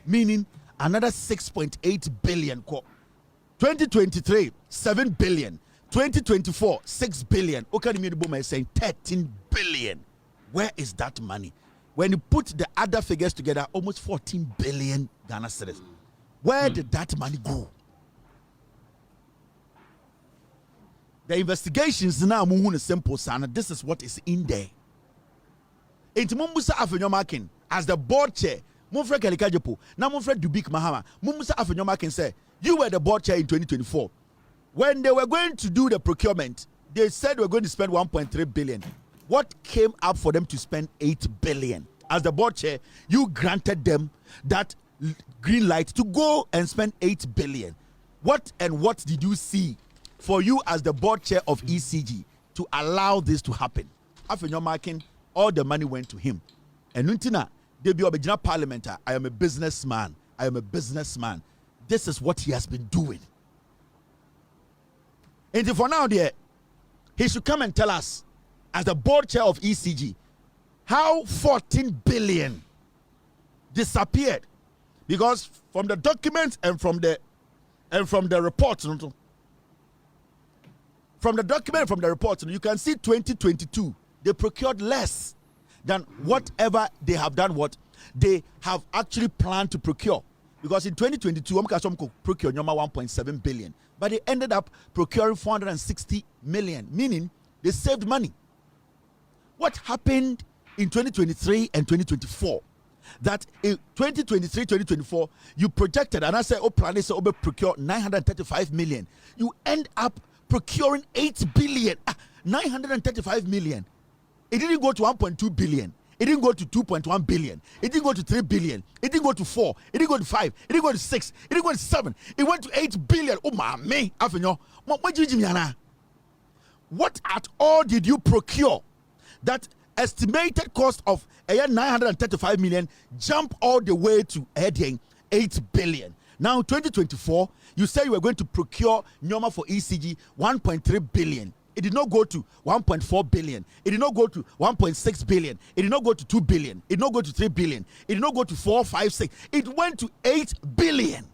meaning another 6.8 billion. 2023, 7 billion. 2024, 6 billion. Okadimi is saying 13 billion. Where is that money? When you put the other figures together, almost 14 billion Ghana cedis. Where did that money go? The investigations now move a simple son. This is what is in there. Into Mumbusa Afenyo Markin as the board chair, Mumfred Kalikajopo, now Mumfred Dubik Mahama, Mumbusa Afenyo Markin said, you were the board chair in 2024. When they were going to do the procurement, they said they were going to spend 1.3 billion. What came up for them to spend 8 billion? As the board chair, you granted them that green light to go and spend 8 billion. What did you see for you as the board chair of ECG to allow this to happen? Afenyo Markin, all the money went to him. And Nuntina, they be original parliamenter. I am a businessman. This is what he has been doing. And for now, there, he should come and tell us, as the board chair of ECG, how 14 billion disappeared. Because from the documents and from the reports, you can see 2022 they procured less than whatever they have done. What they have actually planned to procure. Because in 2022, procure 1.7 billion, but they ended up procuring 460 million, meaning they saved money. What happened in 2023 and 2024? That in 2023, 2024, you projected, and I said, plan say, procure 935 million. You end up procuring 8 billion, 935 million. It didn't go to 1.2 billion. It didn't go to 2.1 billion. It didn't go to 3 billion. It didn't go to 4. It didn't go to 5. It didn't go to 6. It didn't go to 7. It went to 8 billion. Oh, my man. What at all did you procure that estimated cost of 935 million jump all the way to 8 billion? Now, 2024, you say you were going to procure Nyoma for ECG 1.3 billion. It did not go to 1.4 billion. It did not go to 1.6 billion. It did not go to 2 billion. It did not go to 3 billion. It did not go to 4, 5, 6. It went to 8 billion.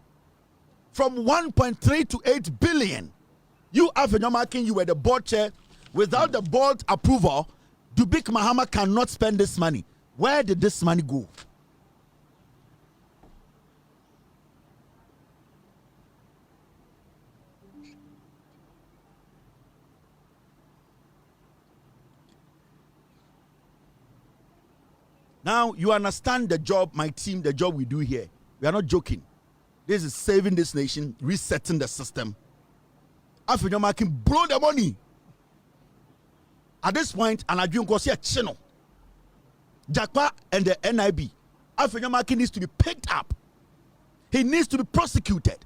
From 1.3 to 8 billion. You, Afenyo, you were the board chair. Without the board approval, Dubik Mahama cannot spend this money. Where did this money go? Now you understand the job, my team, the job we do here. We are not joking. This is saving this nation, resetting the system. Afenyo can blow the money. At this point, and I don't see a channel. Jakpa and the NIB. Afenyo needs to be picked up. He needs to be prosecuted.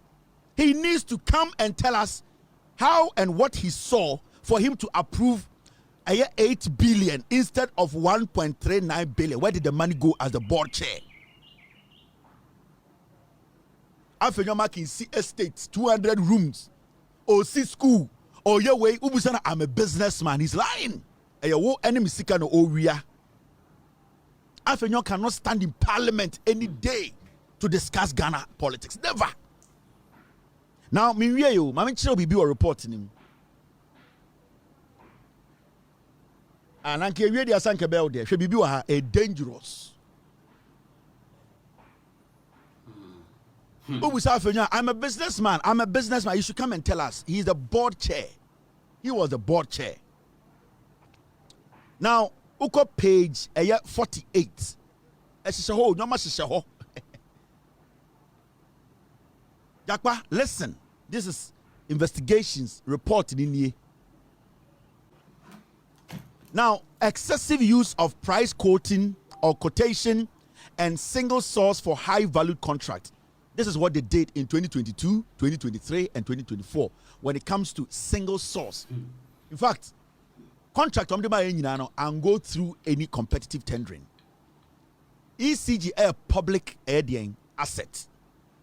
He needs to come and tell us how and what he saw for him to approve 8 billion instead of 1.39 billion. Where did the money go as the board chair? Afenyo in see estates, 200 rooms, or see school, or your way, Ubusana, I'm a businessman. He's lying. And your enemy seeker no Oria. Afenyo cannot stand in parliament any day to discuss Ghana politics. Never. Now, Miriam, Mami Chiro Bibi were reporting him. And Anke Wedi Asanke Bell there, she Bibi were a dangerous. I'm a businessman. I'm a businessman. You should come and tell us. He's the board chair. He was the board chair. Now, Uko page 48. Jakpa, listen. This is investigations reported in here. Now, excessive use of price quoting or quotation and single source for high valued contracts. This is what they did in 2022, 2023, and 2024 when it comes to single source. In fact, contract and go through any competitive tendering. ECG a public asset.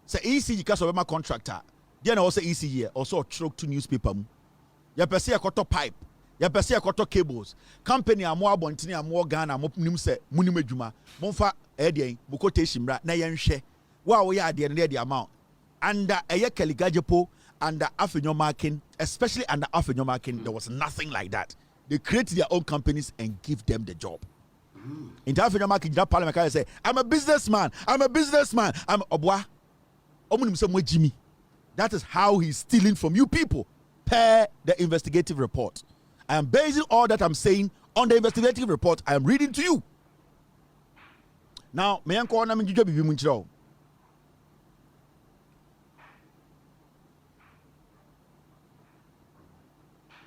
So ECG because of my contractor. Then also ECG also truck to newspaper. Ya pese ya koto pipe. Ya pese ya koto cables. Company amwa bontini amwa Ghana mo nim se munim adwuma. Momfa mo quotation bra na yenhwe. Wow, we are the amount under a Kaligajepo, under Afenyo marking, especially under Afenyo marking, there was nothing like that. They create their own companies and give them the job. In the Afenyo marking, that parliament can say, I'm a businessman, I'm a businessman, I'm Obwa. Jimmy. That is how he's stealing from you people per the investigative report. I am basing all that I'm saying on the investigative report I am reading to you. Now, may I call them in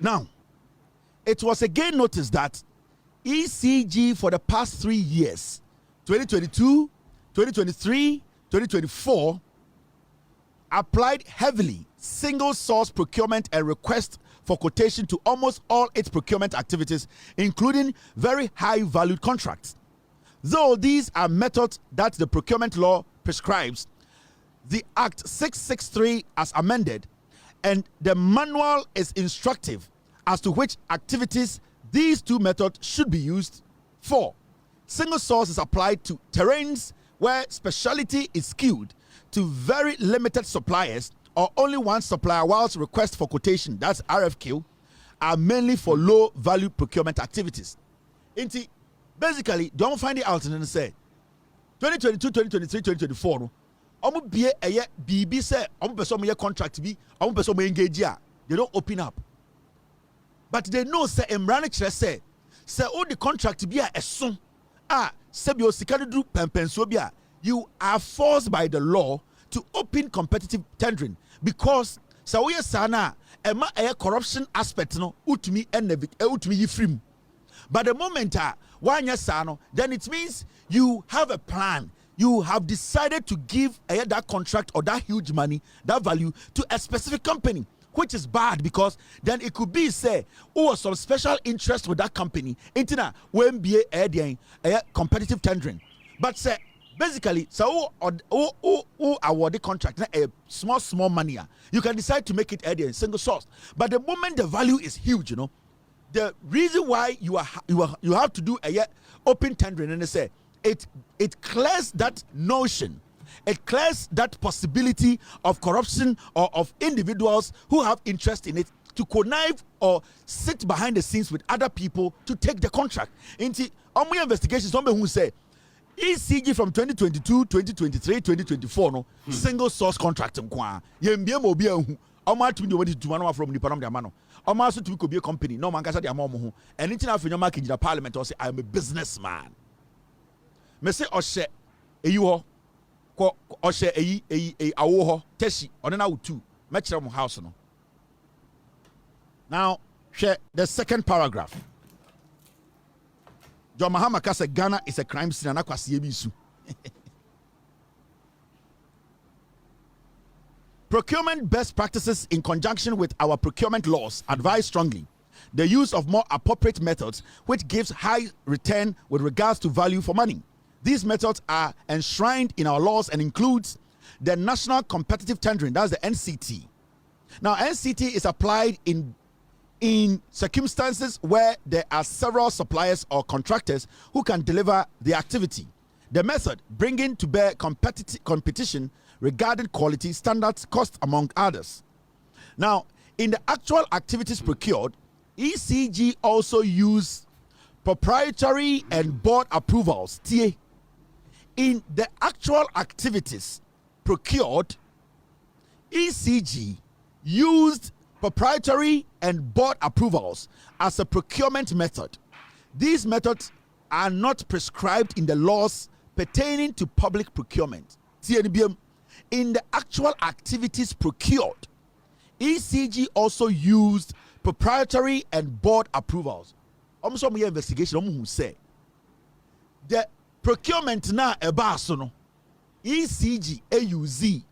Now, it was again noticed that ECG for the past 3 years, 2022, 2023, 2024, applied heavily single source procurement and request for quotation to almost all its procurement activities, including very high valued contracts. Though these are methods that the procurement law prescribes, the Act 663 as amended and the manual is instructive as to which activities these two methods should be used for. Single source is applied to terrains where specialty is skewed to very limited suppliers or only one supplier, whilst requests for quotation, that's RFQ, are mainly for low value procurement activities. Basically, don't find it out and say 2022, 2023, 2024. No, omu bie eye BB say omu person me contract bi, omu person me engage ya. They don't open up. But they know say emrane kire say all the contract bi a eson se bi o sika do pempenso bi a, you are forced by the law to open competitive tendering because so we sana ema a corruption aspect no utumi utumi yifrim. But the moment one year sano, then it means you have a plan. You have decided to give that contract or that huge money, that value to a specific company, which is bad because then it could be say or some special interest with that company. Intina when be a competitive tendering. But say basically so award the contract a small money. You can decide to make it a single source. But the moment the value is huge, you know, the reason why you have to do a open tendering, and they say it clears that notion, it clears that possibility of corruption or of individuals who have interest in it to connive or sit behind the scenes with other people to take the contract. Into my investigations, somebody who say ECG from 2022, 2023, 2024, no single source contract. Oma to be to one from the Panama. Oma so to be a company. No man can say the amount. And it's enough in your market in the parliament or say I am a businessman. Me say Oshe Eyo Oshe a awo Teshi on an out two. Match house no. Now share the second paragraph. John Mahama said Ghana is a crime scene and akwasi ebisu. Procurement best practices in conjunction with our procurement laws advise strongly the use of more appropriate methods which gives high return with regards to value for money. These methods are enshrined in our laws and includes the National Competitive Tendering, that's the NCT. Now, NCT is applied in circumstances where there are several suppliers or contractors who can deliver the activity. The method bringing to bear competition regarding quality, standards, cost, among others. Now, in the actual activities procured, ECG also use proprietary and board approvals. In the actual activities procured, ECG used proprietary and board approvals as a procurement method. These methods are not prescribed in the laws pertaining to public procurement. In the actual activities procured, ECG also used proprietary and board approvals. Almost some investigation who say the procurement na ebaso ECG AUZ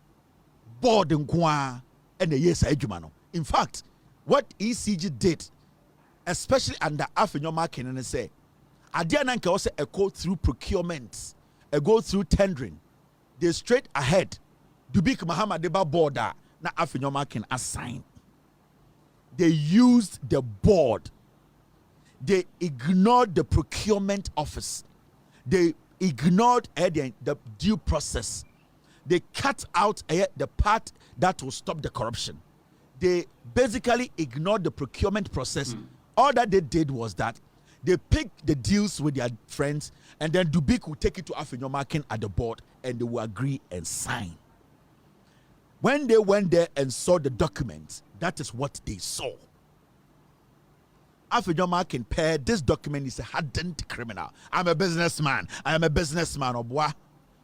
board nkwa and the yes adwuma. In fact, what ECG did, especially under Afenyo market, and say adia na nka also a go through procurement, a go through tendering, they straight ahead. Dubik Muhammad Deba border na Afenyo market assign. They used the board. They ignored the procurement office. They ignored the due process. They cut out the part that will stop the corruption. They basically ignored the procurement process. All that they did was that they picked the deals with their friends, and then Dubik will take it to Afenyo market at the board, and they will agree and sign. When they went there and saw the documents, that is what they saw. Afenyo market pair, this document is a hardened criminal. I'm a businessman. I am a businessman.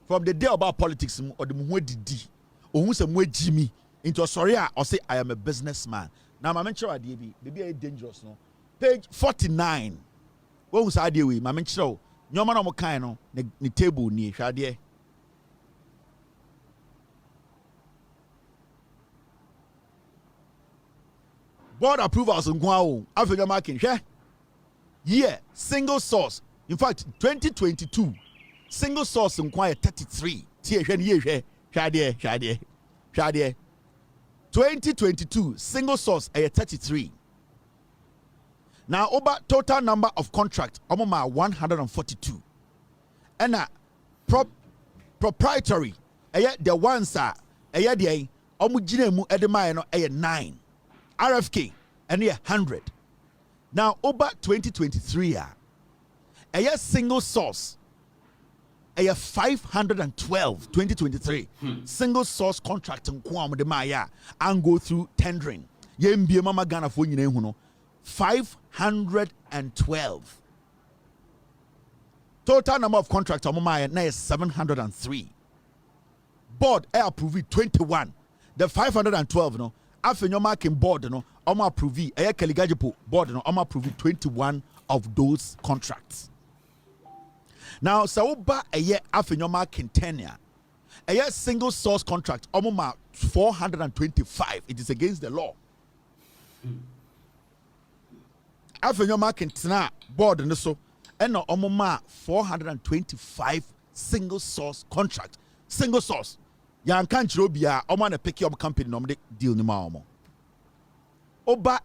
From the day about politics, or the Mwedi, or who's a Jimmy, into sorry, or say I am a businessman. Now, my mentor, maybe a dangerous, no. Page 49. What was I doing? My mentor, no man on kind, the table near Shadie. Board approvals in Guao, Afenyo market, yeah, single source. In fact, 2022, single source in Guao 33. 2022, single source 33. Now, over total number of contracts, 142. And proprietary, the ones are the omujinemu edema 9. RFK and 100. Now over 2023 a single source 512 2023 single source contract nkwam de maya and go through tendering. Yembie mama Ghana for nyina hu no 512. Total number of contracts mama na 703. Board approve 21. The 512 no Afenyo marking board no omo approve Kaligajipo board no omo approve 21 of those contracts. Now Sauba Afenyo marking tenure single source contract omo 425. It is against the law. Afenyo marking tena board no so no omo 425 single source contract. Single source. Yan can't robia omo na pick up company no deal ni ma omo. Oba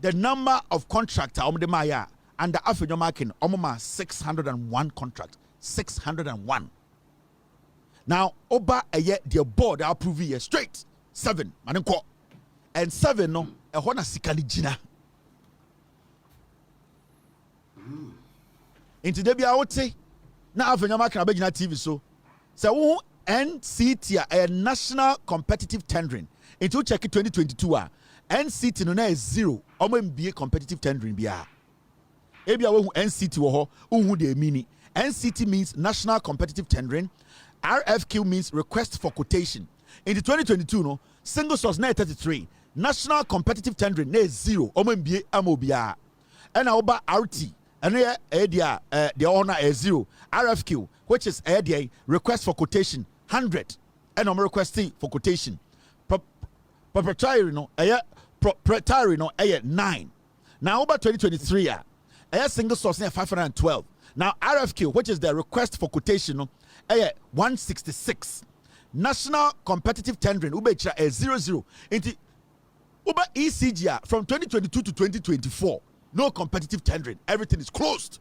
the number of contractor the maya under Afenyo marking 601 contract 601. Now oba eye the board approve ye straight 7 manenko and 7 no e ho na sikali gina into the bia wote na Afenyo marking abegina TV so wo NCT a national competitive tendering into check 2022 NCT no na is 0 MBA competitive tendering bia ebia wo NCT wo ho wo de mini NCT means national competitive tendering. RFQ means request for quotation. In the 2022 no single source na 33 national competitive tendering na 0 MBA amobia and oba RT and the owner is 0 RFQ which is request for quotation 100 and I'm requesting for quotation proprietary no proprietary no 9. Now over 2023 single source na 512. Now RFQ which is the request for quotation no 166. National competitive tendering ubecha 00 into uber ECG from 2022 to 2024 no competitive tendering, everything is closed.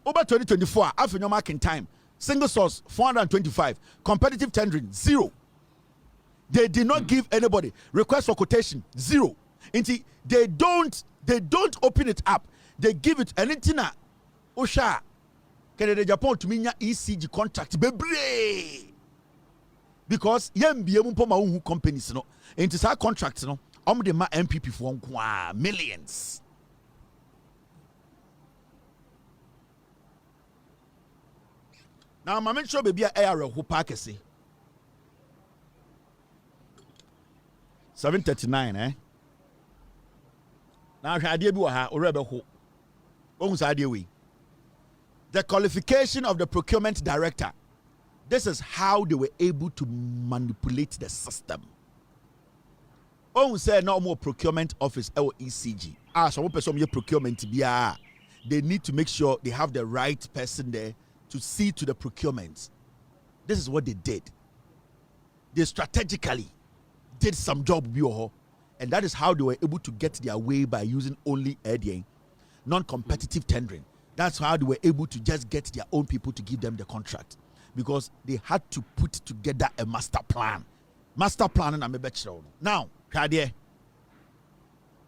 Over 2024 Afenyo marking time single source 425 competitive tendering 0. They did not give anybody request for quotation 0. Inti they don't open it up. They give it anything na osha Canada Japan to minya ECG contract bebre because yembie mu poma hu companies no into sa contracts no de ma MPP for millions. Now my men show baby air who park say 739 Now idea bi wa ha orebe ho ohun sa idea we the qualification of the procurement director. This is how they were able to manipulate the system. Oh, say no more procurement office or ECG. So one person procurement bia. They need to make sure they have the right person there to see to the procurement. This is what they did. They strategically did some job, and that is how they were able to get their way by using only non-competitive tendering. That's how they were able to just get their own people to give them the contract, because they had to put together a master plan. Master plan and I'm a bachelor. Now, Kadia,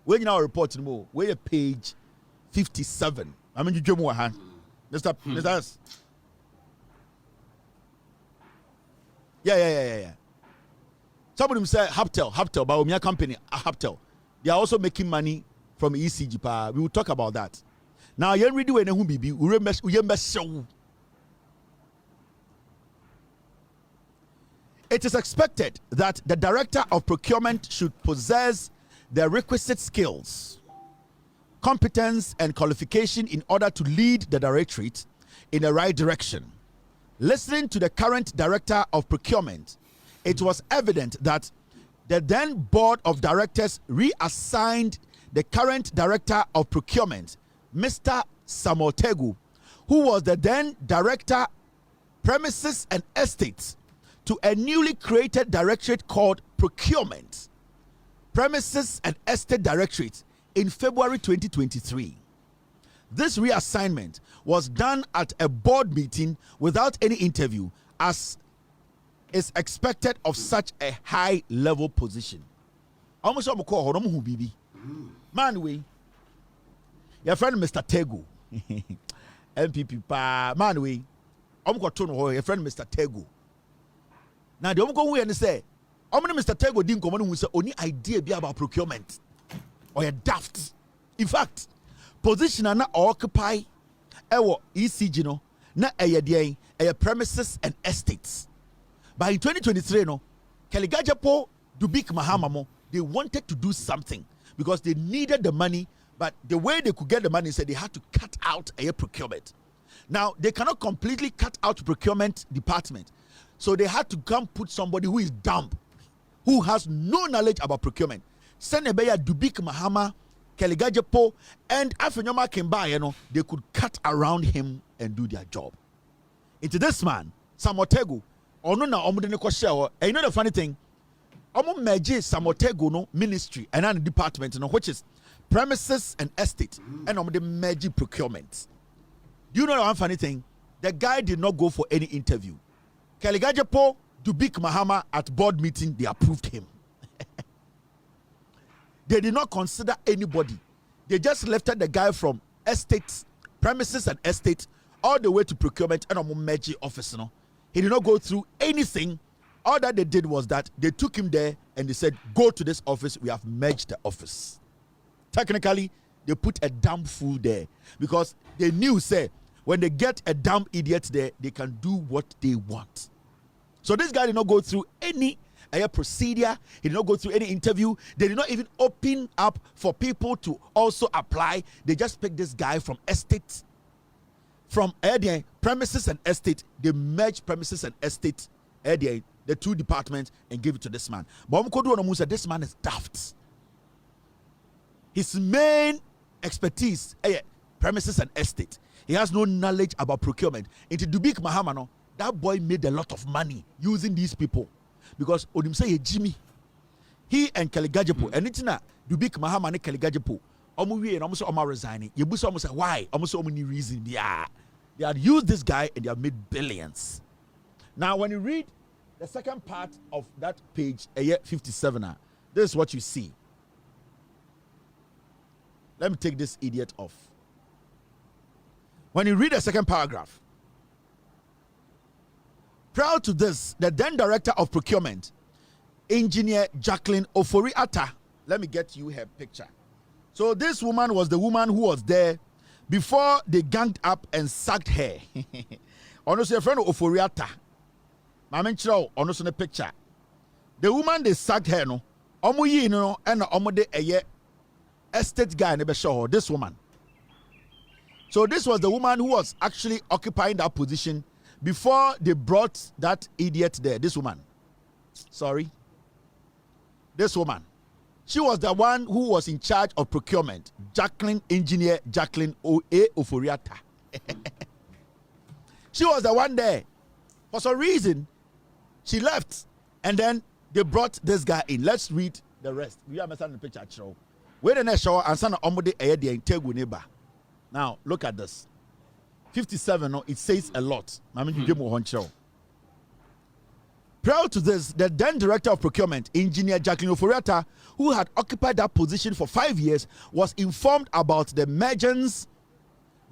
when you now report more, we're page 57. I mean, you give more hand. Mr. Yeah. Some of them say Haptel, but my company, Haptel. They are also making money from ECG. We will talk about that. Now, you ready when you be it is expected that the director of procurement should possess the requisite skills, competence, and qualification in order to lead the directorate in the right direction. Listening to the current director of procurement, it was evident that the then board of directors reassigned the current director of procurement, Mr. Samotegu, who was the then director, premises and estates, to a newly created directorate called Procurement, Premises and Estate Directorate in February 2023. This reassignment was done at a board meeting without any interview, as is expected of such a high level position. Almost all call who bibi. Man, your friend Mr. Tego, MPP pa man your friend Mr. Tego. Now the go and say, Mr. Tego didn't come who say only idea be about procurement or a daft. In fact, position na occupy ECG no na premises and estates. But in 2023 no, Kaligajapo Dubik Mahamamo, they wanted to do something because they needed the money, but the way they could get the money said they had to cut out a procurement. Now they cannot completely cut out procurement department, so they had to come put somebody who is dumb, who has no knowledge about procurement. Senebeya Dubik Mahama, Kaligajapo, and Afenyo came by, they could cut around him and do their job. Into this man, Samotegu, or no, and you know the funny thing, Omo merge Samotego no ministry and an department no, which is premises and estate, and omo the merge procurement. Do you know one funny thing? The guy did not go for any interview. Kaligajepo, Dubik Mahama at board meeting, they approved him. They did not consider anybody. They just lifted the guy from estates, premises and estate, all the way to procurement and omo merge office. No, he did not go through anything. All that they did was that they took him there and they said, go to this office. We have merged the office. Technically, they put a damn fool there because they knew, say, when they get a damn idiot there, they can do what they want. So this guy did not go through any procedure. He did not go through any interview. They did not even open up for people to also apply. They just picked this guy from estates, from premises and estate. They merged premises and estate, the two departments, and give it to this man. But said this man is daft. His main expertise, premises and estate. He has no knowledge about procurement. Into Dubik Mahamano, that boy made a lot of money using these people. Because Odim say Jimmy, he and Kaligajepo, and it's not Dubik Mahama and Kaligajepo, and almost resigning. You almost say why? Almost so many reasons. Yeah, they had used this guy and they have made billions. Now, when you read the second part of that page, 57, this is what you see. Let me take this idiot off. When you read the second paragraph, prior to this, the then director of procurement, engineer Jacqueline Ofori-Atta, let me get you her picture. So this woman was the woman who was there before they ganged up and sacked her. Honestly, a friend of Ofori-Atta. Honestly, the picture. The woman they sacked her, no, and the estate guy never show her. This woman. So this was the woman who was actually occupying that position before they brought that idiot there. This woman. Sorry. This woman. She was the one who was in charge of procurement. Engineer Jacqueline Ofori-Atta. She was the one there. For some reason, she left. And then they brought this guy in. Let's read the rest. We are messing the picture. Wait a minute, show and son of neighbor. Now, look at this. 57, it says a lot. Prior to this, the then director of procurement, engineer Jacqueline Ofori-Atta, who had occupied that position for 5 years, was informed about the mergence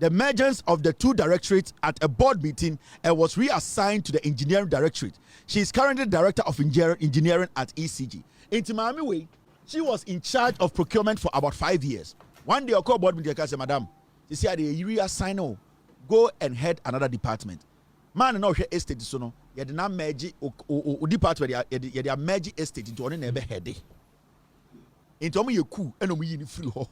of the two directorates at a board meeting and was reassigned to the engineering directorate. She is currently director of engineering at ECG. In Timami way, she was in charge of procurement for about 5 years. One day, I called board meeting and said, Madam, you see, you reassign, go and head another department. Man, no estate so no. You did not merge o department. You did merge estate into one never head. Into omo you cool, and omo you free ho.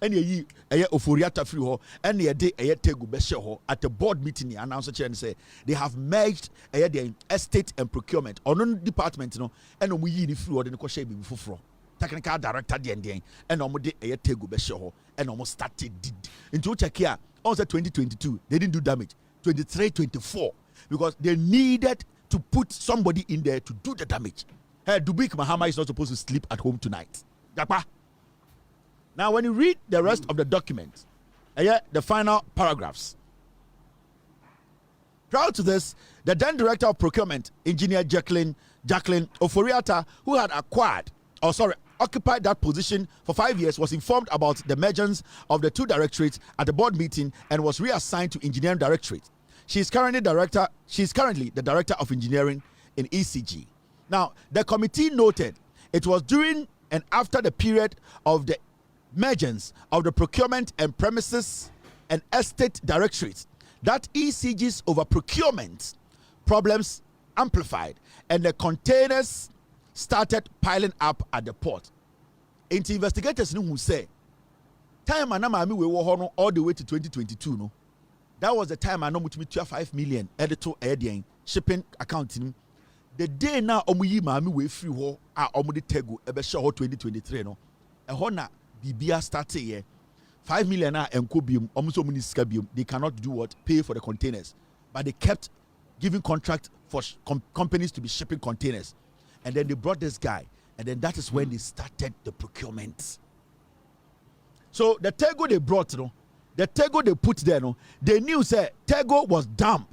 And you Ofori-Atta free ho. And you dey Tego beshe ho at the board meeting. Announce and say they have merged the estate and procurement. On department no, and omo you free ho. Then ko share be fufuro. Technical director the and omo dey Tego beshe ho. And almost started into check here. Also 2022, they didn't do damage. 23, 24, because they needed to put somebody in there to do the damage. Hey, Dubik Mahama is not supposed to sleep at home tonight. Now, when you read the rest of the document, the final paragraphs. Prior to this, the then director of procurement, engineer Jacqueline Ofori-Atta, who had occupied that position for 5 years, was informed about the mergence of the two directorates at the board meeting and was reassigned to engineering directorate. She is currently the director of engineering in ECG. Now, the committee noted it was during and after the period of the mergence of the procurement and premises and estate directorates that ECG's over procurement problems amplified and the containers started piling up at the port. Into investigators who say, time anamami we were all the way to 2022 no. That was the time I know much 5 million editor shipping accounting. The day now omuyi mami we free ho a omudi tego ebe show 2023 no. E ho na bibia start here. 5 million na enko biom omuso muni sika biom. They cannot do what? Pay for the containers. But they kept giving contract for companies to be shipping containers. And then they brought this guy. And then that is when they started the procurement. So the Tego they brought, the Tego they put there, they knew say Tego was dumb.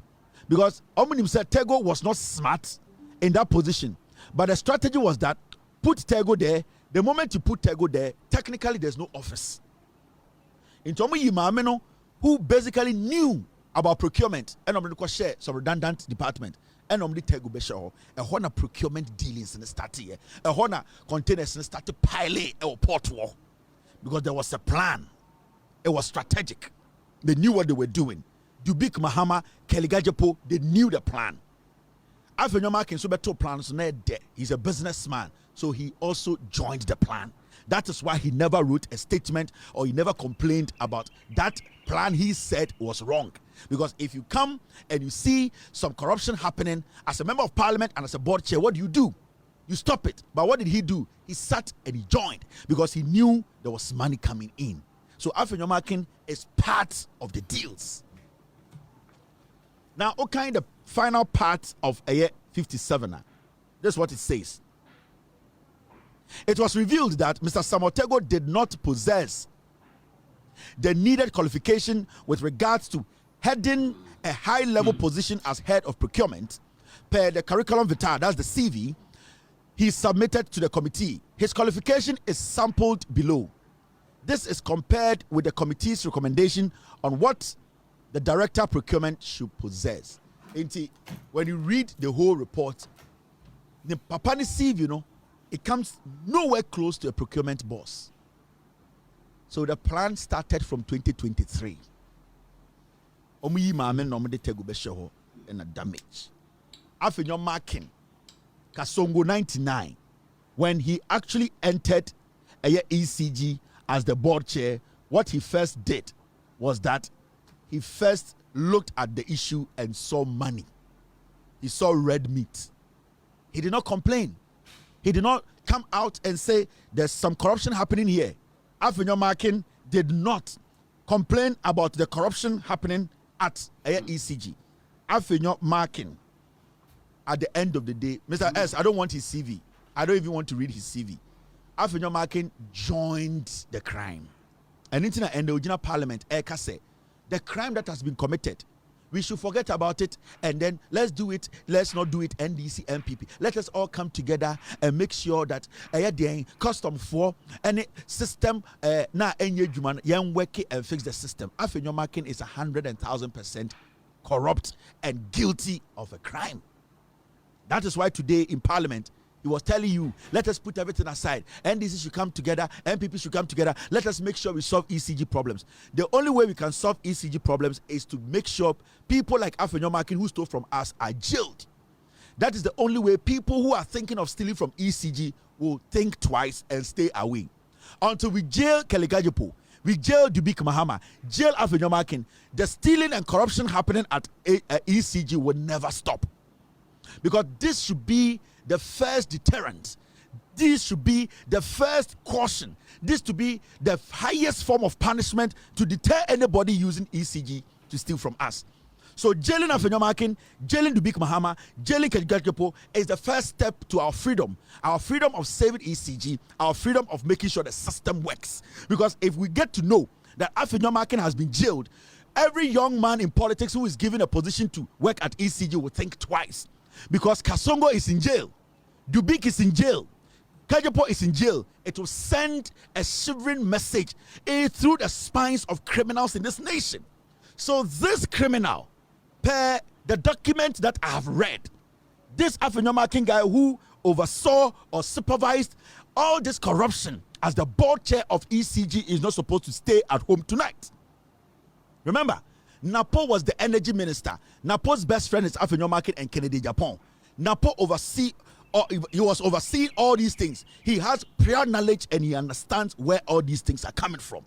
Because Omnim said Tego was not smart in that position. But the strategy was that put Tego there. The moment you put Tego there, technically there's no office. In Tomo Yimameno, who basically knew about procurement, and I'm going to share some redundant department, and I'm going to Tego Beshaw, a Hona procurement dealings in the start here, a Hona containers in the start to pilot a port war. Because there was a plan, it was strategic. They knew what they were doing. Dubik Mahama, Keligajapo, they knew the plan. Afenyo Markin so beto plans na de. He's a businessman, so he also joined the plan. That is why he never wrote a statement or he never complained about that plan he said was wrong. Because if you come and you see some corruption happening as a member of parliament and as a board chair, what do? You stop it. But what did he do? He sat and he joined because he knew there was money coming in. So Afenyo Markin is part of the deals. Now, okay, the final part of a year 57. This is what it says. It was revealed that Mr. Samotego did not possess the needed qualification with regards to heading a high-level position as head of procurement per the curriculum vitae, that's the CV, he submitted to the committee. His qualification is sampled below. This is compared with the committee's recommendation on what the director of procurement should possess. When you read the whole report, the Papani CV, it comes nowhere close to a procurement boss. So the plan started from 2023. Omuyi maame no mde tegu be sheho and a damage. Afenyo Markin, Kasongo 99, when he actually entered a ECG as the board chair, what he first did was that he first looked at the issue and saw money. He saw red meat. He did not complain. He did not come out and say there's some corruption happening here. Afenyo Markin did not complain about the corruption happening at ECG. Afenyo Markin, at the end of the day, Mr. S, I don't want his CV. I don't even want to read his CV. Afenyo Markin joined the crime. And in the original parliament, Eka said, the crime that has been committed, we should forget about it and then let's do it. Let's not do it NDC MPP. Let us all come together and make sure that the custom for any system na enye juman yan work and fix the system. Afenyo Markin is 100,000% corrupt and guilty of a crime. That is why today in Parliament he was telling you, let us put everything aside. NDC should come together, MPP should come together. Let us make sure we solve ECG problems. The only way we can solve ECG problems is to make sure people like Afenyo Markin who stole from us are jailed. That is the only way people who are thinking of stealing from ECG will think twice and stay away. Until we jail Keligajepo, we jail Dubik Mahama, jail Afenyo Markin, the stealing and corruption happening at ECG will never stop. Because this should be the first deterrent. This should be the first caution. This to be the highest form of punishment to deter anybody using ECG to steal from us. So jailing Afenyo Markin, jailing Dubik Mahama, jailing Keligajepo is the first step to our freedom of saving ECG, our freedom of making sure the system works. Because if we get to know that Afenyo Markin has been jailed, every young man in politics who is given a position to work at ECG will think twice. Because Kasongo is in jail, Dubik is in jail, Kajepo is in jail. It will send a shivering message through the spines of criminals in this nation. So this criminal, per the document that I have read, this Afenyo Markin guy who oversaw or supervised all this corruption as the board chair of ECG is not supposed to stay at home tonight. Remember, Napo was the energy minister. Napo's best friend is Afenyo Markin and Kennedy Japan. Napo he was overseeing all these things. He has prior knowledge and he understands where all these things are coming from.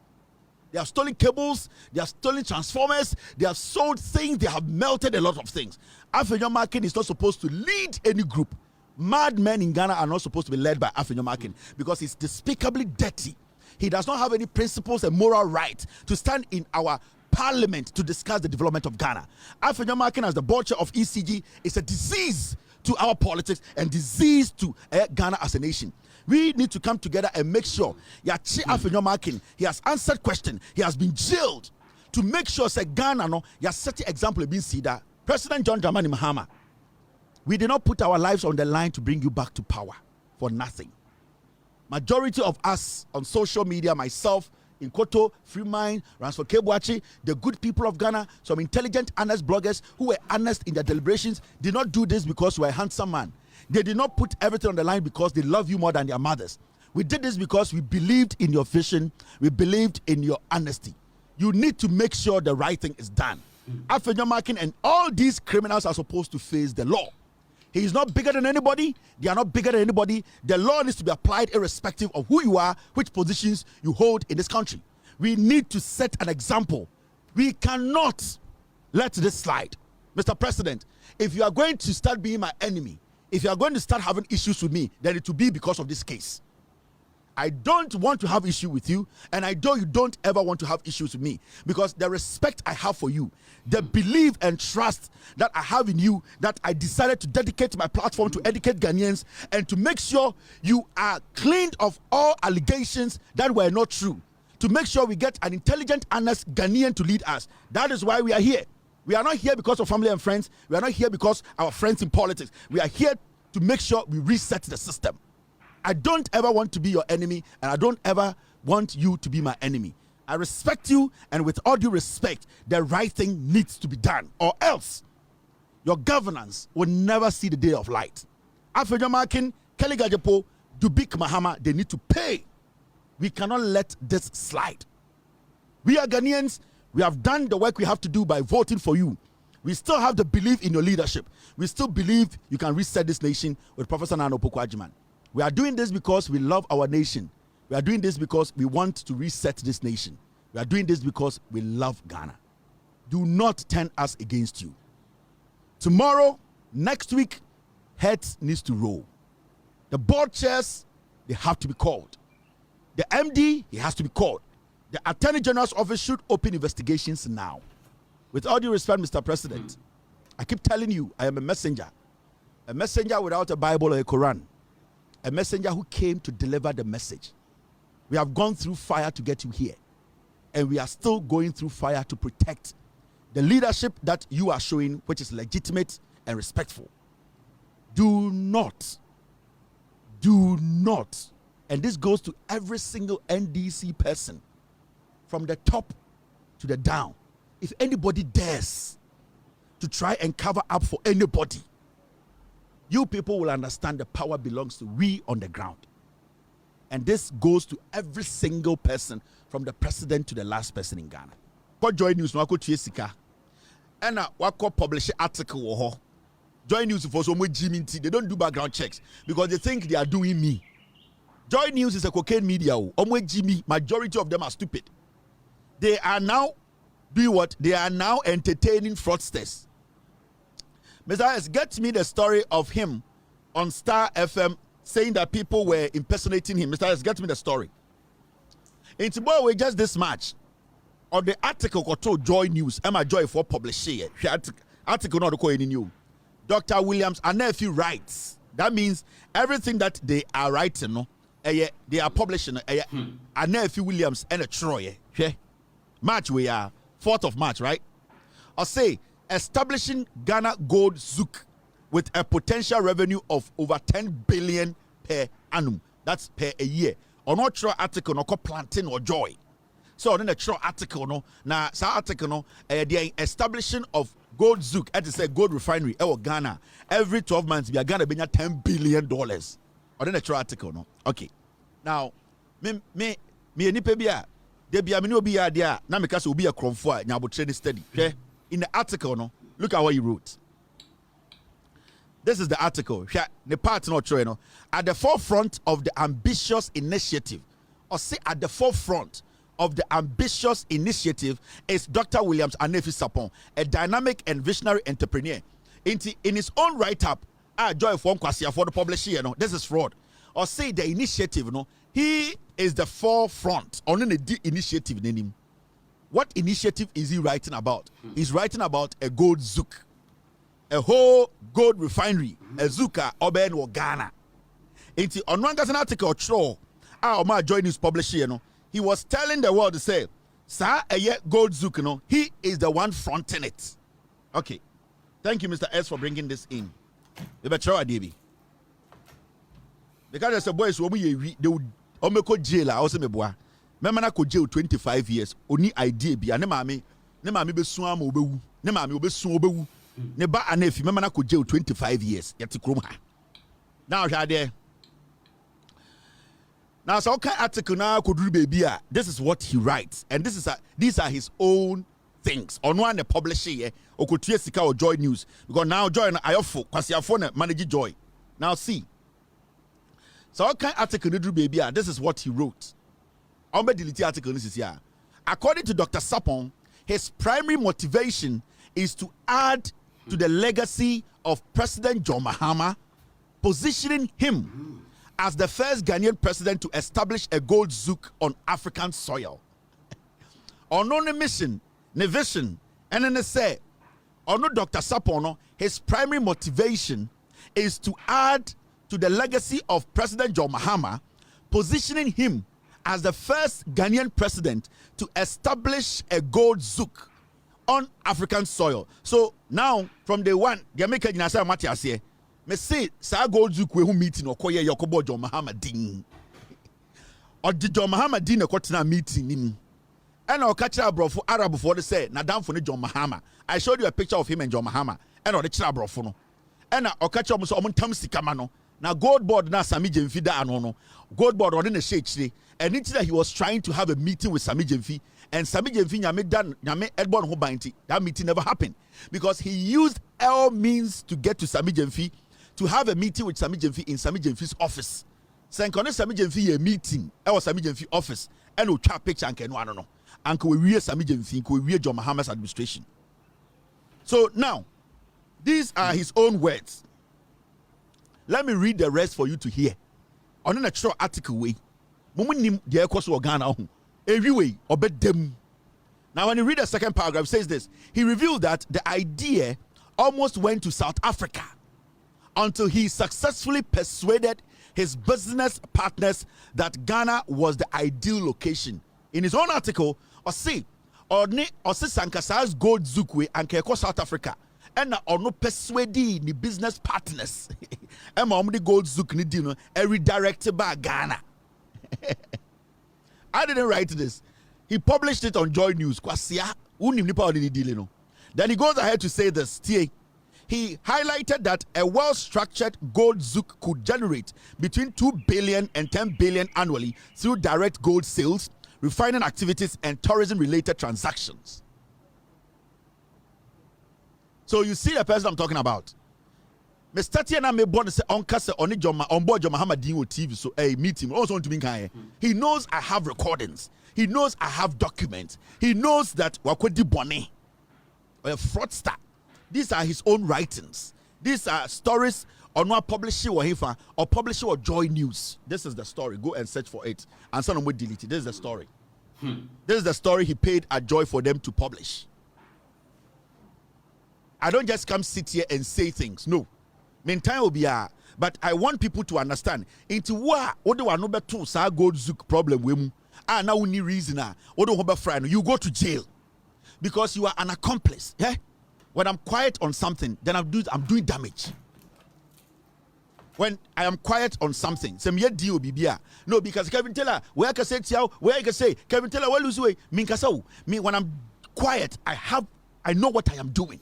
They have stolen cables, they have stolen transformers, they have sold things, they have melted a lot of things. Afenyo Markin is not supposed to lead any group. Mad men in Ghana are not supposed to be led by Afenyo Markin because he's despicably dirty. He does not have any principles and moral right to stand in our parliament to discuss the development of Ghana. Afenyo Markin, as the board chair of ECG, is a disease to our politics and disease to Ghana as a nation. We need to come together and make sure Afenyo Markin, he has answered question, he has been jailed to make sure that Ghana no ya set the example being see that President John Dramani Mahama, we did not put our lives on the line to bring you back to power for nothing. Majority of us on social media, myself, in Koto, Freemasonry, Ransford Kebuachi, the good people of Ghana, some intelligent, honest bloggers who were honest in their deliberations, did not do this because we are a handsome man. They did not put everything on the line because they love you more than their mothers. We did this because we believed in your vision, we believed in your honesty. You need to make sure the right thing is done. Afenyo Markin and all these criminals are supposed to face the law. He is not bigger than anybody. They are not bigger than anybody. The law needs to be applied irrespective of who you are, which positions you hold in this country. We need to set an example. We cannot let this slide. Mr. President, if you are going to start being my enemy, if you are going to start having issues with me, then it will be because of this case. I don't want to have issue with you, and I know you don't ever want to have issues with me, because the respect I have for you, the belief and trust that I have in you, that I decided to dedicate my platform to educate Ghanaians and to make sure you are cleaned of all allegations that were not true, to make sure we get an intelligent, honest Ghanaian to lead us. That is why we are here. We are not here because of family and friends. We are not here because our friends in politics. We are here to make sure we reset the system. I don't ever want to be your enemy, and I don't ever want you to be my enemy. I respect you, and with all due respect, the right thing needs to be done, or else your governance will never see the day of light. Afenyo Markin, Kelly Gajepo, Dubik Mahama, they need to pay. We cannot let this slide. We are Ghanaians. We have done the work we have to do by voting for you. We still have the belief in your leadership. We still believe you can reset this nation with Professor Nana Opoku-Agyeman. We are doing this because we love our nation. We are doing this because we want to reset this nation. We are doing this because we love Ghana. Do not turn us against you. Tomorrow, next week, heads needs to roll. The board chairs, they have to be called. The MD, he has to be called. The Attorney General's office should open investigations now. With all due respect, Mr. President, I keep telling you, I am a messenger without a Bible or a Quran. A messenger who came to deliver the message. We have gone through fire to get you here, and we are still going through fire to protect the leadership that you are showing, which is legitimate and respectful. Do not, and this goes to every single NDC person from the top to the down. If anybody dares to try and cover up for anybody, you people will understand the power belongs to we on the ground. And this goes to every single person, from the president to the last person in Ghana. What Joy News no akɔ sika. And what publish article Joy News for some Jimmy. They don't do background checks because they think they are doing me. Joy News is a cocaine media. Jimmy, majority of them are stupid. They are now doing what? They are now entertaining fraudsters. Mr. S, get me the story of him on Star FM saying that people were impersonating him. Mr. S, get me the story. In tomorrow, just this match, on the article called Joy News, Emma Joy for publishing article not going in new. Dr. Williams and nephew writes. That means everything that they are writing, they are publishing. And nephew Williams and a Troy. March we are 4th of March, right? I'll say. Establishing Ghana Gold Zouk with a potential revenue of over 10 billion per annum. That's per a year. On not true article no plantain or joy. So on the true article no na sa article no the establishing of Gold Zouk, as say gold refinery Ghana every 12 months we are Ghana be $10 billion. On the true article no. Okay. Now me nipa bia de bia me no obi ya dia na me ka so obi ya kromfo a nya abotre ni study. Okay? In the article, no, look at what he wrote. This is the article. The part not true, no. At the forefront of the ambitious initiative, or say at the forefront of the ambitious initiative is Dr. Williams Anefi Sapon, a dynamic and visionary entrepreneur. In his own write-up, Joy Form Kwasia for the publisher, no, this is fraud. Or say the initiative, no, he is the forefront on the initiative name. What initiative is he writing about? He's writing about a gold zouk, a whole gold refinery, a zouka oben or Ghana. It's on one article show our join news publisher, you know, he was telling the world to say, sir, a gold zouk, you know, he is the one fronting it. Okay. Thank you, Mr. S, for bringing this in. Because there's a boys who they would omeko jail also me boa. Memana ko jail 25 years. Oni idea bi ane maame be suam obewu. Ne maame obesu obewu. Ne ba anefi memana ko jail 25 years. Yeti krom ha. Now there. Now so okay article na koduru baby a this is what he writes and these are his own things. On one the publisher here okotua sika or Joy News because now Joy na ayofo kwasiafo na manage Joy. Now see. So okay article koduru baby a this is what he wrote. On the delete article this is here. According to Dr. Sapon, his primary motivation is to add to the legacy of President John Mahama, positioning him as the first Ghanaian president to establish a gold zouk on African soil. On no mission, ne vision, and then they say, on no Dr. Sapon, his primary motivation is to add to the legacy of President John Mahama, positioning him as the first Ghanaian president to establish a gold zouk on African soil. So now, from day one, the American Nasa Matias here, me say, sa gold zouk we who meeting or koye Yakobo John Mahama din. Or the John Mahama din a quarter meeting in. And I'll catch up for Arab before they say, Nadam for John Mahama. I showed you a picture of him and John Mahama. And the chabro for no. And I'll catch up so on Tamsi Kamano. Now gold board na Sami Jemfi da anono. Gold board on in the shade. And it's that he was trying to have a meeting with Sami Jemfi. And Sami Jemfi nyame Edborn Hobainti. That meeting never happened. Because he used all means to get to Sami Jemfi to have a meeting with Sami Jemfi in Sami Jemfi's office. Senkone Sami Jemfi a meeting. Our Sami Jemfi office. And we chat picture and no no. And we Sami Jemfi, we John Mahama's administration. So now, these are his own words. Let me read the rest for you to hear. On an extra article way. Mumunim the ekos of Ghana every way obey them. Now when you read the second paragraph, it says this. He revealed that the idea almost went to South Africa until he successfully persuaded his business partners that Ghana was the ideal location. In his own article, or see Sankasas gold zoukwe and Keko South Africa. And or no persuade the business partners. And the gold zouk ni dino redirected by Ghana. I didn't write this. He published it on Joy News. Then he goes ahead to say this. He highlighted that a well-structured gold zouk could generate between 2 billion and 10 billion annually through direct gold sales, refining activities, and tourism-related transactions. So you see the person I'm talking about. Mr. Tiana me born say on kase oni Joma on board Joma Muhammad Dino TV so a meeting also want to be kind. He knows I have recordings. He knows I have documents. He knows that wakodi bone or a fraudster. These are his own writings. These are stories on what publishing or hifa or publishing or Joy News. This is the story. Go and search for it. And someone will delete it. This is the story. This is the story he paid a Joy for them to publish. I don't just come sit here and say things. No. Meantime will be but I want people to understand. Into what do I know better sa gold zouk problem we now we need reason you go to jail because you are an accomplice. Yeah? When I'm quiet on something, then I'm doing damage. When I am quiet on something, some yet deal bibia. No, because Kevin Taylor, where I can say where I can say Kevin Taylor, well lose way. Me when I'm quiet, I know what I am doing.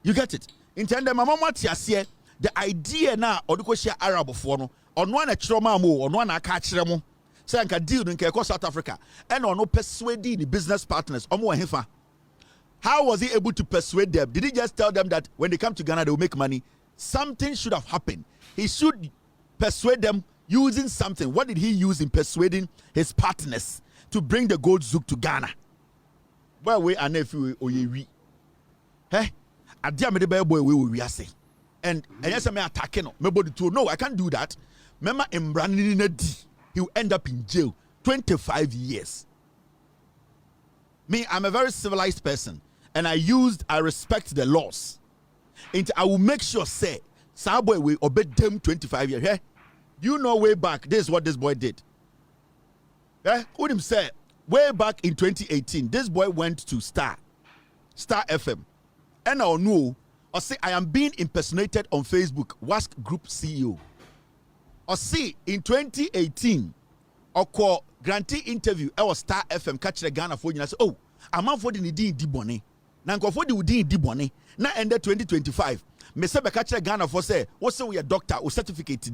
You get it? Intend my mama tiasie the idea na odiko share Arab for no on one a trauma mo on one a catch them say I can deal in South Africa and on no persuade the business partners omo hefa. How was he able to persuade them? Did he just tell them that when they come to Ghana they will make money? Something should have happened. He should persuade them using something. What did he use in persuading his partners to bring the gold zouk to Ghana? Well, we are nephew oyewi. Hey, adia me de boy we say. And yes, I'm attacking no. No, I can't do that. Remember, he will end up in jail 25 years. Me, I'm a very civilized person, and I respect the laws. And I will make sure, say, Saboy will obey them 25 years. Hey, you know, way back, this is what this boy did. Eh? Who him say? Way back in 2018, this boy went to Star FM. And I know, I say, I am being impersonated on Facebook, WASC Group CEO. I see, in 2018, I call grantee interview, I was Star FM, catch the Ghana for you. I say, oh, I'm out for the Nidin Dibone. Now, go for the Udin Dibone. Now, ended 2025. Me say, catch the Ghana for say, what's we a doctor or certificate?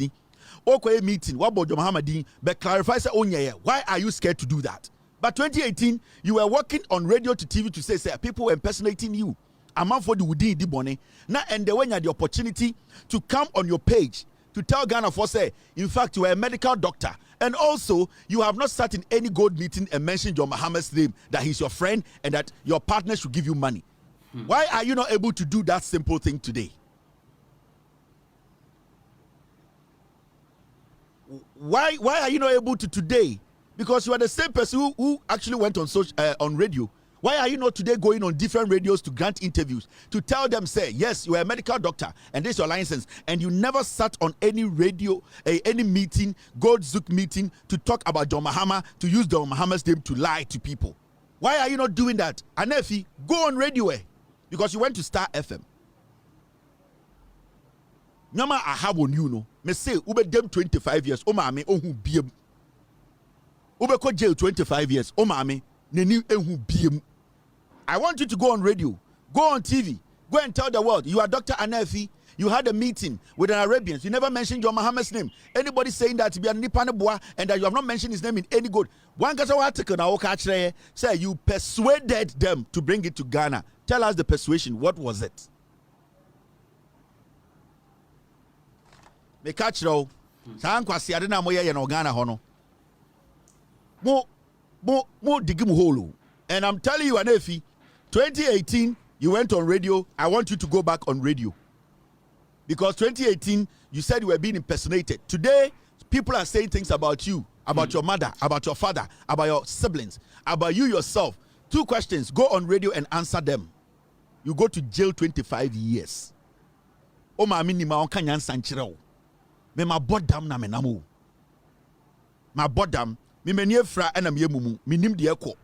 Okay, meeting, what about Muhammadin? But clarify, say, oh, yeah, why are you scared to do that? But 2018, you were working on radio to TV to say people were impersonating you. I'm out for the Udin Dibone. Now, and then when you had the opportunity to come on your page to tell Ghana for say, in fact, you are a medical doctor. And also, you have not sat in any gold meeting and mentioned John Muhammad's name, that he's your friend and that your partner should give you money. Why are you not able to do that simple thing today? Why are you not able to today? Because you are the same person who actually went on radio. Why are you not today going on different radios to grant interviews to tell them, say, yes, you are a medical doctor and this is your license, and you never sat on any radio, any meeting, Gold Zook meeting to talk about John Mahama, to use John Mahama's name to lie to people? Why are you not doing that? Anefi, go on radio, because you went to Star FM. Nyama I have on you, no. Me say, ube dem 25 years, o maame, ohu biem. Ube ko jail 25 years, o maame, neni ehu biem. I want you to go on radio, go on TV, go and tell the world you are Dr. Anefi. You had a meeting with an Arabian. You never mentioned your Muhammad's name. Anybody saying that to be a Nipaneboa and that you have not mentioned his name in any good. One say you persuaded them to bring it to Ghana. Tell us the persuasion. What was it? Me catch row. Sankwasi adena moya ya no Ghana hono. Mo digim holo. And I'm telling you, Anefi, 2018, you went on radio. I want you to go back on radio. Because 2018, you said you were being impersonated. Today, people are saying things about you, about your mother, about your father, about your siblings, about you yourself. 2 questions. Go on radio and answer them. You go to jail 25 years. O ma mini ma onka nyansa nkyerɛ. Me ma bodam na me namo. Ma bodam, me meni efra na me mumu. Me nim de ekɔ.